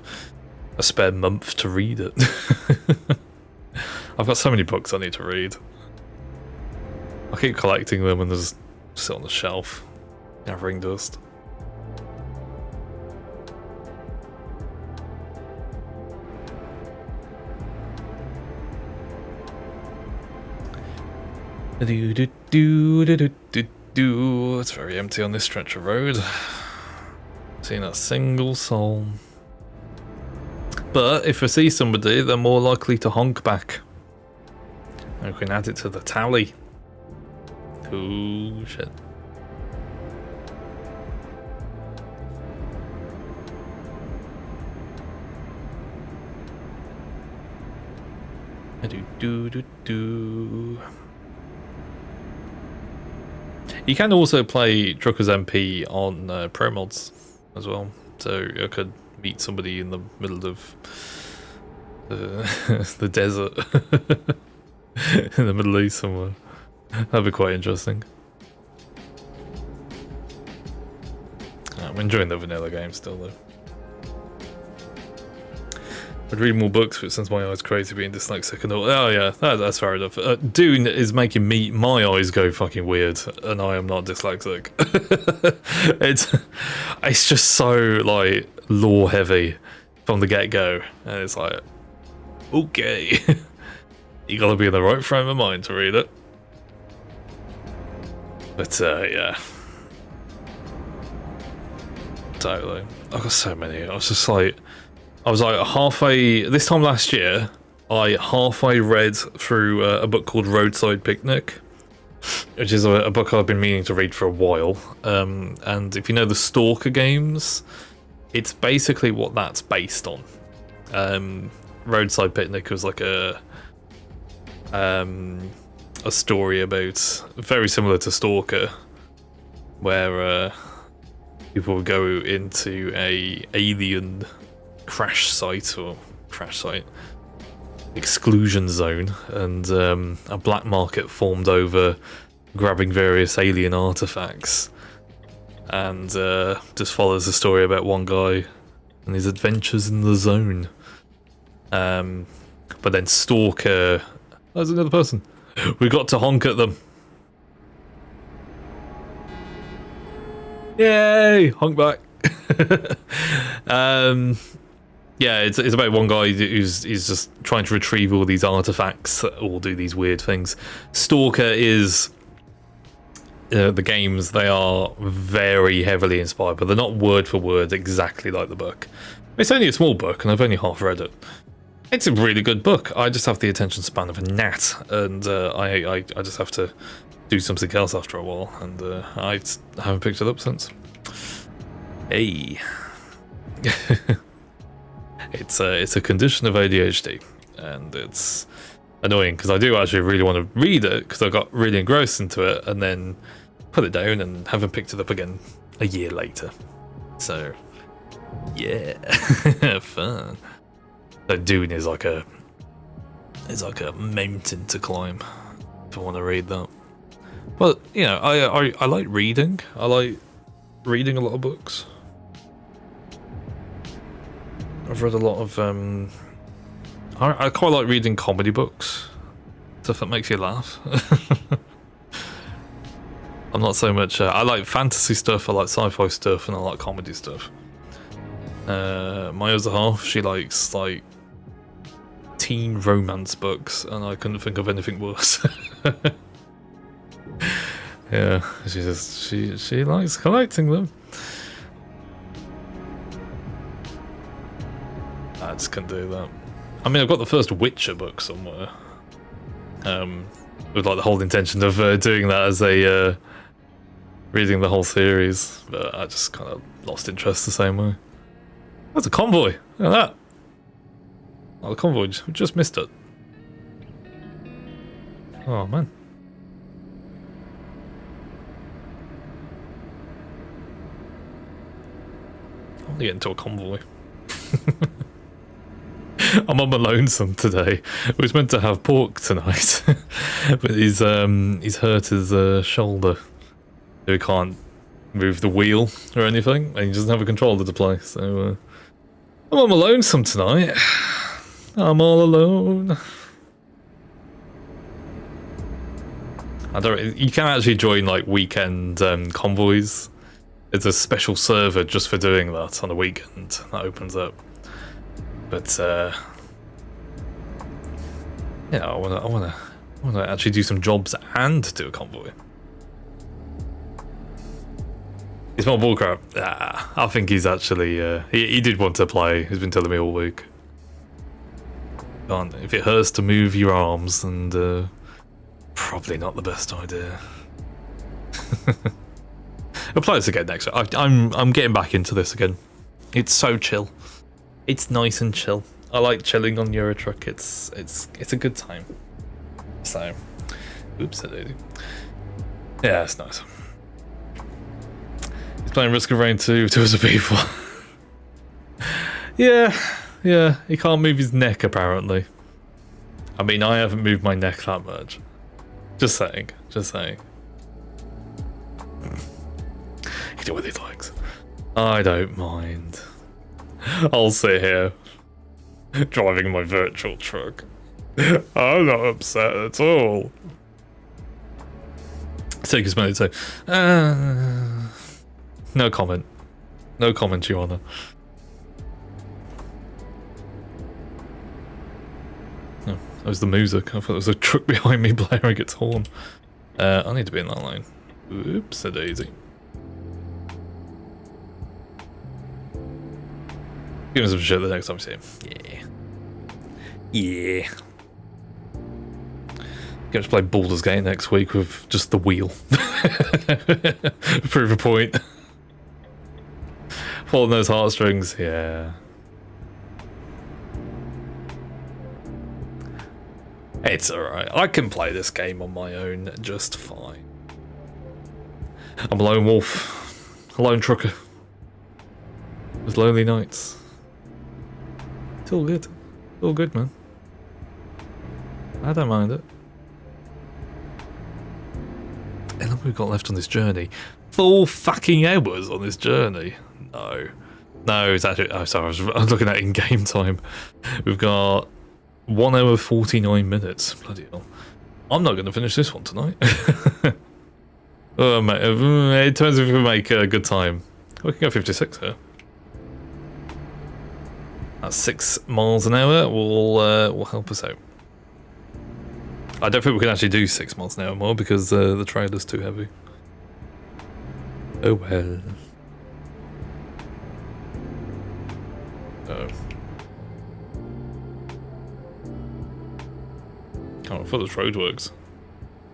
[SPEAKER 2] spare month to read it. I've got so many books I need to read. I keep collecting them and they just sit on the shelf, gathering dust. It's very empty on this stretch of road. Seeing a single soul. But if I see somebody, they're more likely to honk back. And we can add it to the tally. Oh shit. You can also play Truckers MP on Pro Mods as well, so I could meet somebody in the middle of the desert in the Middle East somewhere. That'd be quite interesting. I'm enjoying the vanilla game still though. I'd read more books, but since my eyes crazy being dyslexic and all. Oh yeah, that's fair enough. Dune is making my eyes go fucking weird, and I am not dyslexic. it's just so like lore heavy from the get go, and it's like, okay, you gotta be in the right frame of mind to read it. But yeah, totally. I've got so many. I was like halfway, this time last year, I halfway read through a book called Roadside Picnic, which is a book I've been meaning to read for a while. And if you know the Stalker games, it's basically what that's based on. Roadside Picnic was like a story about, very similar to Stalker, where people would go into a alien crash site exclusion zone, and a black market formed over grabbing various alien artifacts, and just follows the story about one guy and his adventures in the zone. But then Stalker, there's another person, we got to honk at them. Yay, honk back. Yeah, it's about one guy who's just trying to retrieve all these artifacts that all do these weird things. Stalker is the games, they are very heavily inspired, but they're not word for word exactly like the book. It's only a small book, and I've only half read it. It's a really good book. I just have the attention span of a gnat, and I just have to do something else after a while, and I haven't picked it up since. Hey. It's a condition of ADHD, and it's annoying because I do actually really want to read it because I got really engrossed into it, and then put it down and haven't picked it up again a year later. So yeah, fun. So Dune is like a mountain to climb if I want to read that. But you know, I like reading. I like reading a lot of books. I've read a lot of I quite like reading comedy books, stuff that makes you laugh. I'm not so much I like fantasy stuff, I like sci-fi stuff, and I like comedy stuff. My other half, she likes like teen romance books, and I couldn't think of anything worse. Yeah, she likes collecting them. I just can't do that. I mean, I've got the first Witcher book somewhere. with like the whole intention of doing that as a reading the whole series, but I just kind of lost interest the same way. That's a convoy. Look at that. Oh, the convoy just missed it. Oh man. I want to get into a convoy. I'm on my lonesome today. I was meant to have pork tonight, but he's hurt his shoulder, so he can't move the wheel or anything, and he doesn't have a controller to play. So I'm on my lonesome tonight. I'm all alone. I don't. You can actually join like weekend convoys. It's a special server just for doing that on the weekend that opens up. But yeah, I wanna actually do some jobs and do a convoy. He's not bullcrap. I think he's actually he did want to play. He's been telling me all week. Can't, if it hurts to move your arms, and probably not the best idea. I'll play this again next week. I'm getting back into this again. It's so chill. It's nice and chill. I like chilling on Euro Truck. It's a good time. So, oops, I did. Yeah, it's nice. He's playing Risk of Rain 2 to other people. Yeah, he can't move his neck apparently. I mean, I haven't moved my neck that much. Just saying. He do what he likes. I don't mind. I'll sit here, driving my virtual truck. I'm not upset at all. Take his money, so no comment. No comment, Your Honour. Oh, that was the music. I thought it was a truck behind me blaring its horn. I need to be in that line. Oops, a daisy. Give him some shit the next time I see him. Yeah. Gonna play Baldur's Gate next week with just the wheel. Prove a point. Pulling those heartstrings, yeah. It's alright. I can play this game on my own just fine. I'm a lone wolf. A lone trucker. With lonely nights. It's all good. It's all good, man. I don't mind it. How long have we got left on this journey? 4 fucking hours on this journey. No, it's actually... Oh, sorry, I was looking at in-game time. We've got 1 hour 49 minutes. Bloody hell. I'm not going to finish this one tonight. Oh, mate, it depends if we make a good time. We can go 56 here. That's 6 miles an hour will help us out. I don't think we can actually do 6 miles an hour more because the trailer's too heavy. Oh well. Oh. Oh, I thought there's roadworks. Is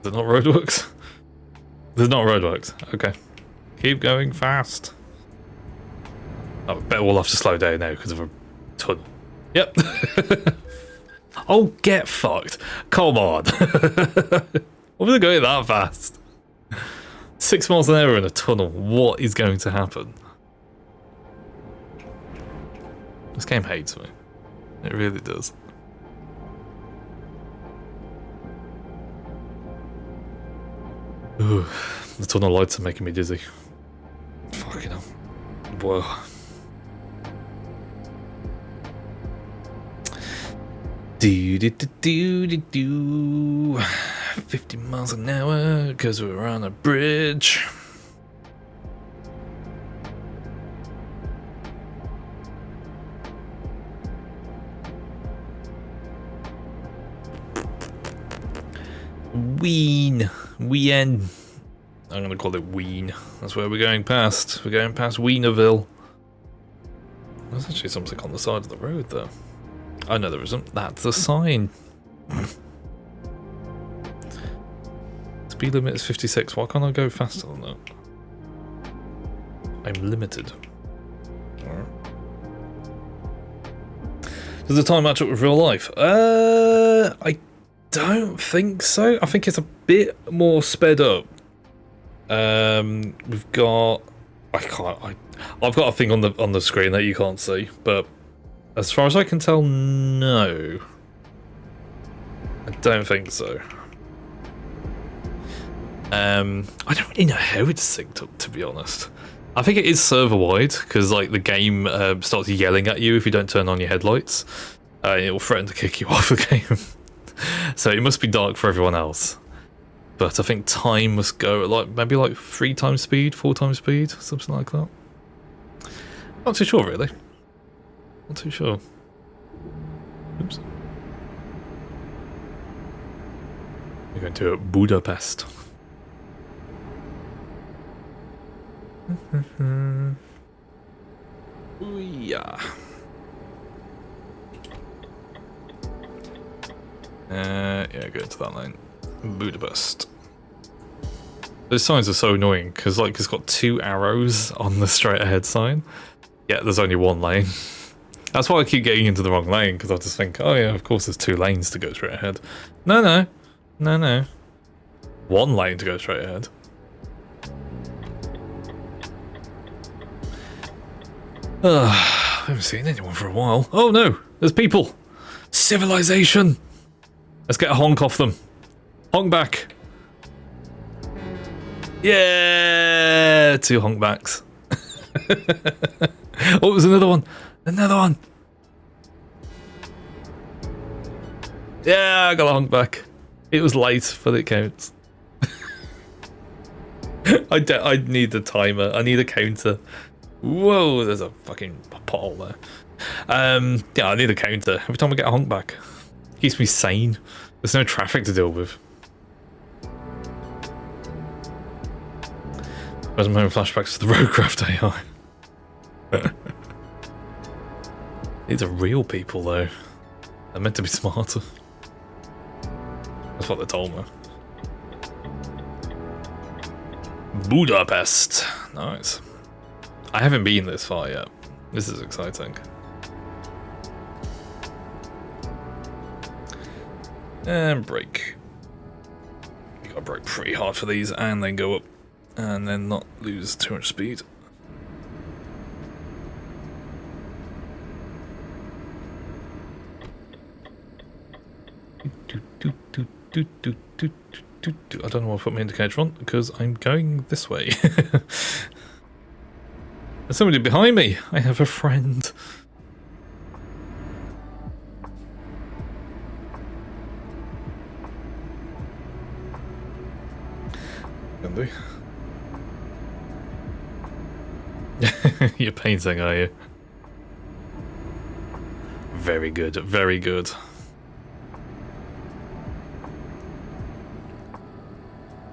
[SPEAKER 2] there not roadworks? There's not roadworks. Okay. Keep going fast. Oh, bet we'll have to slow down now because of a tunnel. Yep. Oh, get fucked. Come on. Why was it going that fast? 6 miles an hour in a tunnel. What is going to happen? This game hates me. It really does. Ooh, the tunnel lights are making me dizzy. Fucking hell. Whoa. Do 50 miles an hour because we're on a bridge. Ween. I'm gonna call it Ween. That's where we're going past. We're going past Wienerville. There's actually something on the side of the road though. Oh no, there isn't. That's a sign. speed limit is 56. Why can't I go faster than that? I'm limited. Alright. Does the time match up with real life? I don't think so. I think it's a bit more sped up. We've got... I've got a thing on the screen that you can't see, but as far as I can tell, no. I don't think so. I don't really know how it's synced up, to be honest. I think it is server-wide, because like the game starts yelling at you if you don't turn on your headlights. It will threaten to kick you off the game. So it must be dark for everyone else. But I think time must go at like maybe like 3 times speed, 4 times speed, something like that. Not too sure, really. Not too sure. Oops. We're going to Budapest. Ooh, yeah. Yeah, go to that lane. Budapest. Those signs are so annoying because like it's got 2 arrows on the straight ahead sign. Yeah, there's only 1 lane. That's why I keep getting into the wrong lane, because I just think, oh yeah, of course there's 2 lanes to go straight ahead. No. 1 lane to go straight ahead. I haven't seen anyone for a while. Oh no, there's people. Civilization. Let's get a honk off them. Honk back. Yeah, 2 honk backs. Oh, there's another one. Another one. Yeah, I got a honk back. It was late, but it counts. I need the timer. I need a counter. Whoa, there's a fucking pothole there. Yeah, I need a counter. Every time I get a honk back. Keeps me sane. There's no traffic to deal with. Where's my own flashbacks to the roadcraft AI? These are real people, though. They're meant to be smarter. That's what they told me. Budapest. Nice. I haven't been this far yet. This is exciting. And brake. You gotta brake pretty hard for these and then go up. And then not lose too much speed. I don't know why I put my indicator on, because I'm going this way. There's somebody behind me! I have a friend. Can do. You're painting, are you? Very good, very good.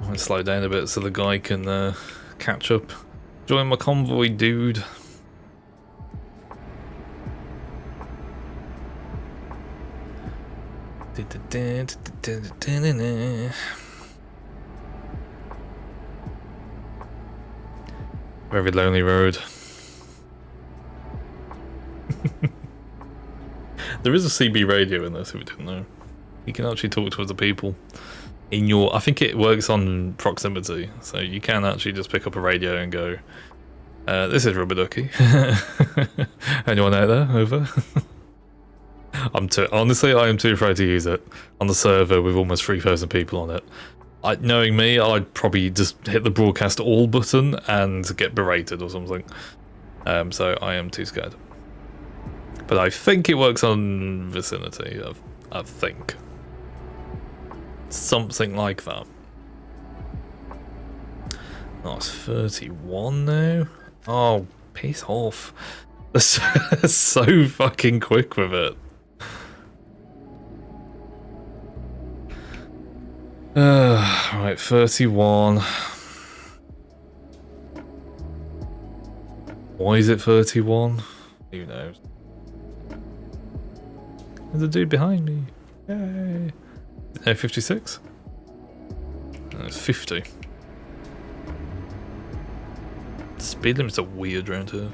[SPEAKER 2] I might slow down a bit so the guy can catch up. Join my convoy, dude. Very lonely road. There is a CB radio in this, if you didn't know. You can actually talk to other people. In your, I think it works on proximity, so you can actually just pick up a radio and go, this is Rubber Ducky. Anyone out there? Over. Honestly, I am too afraid to use it on the server with almost 3,000 people on it. Knowing me, I'd probably just hit the broadcast all button and get berated or something. So I am too scared. But I think it works on vicinity, I think. Something like that. Oh, it's 31 now? Oh, piss off. They're so fucking quick with it. Right, 31. Why is it 31? Who knows? There's a dude behind me. Yay. 56? It's 50. Speed limits are weird around here.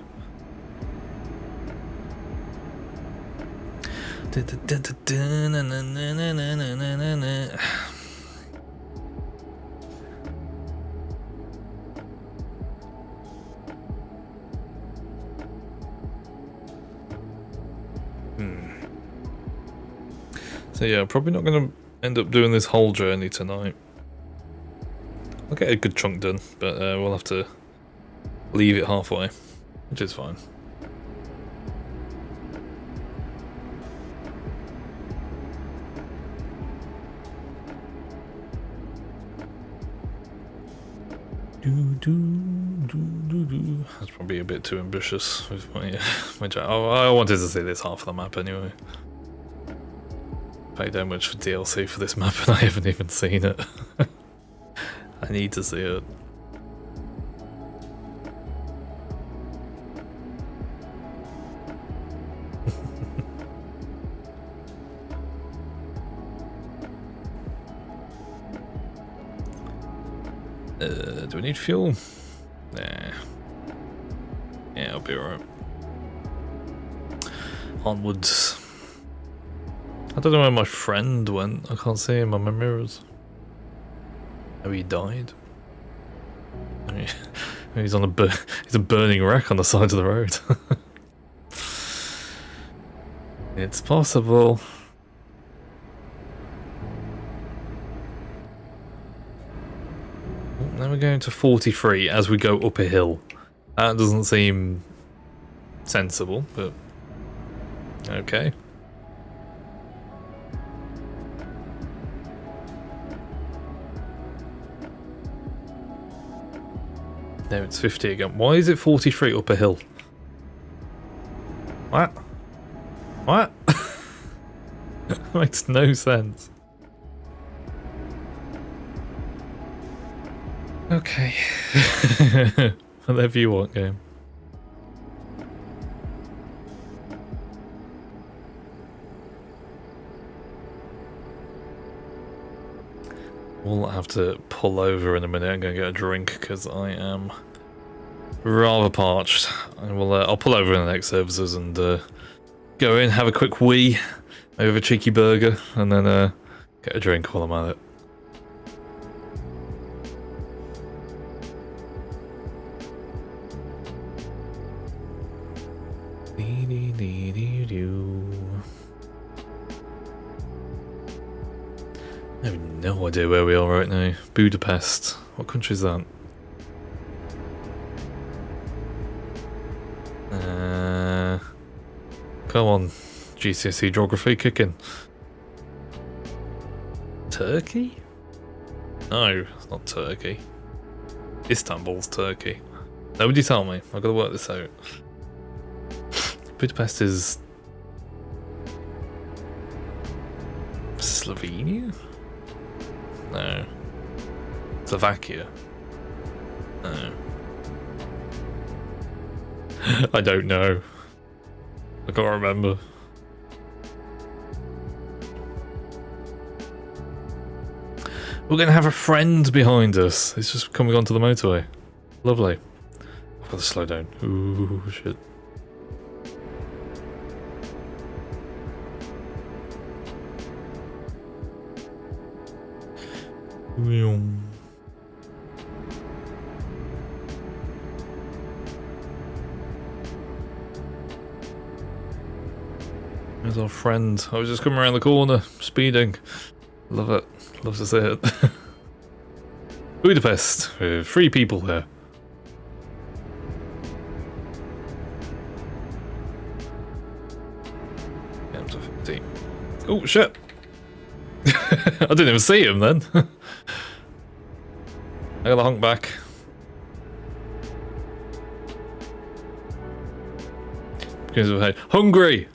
[SPEAKER 2] So yeah, probably not going to end up doing this whole journey tonight. I'll get a good chunk done, but we'll have to leave it halfway, which is fine. That's probably a bit too ambitious with my oh, I wanted to see this half of the map anyway. Paid how much for DLC for this map and I haven't even seen it. I need to see it. Do we need fuel? Nah. Yeah, I'll be alright. Onwards. I don't know where my friend went. I can't see him on my mirrors. Oh, he died. I mean, he's on he's a burning wreck on the side of the road. It's possible. Now we're going to 43 as we go up a hill. That doesn't seem sensible, but okay. Now it's 50 again. Why is it 43 up a hill? What? What? Makes no sense. Okay. Whatever you want, game. We'll have to pull over in a minute and go get a drink because I am rather parched. And I'll pull over in the next services and go in, have a quick wee, maybe have a cheeky burger, and then get a drink while I'm at it. I have no idea where we are right now. Budapest. What country is that? Come on, GCSE geography, kick in. Turkey? No, it's not Turkey. Istanbul's Turkey. Nobody tell me. I've got to work this out. Budapest is Slovenia? No. Slovakia? No. I don't know. I can't remember. We're gonna have a friend behind us. It's just coming onto the motorway. Lovely. I've got to slow down. Ooh, shit. There's our friend. I was just coming around the corner, speeding. Love it. Love to see it. Budapest. 3 people there. Yeah, up to 15. Oh, shit. I didn't even see him then. I gotta honk back. Because of hey, hungry.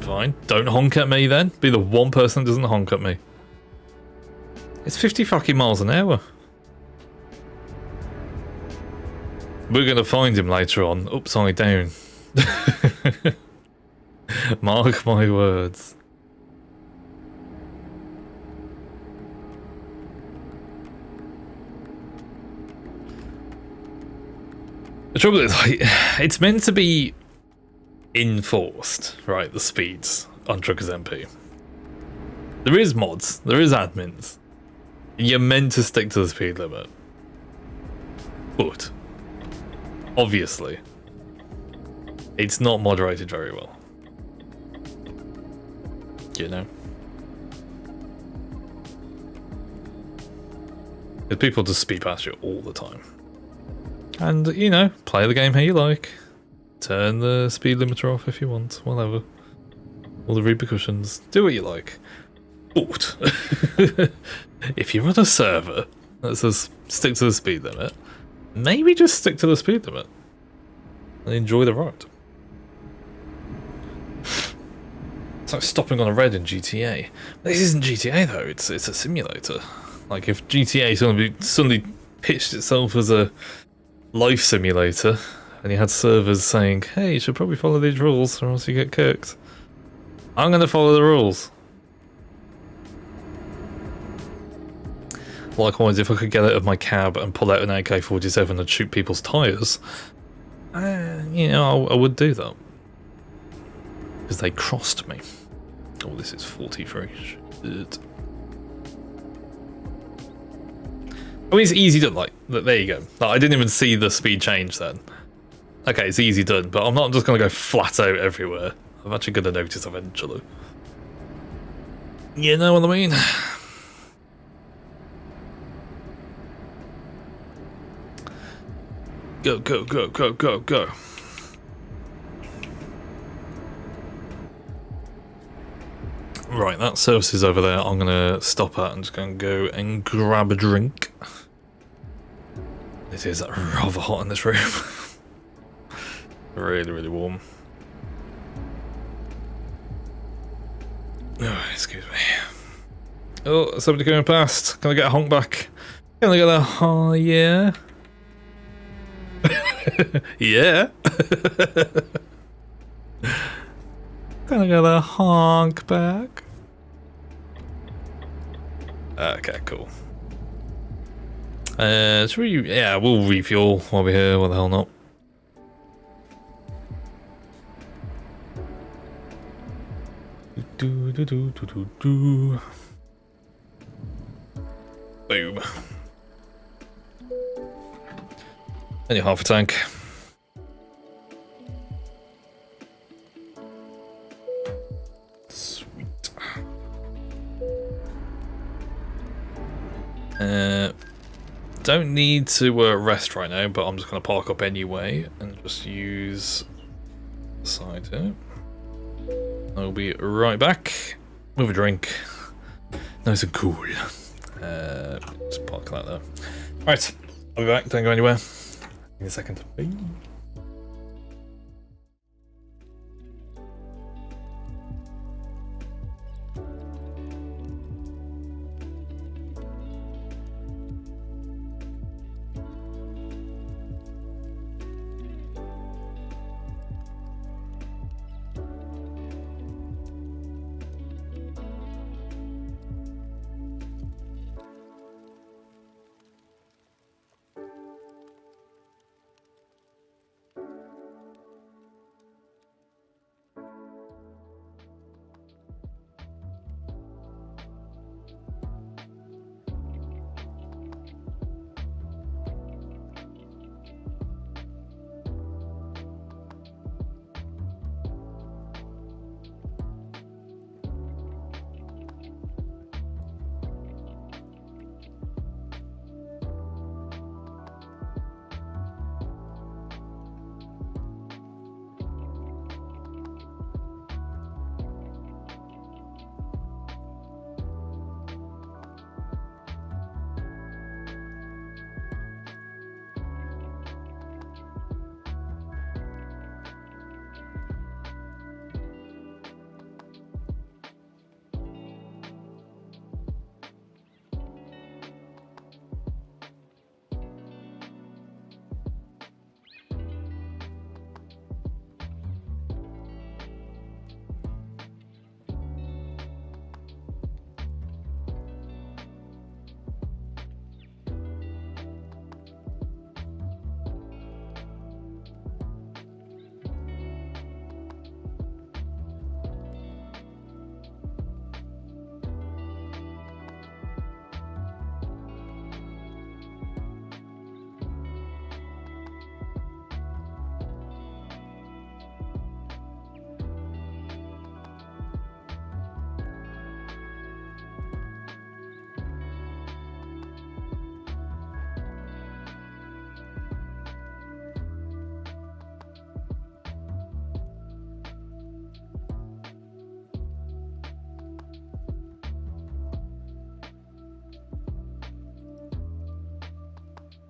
[SPEAKER 2] Fine. Don't honk at me then. Be the one person that doesn't honk at me. It's 50 fucking miles an hour. We're gonna find him later on, upside down. Mark my words. The trouble is, like, it's meant to be enforced, right? The speeds on Truckers MP. There is mods, there is admins. You're meant to stick to the speed limit. But, obviously, it's not moderated very well. You know? Because people just speed past you all the time. And, you know, play the game how you like. Turn the speed limiter off if you want, whatever. All the repercussions. Do what you like. But, if you run a server that says stick to the speed limit, maybe just stick to the speed limit. And enjoy the ride. It's like stopping on a red in GTA. This isn't GTA though, it's a simulator. Like if GTA suddenly pitched itself as a life simulator, and you had servers saying, hey, you should probably follow these rules or else you get cooked. I'm gonna follow the rules. Likewise, if I could get out of my cab and pull out an AK-47 and shoot people's tyres, you know, I would do that. Because they crossed me. Oh, this is 43. Shit. I mean, it's easy done, like, there you go. Like, I didn't even see the speed change then. Okay, it's easy done, but I'm not just going to go flat out everywhere. I'm actually going to notice eventually. You know what I mean? Go, go, go, go, go, go. Right, that service is over there. I'm gonna stop at and just gonna go and grab a drink. It is rather hot in this room. Really, really warm. Oh, excuse me. Oh, somebody coming past. Can I get a honk back? Can I get a oh yeah? Yeah. Can I get a honk back? Okay, cool. Should we? Yeah, we'll refuel while we're here. What the hell not? Do do do do do do. Boom. Only half a tank. Sweet. Don't need to rest right now, but I'm just going to park up anyway and just use the side here. I'll be right back with a drink. Nice and cool. Just park that there. Right, I'll be back. Don't go anywhere. Give me a second. Bye.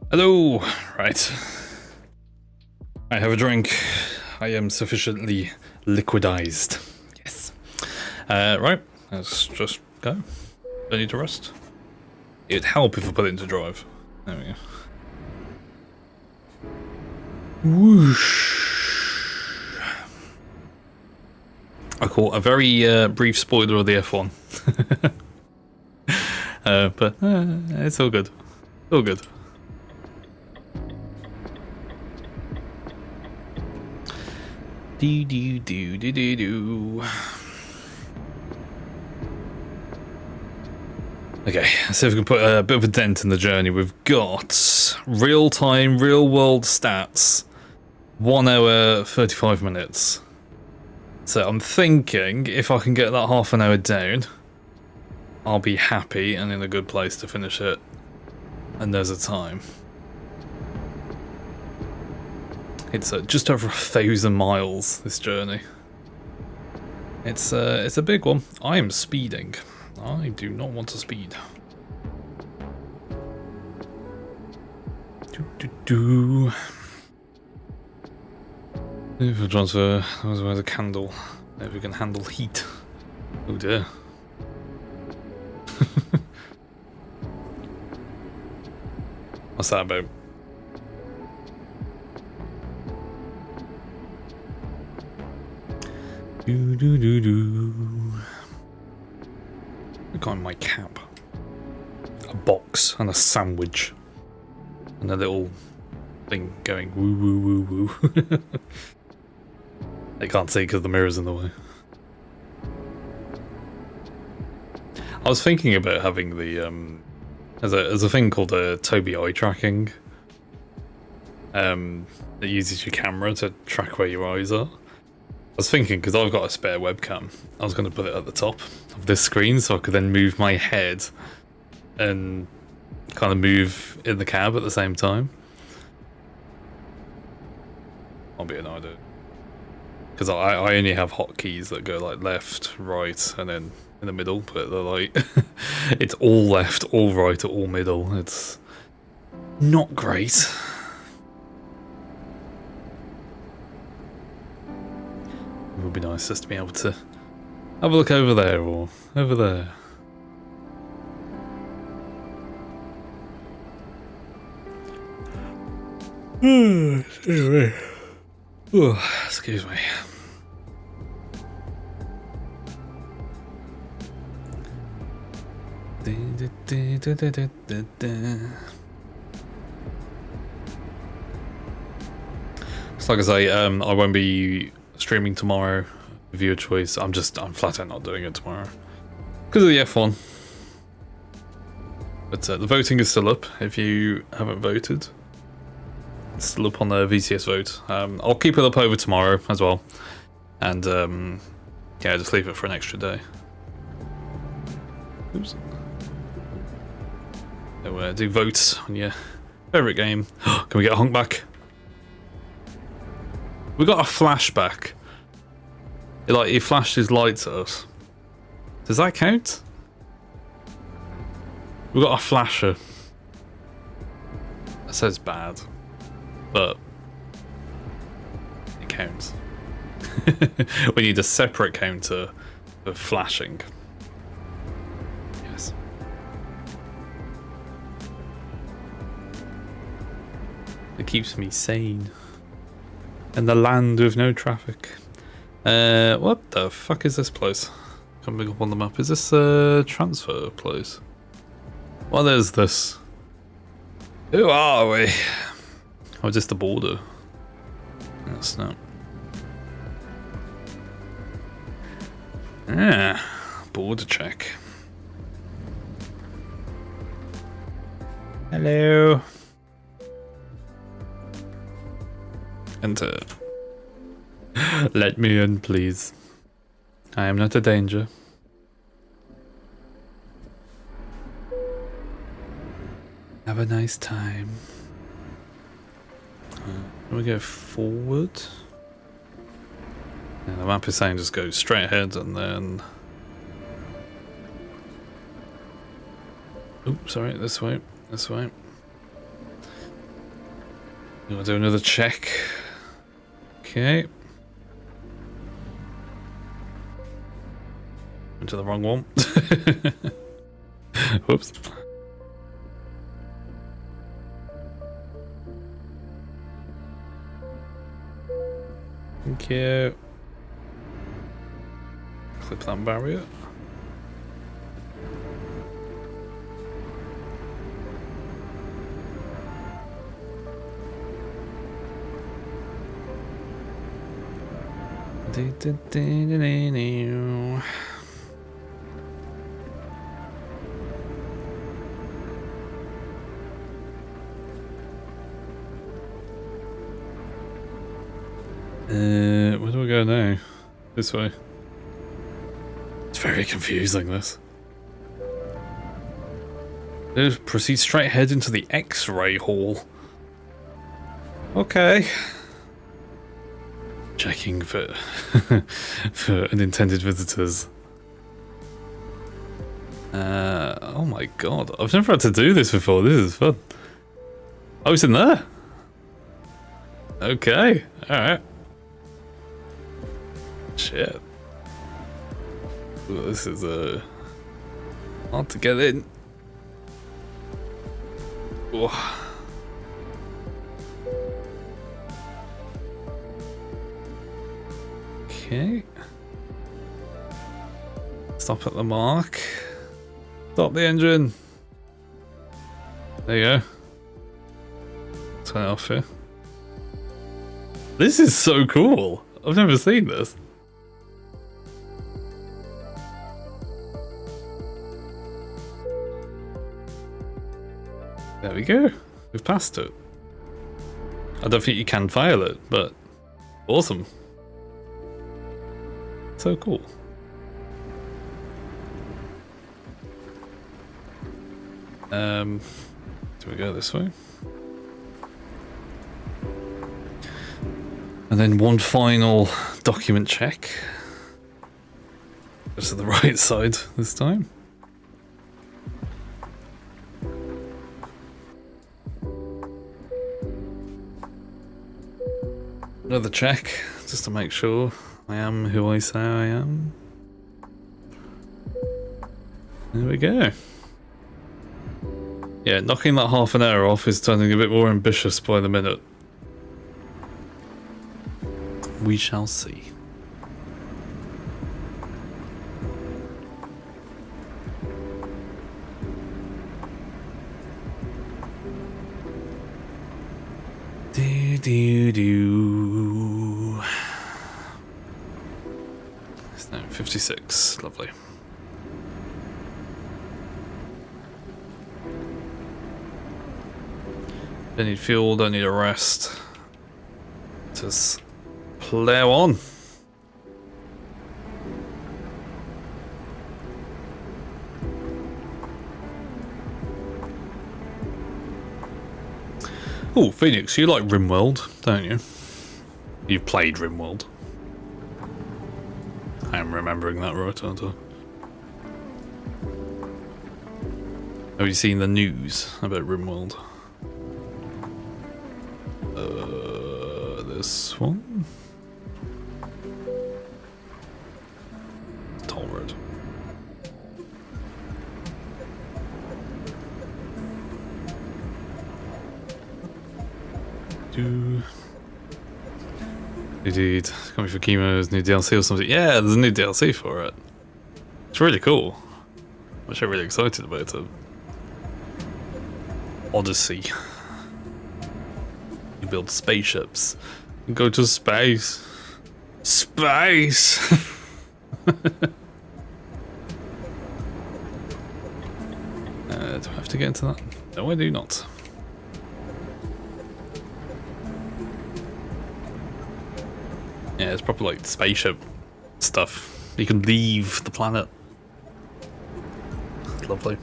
[SPEAKER 2] Hello. Right. I have a drink. I am sufficiently liquidized. Yes. Right. Let's just go. Don't need to rest. It'd help if I put it into drive. There we go. Whoosh. I caught a very brief spoiler of the F1. But it's all good. All good. Do. Okay, let's see if we can put a bit of a dent in the journey. We've got real-time, real-world stats. 1 hour, 35 minutes. So I'm thinking if I can get that half an hour down, I'll be happy and in a good place to finish it. And there's a time. It's just over 1,000 miles, this journey. It's a big one. I am speeding. I do not want to speed. If I transfer, where's a candle? If we can handle heat. Oh dear. What's that about? Look on my cap. A box and a sandwich. And a little thing going woo woo woo woo. They can't see because the mirror's in the way. I was thinking about having the there's a thing called Tobii eye tracking. That uses your camera to track where your eyes are. I was thinking, because I've got a spare webcam, I was going to put it at the top of this screen so I could then move my head and kind of move in the cab at the same time. That'll be an idea. Because I only have hotkeys that go like left, right, and then in the middle, but they're like, it's all left, all right, or all middle. It's not great. It would be nice just to be able to have a look over there or over there. Anyway. Oh, excuse me. So like I say, I won't be streaming tomorrow. Viewer choice. I'm flat out not doing it tomorrow because of the F1. But the voting is still up. If you haven't voted, it's still up on the VCS vote. I'll keep it up over tomorrow as well, and yeah, just leave it for an extra day. Oops. So do votes on your favourite game. Can we get a honk back? We got a flashback. He flashed his lights at us. Does that count? We got a flasher. That says bad, but it counts. We need a separate counter for flashing. Yes. It keeps me sane. In the land with no traffic. What the fuck is this place? Coming up on the map. Is this a transfer place? What is this? Who are we? Oh, just the border. That's not. Yeah, border check. Hello. Enter. Let me in, please. I am not a danger. Have a nice time. Can we go forward? Yeah, the map is saying just go straight ahead and then... Oops, sorry, this way, this way. You want to do another check? Okay. Went to the wrong one. Whoops. Thank you. Clip that barrier. Where do I go now? This way. It's very confusing, this. Proceed straight ahead into the X-ray hall. Okay. Checking for for unintended visitors. Oh my god, I've never had to do this before. This is fun. Oh, it's in there. Okay, all right. Shit. Ooh, this is hard to get in. Ooh. Okay. Stop at the mark. Stop the engine. There you go. Turn it off here. This is so cool. I've never seen this. There we go. We've passed it. I don't think you can file it, but awesome. So cool. Do we go this way? And then one final document check. Just to the right side this time. Another check, just to make sure I am who I say I am. There we go. Yeah, knocking that half an hour off is turning a bit more ambitious by the minute. We shall see. Do. It's now 56. Lovely. Don't need fuel, don't need a rest. Just plow on. Oh, Phoenix, you like RimWorld, don't you? You've played RimWorld. I am remembering that right, aren't I? Have you seen the news about RimWorld? This one? Toll road. Indeed, coming for Chemo's new DLC or something. Yeah, there's a new DLC for it. It's really cool. I'm actually really excited about it. Odyssey. You build spaceships and go to space. Space! Do I have to get into that? No, I do not. Yeah, it's proper like spaceship stuff. You can leave the planet. Lovely.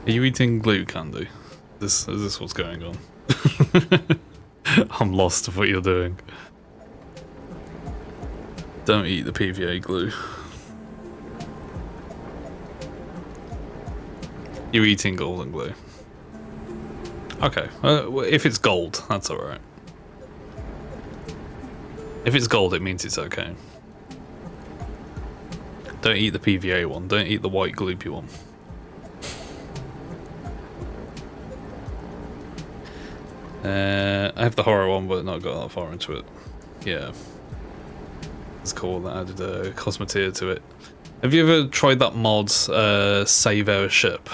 [SPEAKER 2] Are you eating glue candy? Is this what's going on? I'm lost of what you're doing. Don't eat the PVA glue. You're eating golden glue. Okay, if it's gold, that's alright. If it's gold, it means it's okay. Don't eat the PVA one, don't eat the white gloopy one. I have the horror one, but not got that far into it. Yeah. It's cool that added a cosmeteer to it. Have you ever tried that mod, Save Our Ship?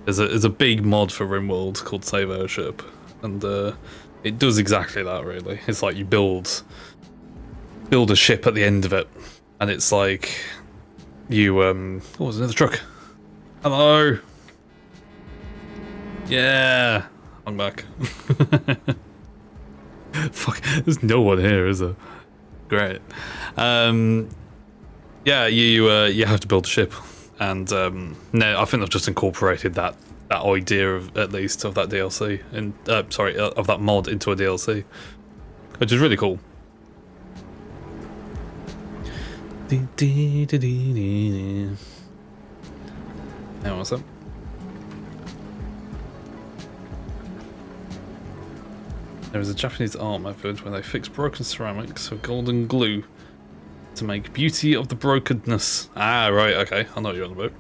[SPEAKER 2] There's a big mod for RimWorld called Save Our Ship, and it does exactly that, really. It's like you build a ship at the end of it, and it's like you oh, there's another truck. Hello. Yeah, I'm back. Fuck, there's no one here, is there? Great. Yeah, you have to build a ship, and no, I think they've just incorporated that idea of, at least, of that DLC, and sorry, of that mod into a DLC, which is really cool. Now what's up? There is a Japanese art method where they fix broken ceramics with golden glue to make beauty of the brokenness. Ah, right, okay, I know what you're on about.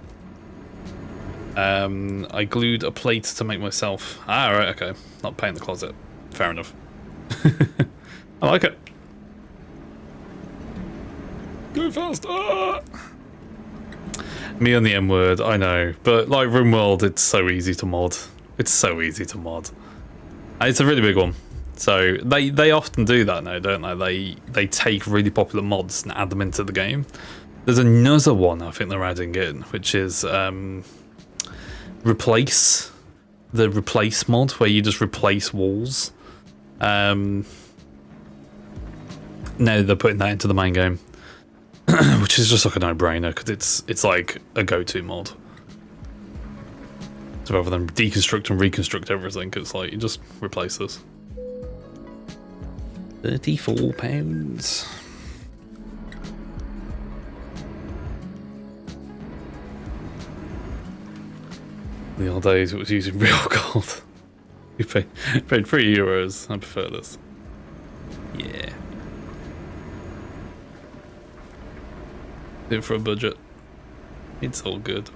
[SPEAKER 2] I glued a plate to make myself. Ah, right, okay. Not paint the closet. Fair enough. I like it. Go fast! Ah! Me on the M word, I know. But like RimWorld, it's so easy to mod. It's so easy to mod. It's a really big one. So they often do that now, don't they? They take really popular mods and add them into the game. There's another one I think they're adding in, which is replace mod, where you just replace walls. Now they're putting that into the main game, which is just like a no-brainer because it's like a go-to mod. So rather than deconstruct and reconstruct everything, it's like you just replace this. £34. The old days it was using real gold. You paid €3. I prefer this. Yeah. In for a budget. It's all good.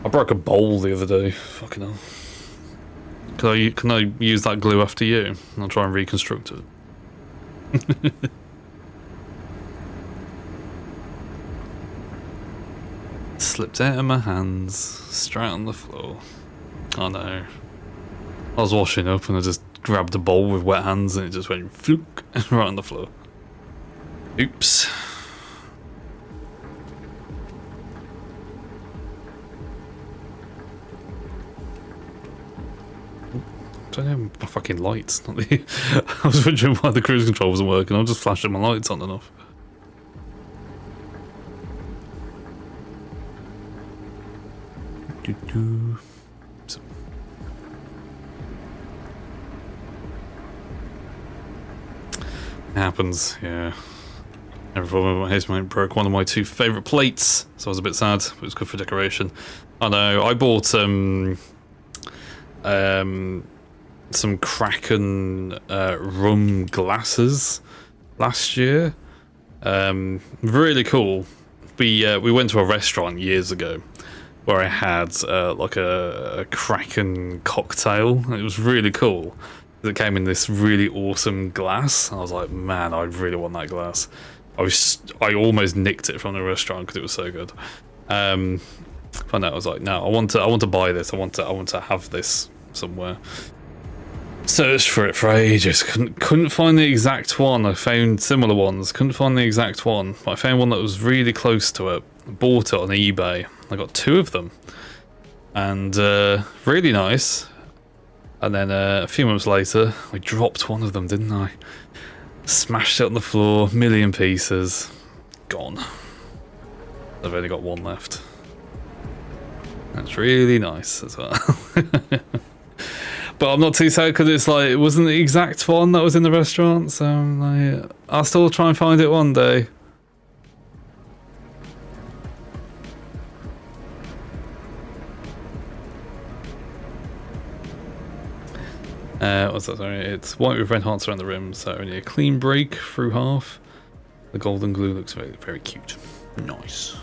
[SPEAKER 2] I broke a bowl the other day. Fucking hell. Can I use that glue after you? I'll try and reconstruct it. Slipped out of my hands, straight on the floor. Oh no. I was washing up and I just grabbed a bowl with wet hands and it just went fluke right on the floor. Oops. I don't know my fucking lights. Not the I was wondering why the cruise control wasn't working. I was just flashing my lights on and off. So. It happens, yeah. Every problem with my housemate broke one of my two favourite plates, so I was a bit sad, but it was good for decoration. I know, I bought some Kraken rum glasses last year. Really cool. We went to a restaurant years ago where I had like a Kraken cocktail. It was really cool. It came in this really awesome glass. I was like, man, I really want that glass. I almost nicked it from the restaurant because it was so good. But no, I was like, no, I want to buy this. I want to have this somewhere. Searched for it for ages. Couldn't find the exact one. I found similar ones. Couldn't find the exact one. But I found one that was really close to it. Bought it on eBay. I got two of them, and really nice. And then a few months later, I dropped one of them, didn't I? Smashed it on the floor, million pieces. Gone. I've only got one left. That's really nice as well. But I'm not too sad because it's like, it wasn't the exact one that was in the restaurant, so like, I'll still try and find it one day. What's that? Sorry, it's white with red hearts around the rim, so only a clean break through half. The golden glue looks very, very cute. Nice.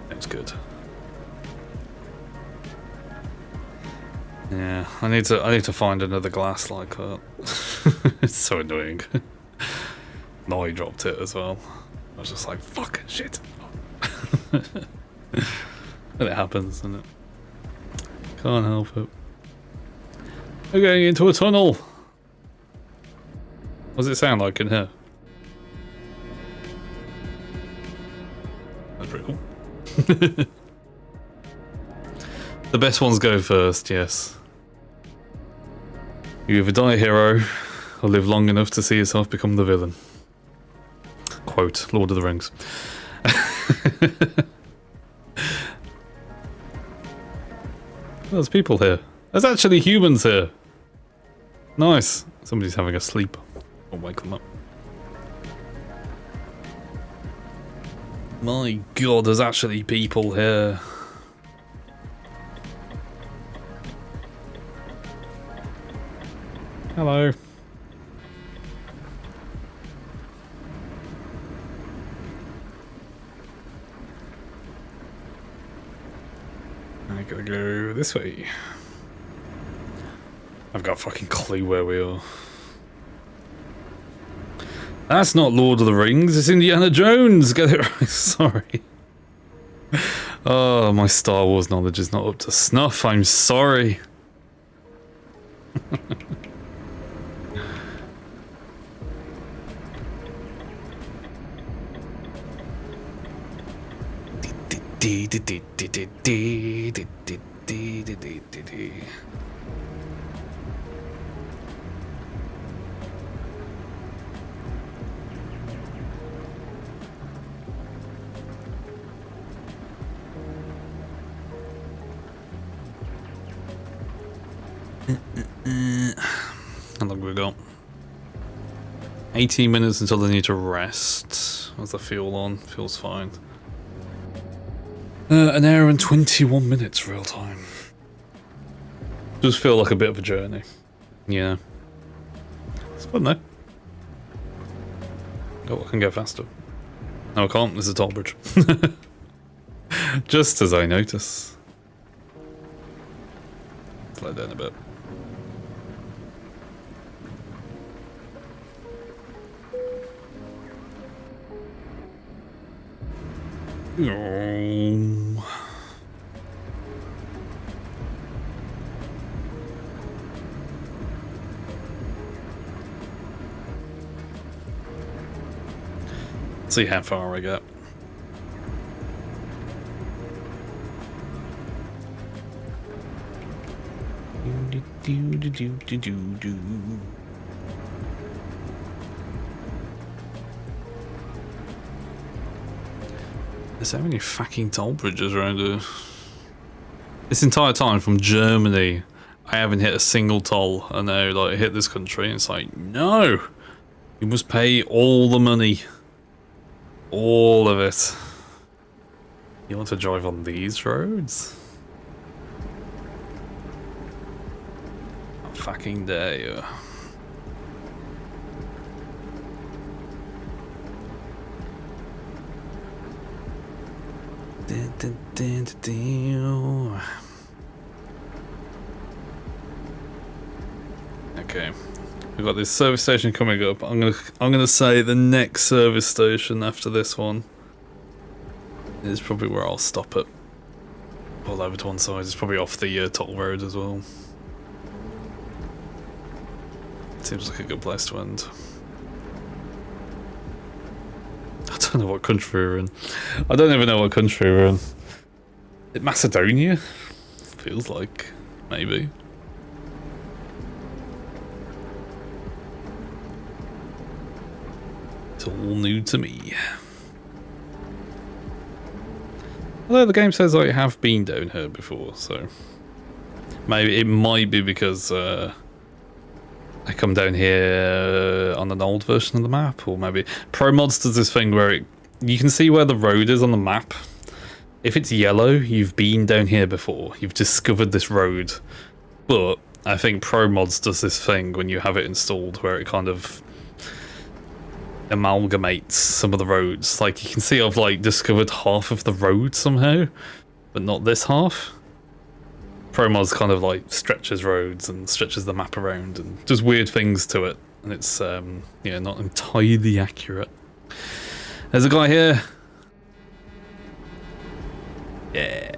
[SPEAKER 2] That's good. Yeah, I need to find another glass like that. It's so annoying. No, I dropped it as well. I was just like, fuck, shit. And it happens, doesn't it? Can't help it. We're going into a tunnel. What does it sound like in here? That's pretty cool. The best ones go first, yes. You either die a hero, or live long enough to see yourself become the villain. Quote, Lord of the Rings. There's people here. There's actually humans here. Nice. Somebody's having a sleep. I'll wake them up. My god, there's actually people here. Hello. I gotta go this way. I've got a fucking clue where we are. That's not Lord of the Rings, it's Indiana Jones! Get it right, sorry. Oh, my Star Wars knowledge is not up to snuff, I'm sorry. How long have we got? 18 minutes until I need to rest. How's the fuel on? Feels fine. An hour and 21 minutes real time. Does feel like a bit of a journey. Yeah. It's fun though. Oh, I can go faster. No, I can't. There's a toll bridge. Just as I notice. Slow down a bit. Oh. See how far I get. There's so many fucking toll bridges around here. This entire time from Germany, I haven't hit a single toll, and now like I hit this country and it's like, no! You must pay all the money. All of it. You want to drive on these roads? How fucking dare you. Okay, we've got this service station coming up. I'm gonna say the next service station after this one is probably where I'll stop it. Pull over to one side. It's probably off the toll road as well. Seems like a good place to end. I don't know what country we're in. I don't even know what country we're in. Is it Macedonia? Feels like. Maybe. It's all new to me. Although the game says I have been down here before, so maybe it might be because I come down here on an old version of the map, or maybe Pro Mods does this thing where you can see where the road is on the map. If it's yellow, you've been down here before. You've discovered this road. But I think Pro Mods does this thing when you have it installed where it kind of amalgamates some of the roads. Like, you can see I've like discovered half of the road somehow, but not this half. Pro Mods kind of like stretches roads and stretches the map around and does weird things to it. And it's, yeah, not entirely accurate. There's a guy here. Yeah.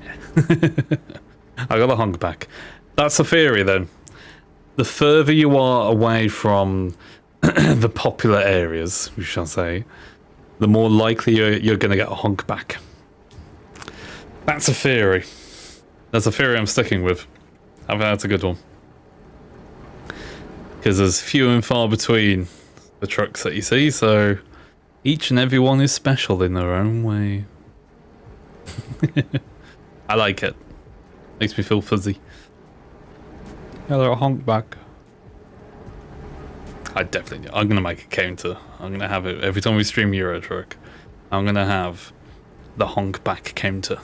[SPEAKER 2] I got a honk back. That's a theory then. The further you are away from the popular areas, we shall say, the more likely you're going to get a honk back. That's a theory. That's a theory I'm sticking with. I think that's a good one. Because there's few and far between the trucks that you see, so each and every one is special in their own way. I like it. Makes me feel fuzzy. Hello, honk back. I'm gonna make a counter. I'm gonna have it every time we stream Euro Truck. I'm gonna have the honk back counter.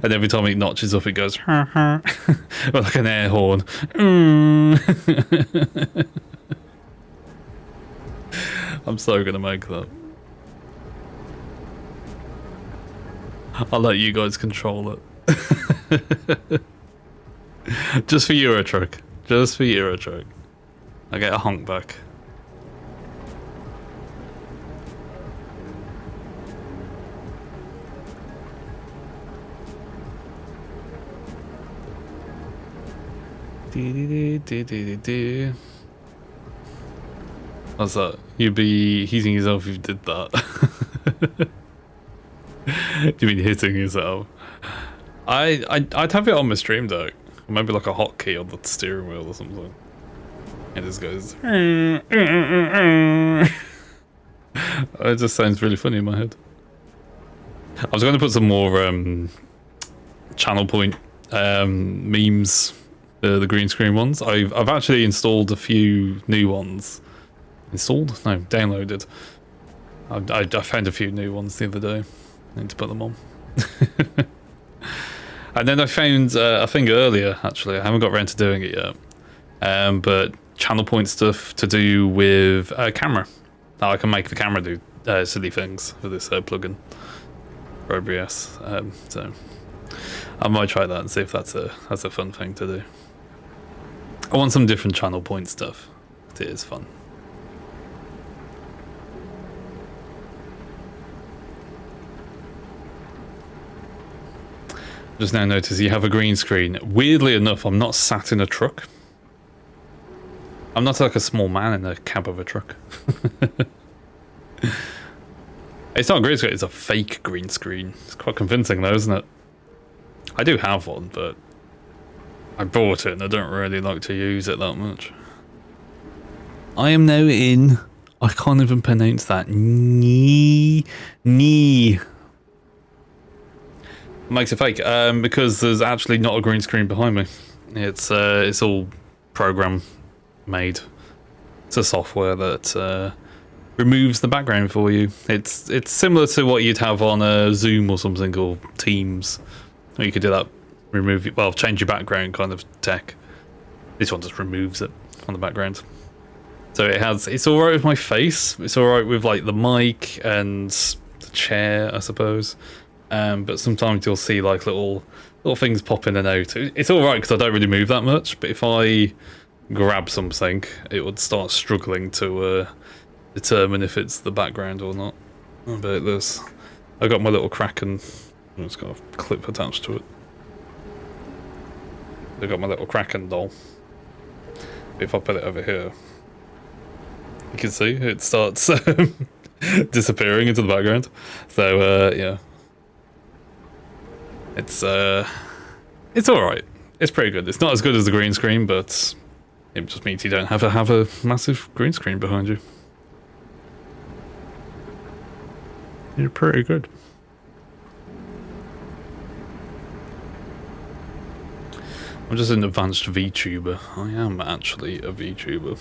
[SPEAKER 2] And every time it notches up, it goes ha ha, like an air horn. I'm so gonna make that. I'll let you guys control it. Just for Euro Truck. Just for Euro Truck. I get a honk back. What's that? You'd be heating yourself if you did that. You mean hitting yourself? I'd have it on my stream deck. Maybe like a hotkey on the steering wheel or something. It just goes. It just sounds really funny in my head. I was going to put some more channel point memes, the green screen ones. I've actually installed a few new ones. Installed? No, downloaded. I found a few new ones the other day. I need to put them on. And then I found a thing earlier, actually. I haven't got around to doing it yet. But channel point stuff to do with camera. Now I can make the camera do silly things with this plugin for OBS. So I might try that and see if that's a fun thing to do. I want some different channel point stuff. It is fun. Just now notice you have a green screen. Weirdly enough, I'm not sat in a truck. I'm not like a small man in the cab of a truck. It's not a green screen, it's a fake green screen. It's quite convincing though, isn't it? I do have one, but I bought it and I don't really like to use it that much. I am now in... I can't even pronounce that. Knee. Makes it fake because there's actually not a green screen behind me. It's all program made. It's a software that removes the background for you. It's similar to what you'd have on a Zoom or something, or Teams. You could do that, change your background kind of tech. This one just removes it on the background. So it's alright with my face. It's alright with like the mic and the chair, I suppose. But sometimes you'll see like little things pop in and out. It's alright because I don't really move that much, but if I grab something, it would start struggling to determine if it's the background or not. How about this? I got my little Kraken. It's got a clip attached to it. I got my little Kraken doll. If I put it over here, you can see it starts disappearing into the background. So yeah. It's alright. It's pretty good. It's not as good as the green screen, but It just means you don't have to have a massive green screen behind you. You're pretty good. I'm just an advanced VTuber. I am actually a VTuber.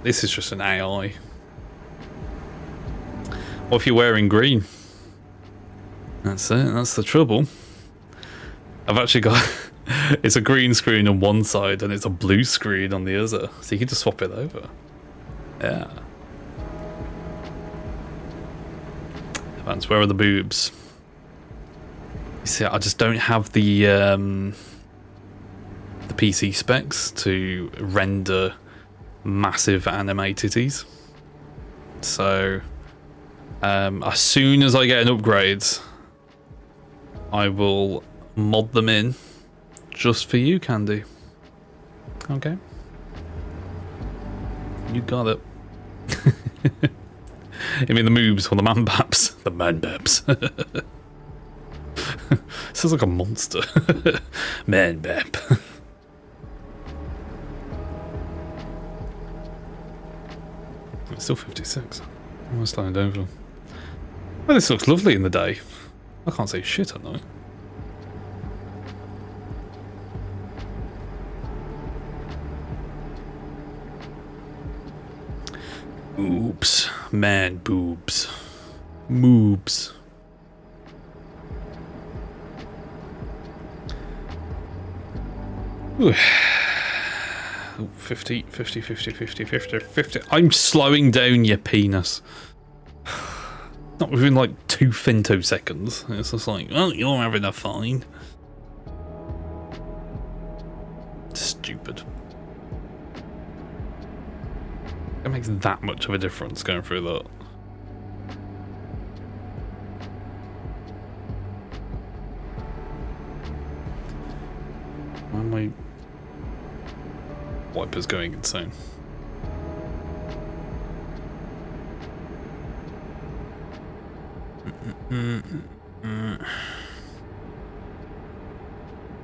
[SPEAKER 2] This is just an AI. What if you're wearing green? That's it, that's the trouble. I've actually got... it's a green screen on one side and it's a blue screen on the other. So you can just swap it over. Yeah. Advance, where are the boobs? You see, I just don't have the PC specs to render massive anime titties. So as soon as I get an upgrade, I will mod them in just for you, Candy. Okay. You got it. I mean the moobs or the man-baps. The man-baps. Sounds like a monster. Man-bap. It's still 56. I'm slowing down for them. Well, this looks lovely in the day. I can't say shit at night. Oops. Man boobs. Moobs. Ooh. 50, 50, 50, 50, 50, 50. I'm slowing down your penis. Not within like 2 femtoseconds. It's just like, well, you're having a fine. Stupid. It makes that much of a difference going through that. Why am I... Wipers going insane.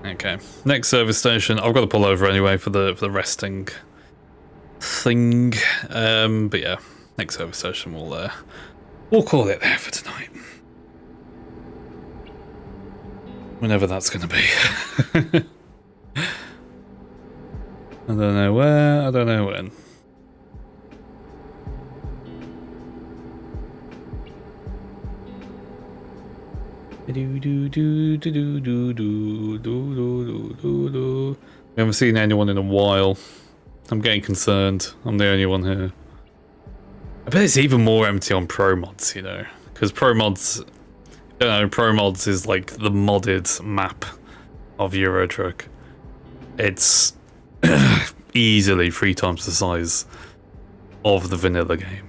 [SPEAKER 2] Okay, next service station. I've got to pull over anyway for the resting thing. But yeah, next service station we'll call it there for tonight. Whenever that's going to be. I don't know where, I don't know when. We haven't seen anyone in a while. I'm getting concerned. I'm the only one here. I bet it's even more empty on Pro Mods, you know, because Pro Mods, you know, Pro Mods is like the modded map of Euro Truck. It's easily 3 times the size of the vanilla game.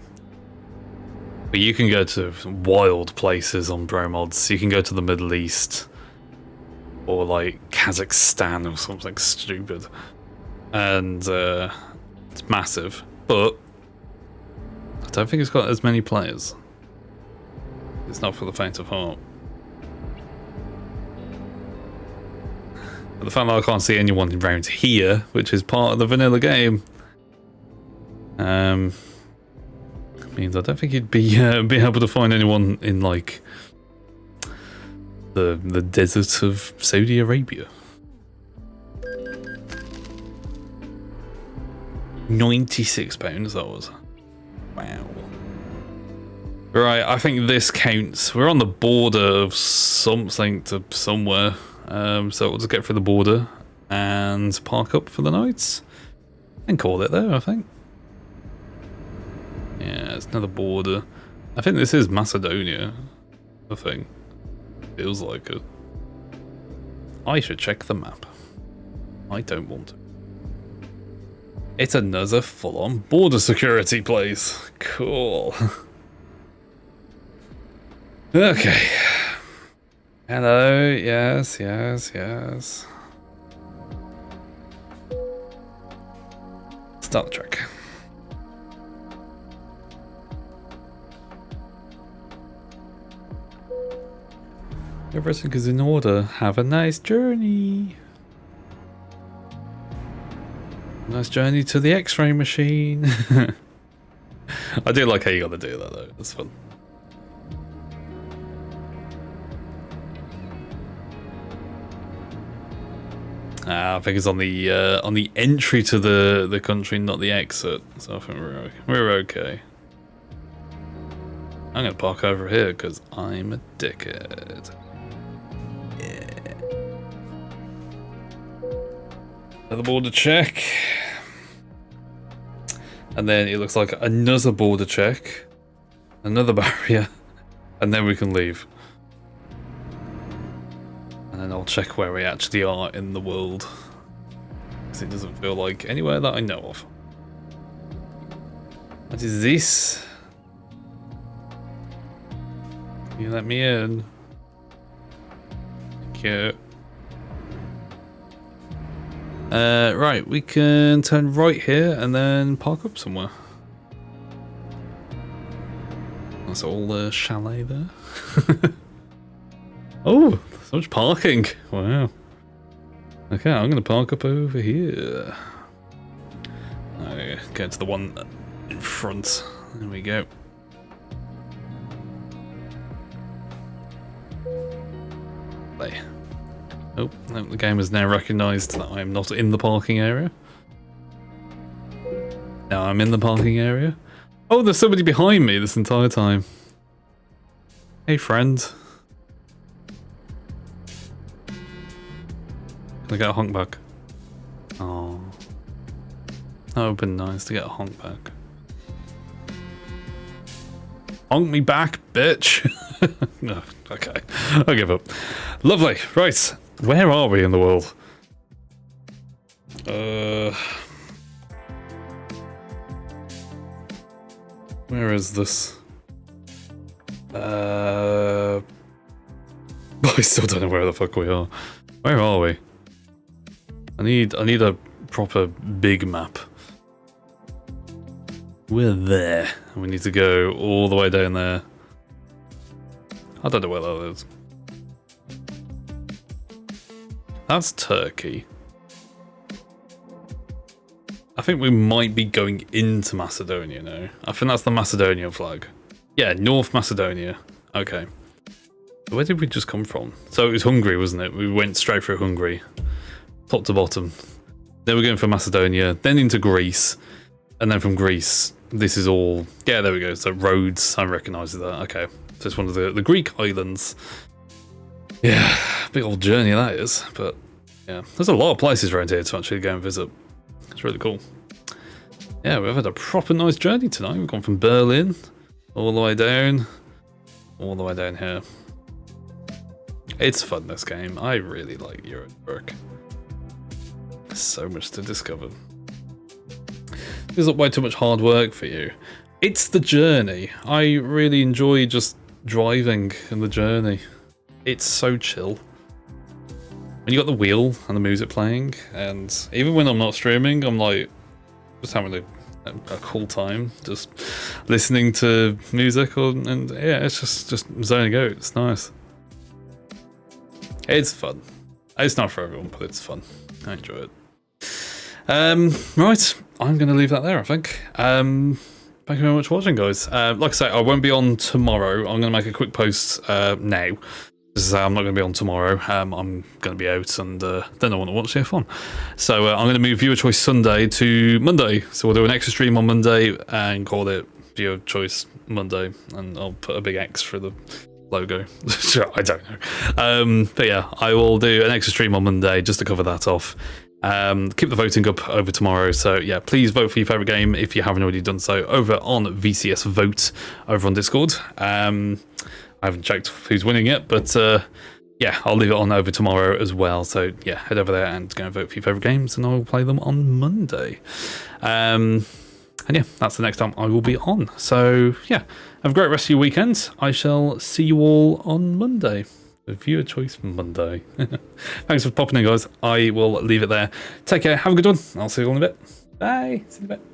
[SPEAKER 2] But you can go to wild places on Pro Mods. You can go to the Middle East or like Kazakhstan or something stupid, and it's massive. But I don't think it's got as many players. It's not for the faint of heart. But the fact that I can't see anyone around here, which is part of the vanilla game, means I don't think you'd be able to find anyone in like the desert of Saudi Arabia. 96 pounds that was. Wow. Right, I think this counts. We're on the border of something to somewhere. So we'll just get through the border and park up for the night and call it there, I think. Yeah, it's another border. I think this is Macedonia, I think. Feels like it. I should check the map. I don't want to. It's another full-on border security place. Cool. Okay. Hello, yes, yes, yes. Start the truck. Everything is in order. Have a nice journey. Nice journey to the X-ray machine. I do like how you got to do that though. That's fun. I think it's on the entry to the country, not the exit. So I think we're okay. I'm gonna park over here because I'm a dickhead. Yeah. Another border check. And then it looks like another border check. Another barrier. And then we can leave. And then I'll check where we actually are in the world. Because it doesn't feel like anywhere that I know of. What is this? Can you let me in? Thank you. Right, we can turn right here and then park up somewhere. That's all the chalet there. Oh, so much parking. Wow. Okay, I'm going to park up over here. Go to the one in front. There we go. Play. Oh, no, the game has now recognised that I'm not in the parking area. Now I'm in the parking area. Oh, there's somebody behind me this entire time. Hey, friend. Can I get a honk back? Oh. That would have been nice to get a honk back. Honk me back, bitch. No, okay. I'll give up. Lovely. Right. Where are we in the world? Where is this? I still don't know where the fuck we are. Where are we? I need a proper big map. We're there. We need to go all the way down there. I don't know where that is. That's Turkey. I think we might be going into Macedonia now. I think that's the Macedonian flag. Yeah, North Macedonia. Okay. Where did we just come from? So it was Hungary, wasn't it? We went straight through Hungary. Top to bottom. Then we're going for Macedonia, then into Greece. And then from Greece, this is all... Yeah, there we go. So Rhodes, I recognise that. Okay. So it's one of the Greek islands. Yeah, big old journey that is. But yeah, there's a lot of places around here to actually go and visit. It's really cool. Yeah, we've had a proper nice journey tonight. We've gone from Berlin all the way down here. It's fun, this game. I really like Euro Truck. So much to discover. Feels like way too much hard work for you. It's the journey. I really enjoy just driving in the journey. It's so chill. When you got the wheel and the music playing, and even when I'm not streaming, I'm like just having a cool time, just listening to music, and yeah, it's just zoning out. It's nice. It's fun. It's not for everyone, but it's fun. I enjoy it. Right, I'm going to leave that there, I think. Thank you very much for watching, guys. Like I say, I won't be on tomorrow. I'm going to make a quick post now. I'm not going to be on tomorrow. I'm going to be out, and then I want to watch the F1. So I'm going to move Viewer Choice Sunday to Monday. So we'll do an extra stream on Monday and call it Viewer Choice Monday, and I'll put a big X for the logo. I don't know. But yeah, I will do an extra stream on Monday just to cover that off. Keep the voting up over tomorrow, so yeah, please vote for your favourite game if you haven't already done so over on VCS Vote over on Discord. I haven't checked who's winning yet, but yeah, I'll leave it on over tomorrow as well. So yeah, head over there and go and vote for your favourite games, and I'll play them on Monday. And yeah, that's the next time I will be on. So yeah, have a great rest of your weekend. I shall see you all on Monday. Viewer Choice Monday. Thanks for popping in, guys. I will leave it there. Take care. Have a good one. I'll see you all in a bit. Bye. See you in a bit.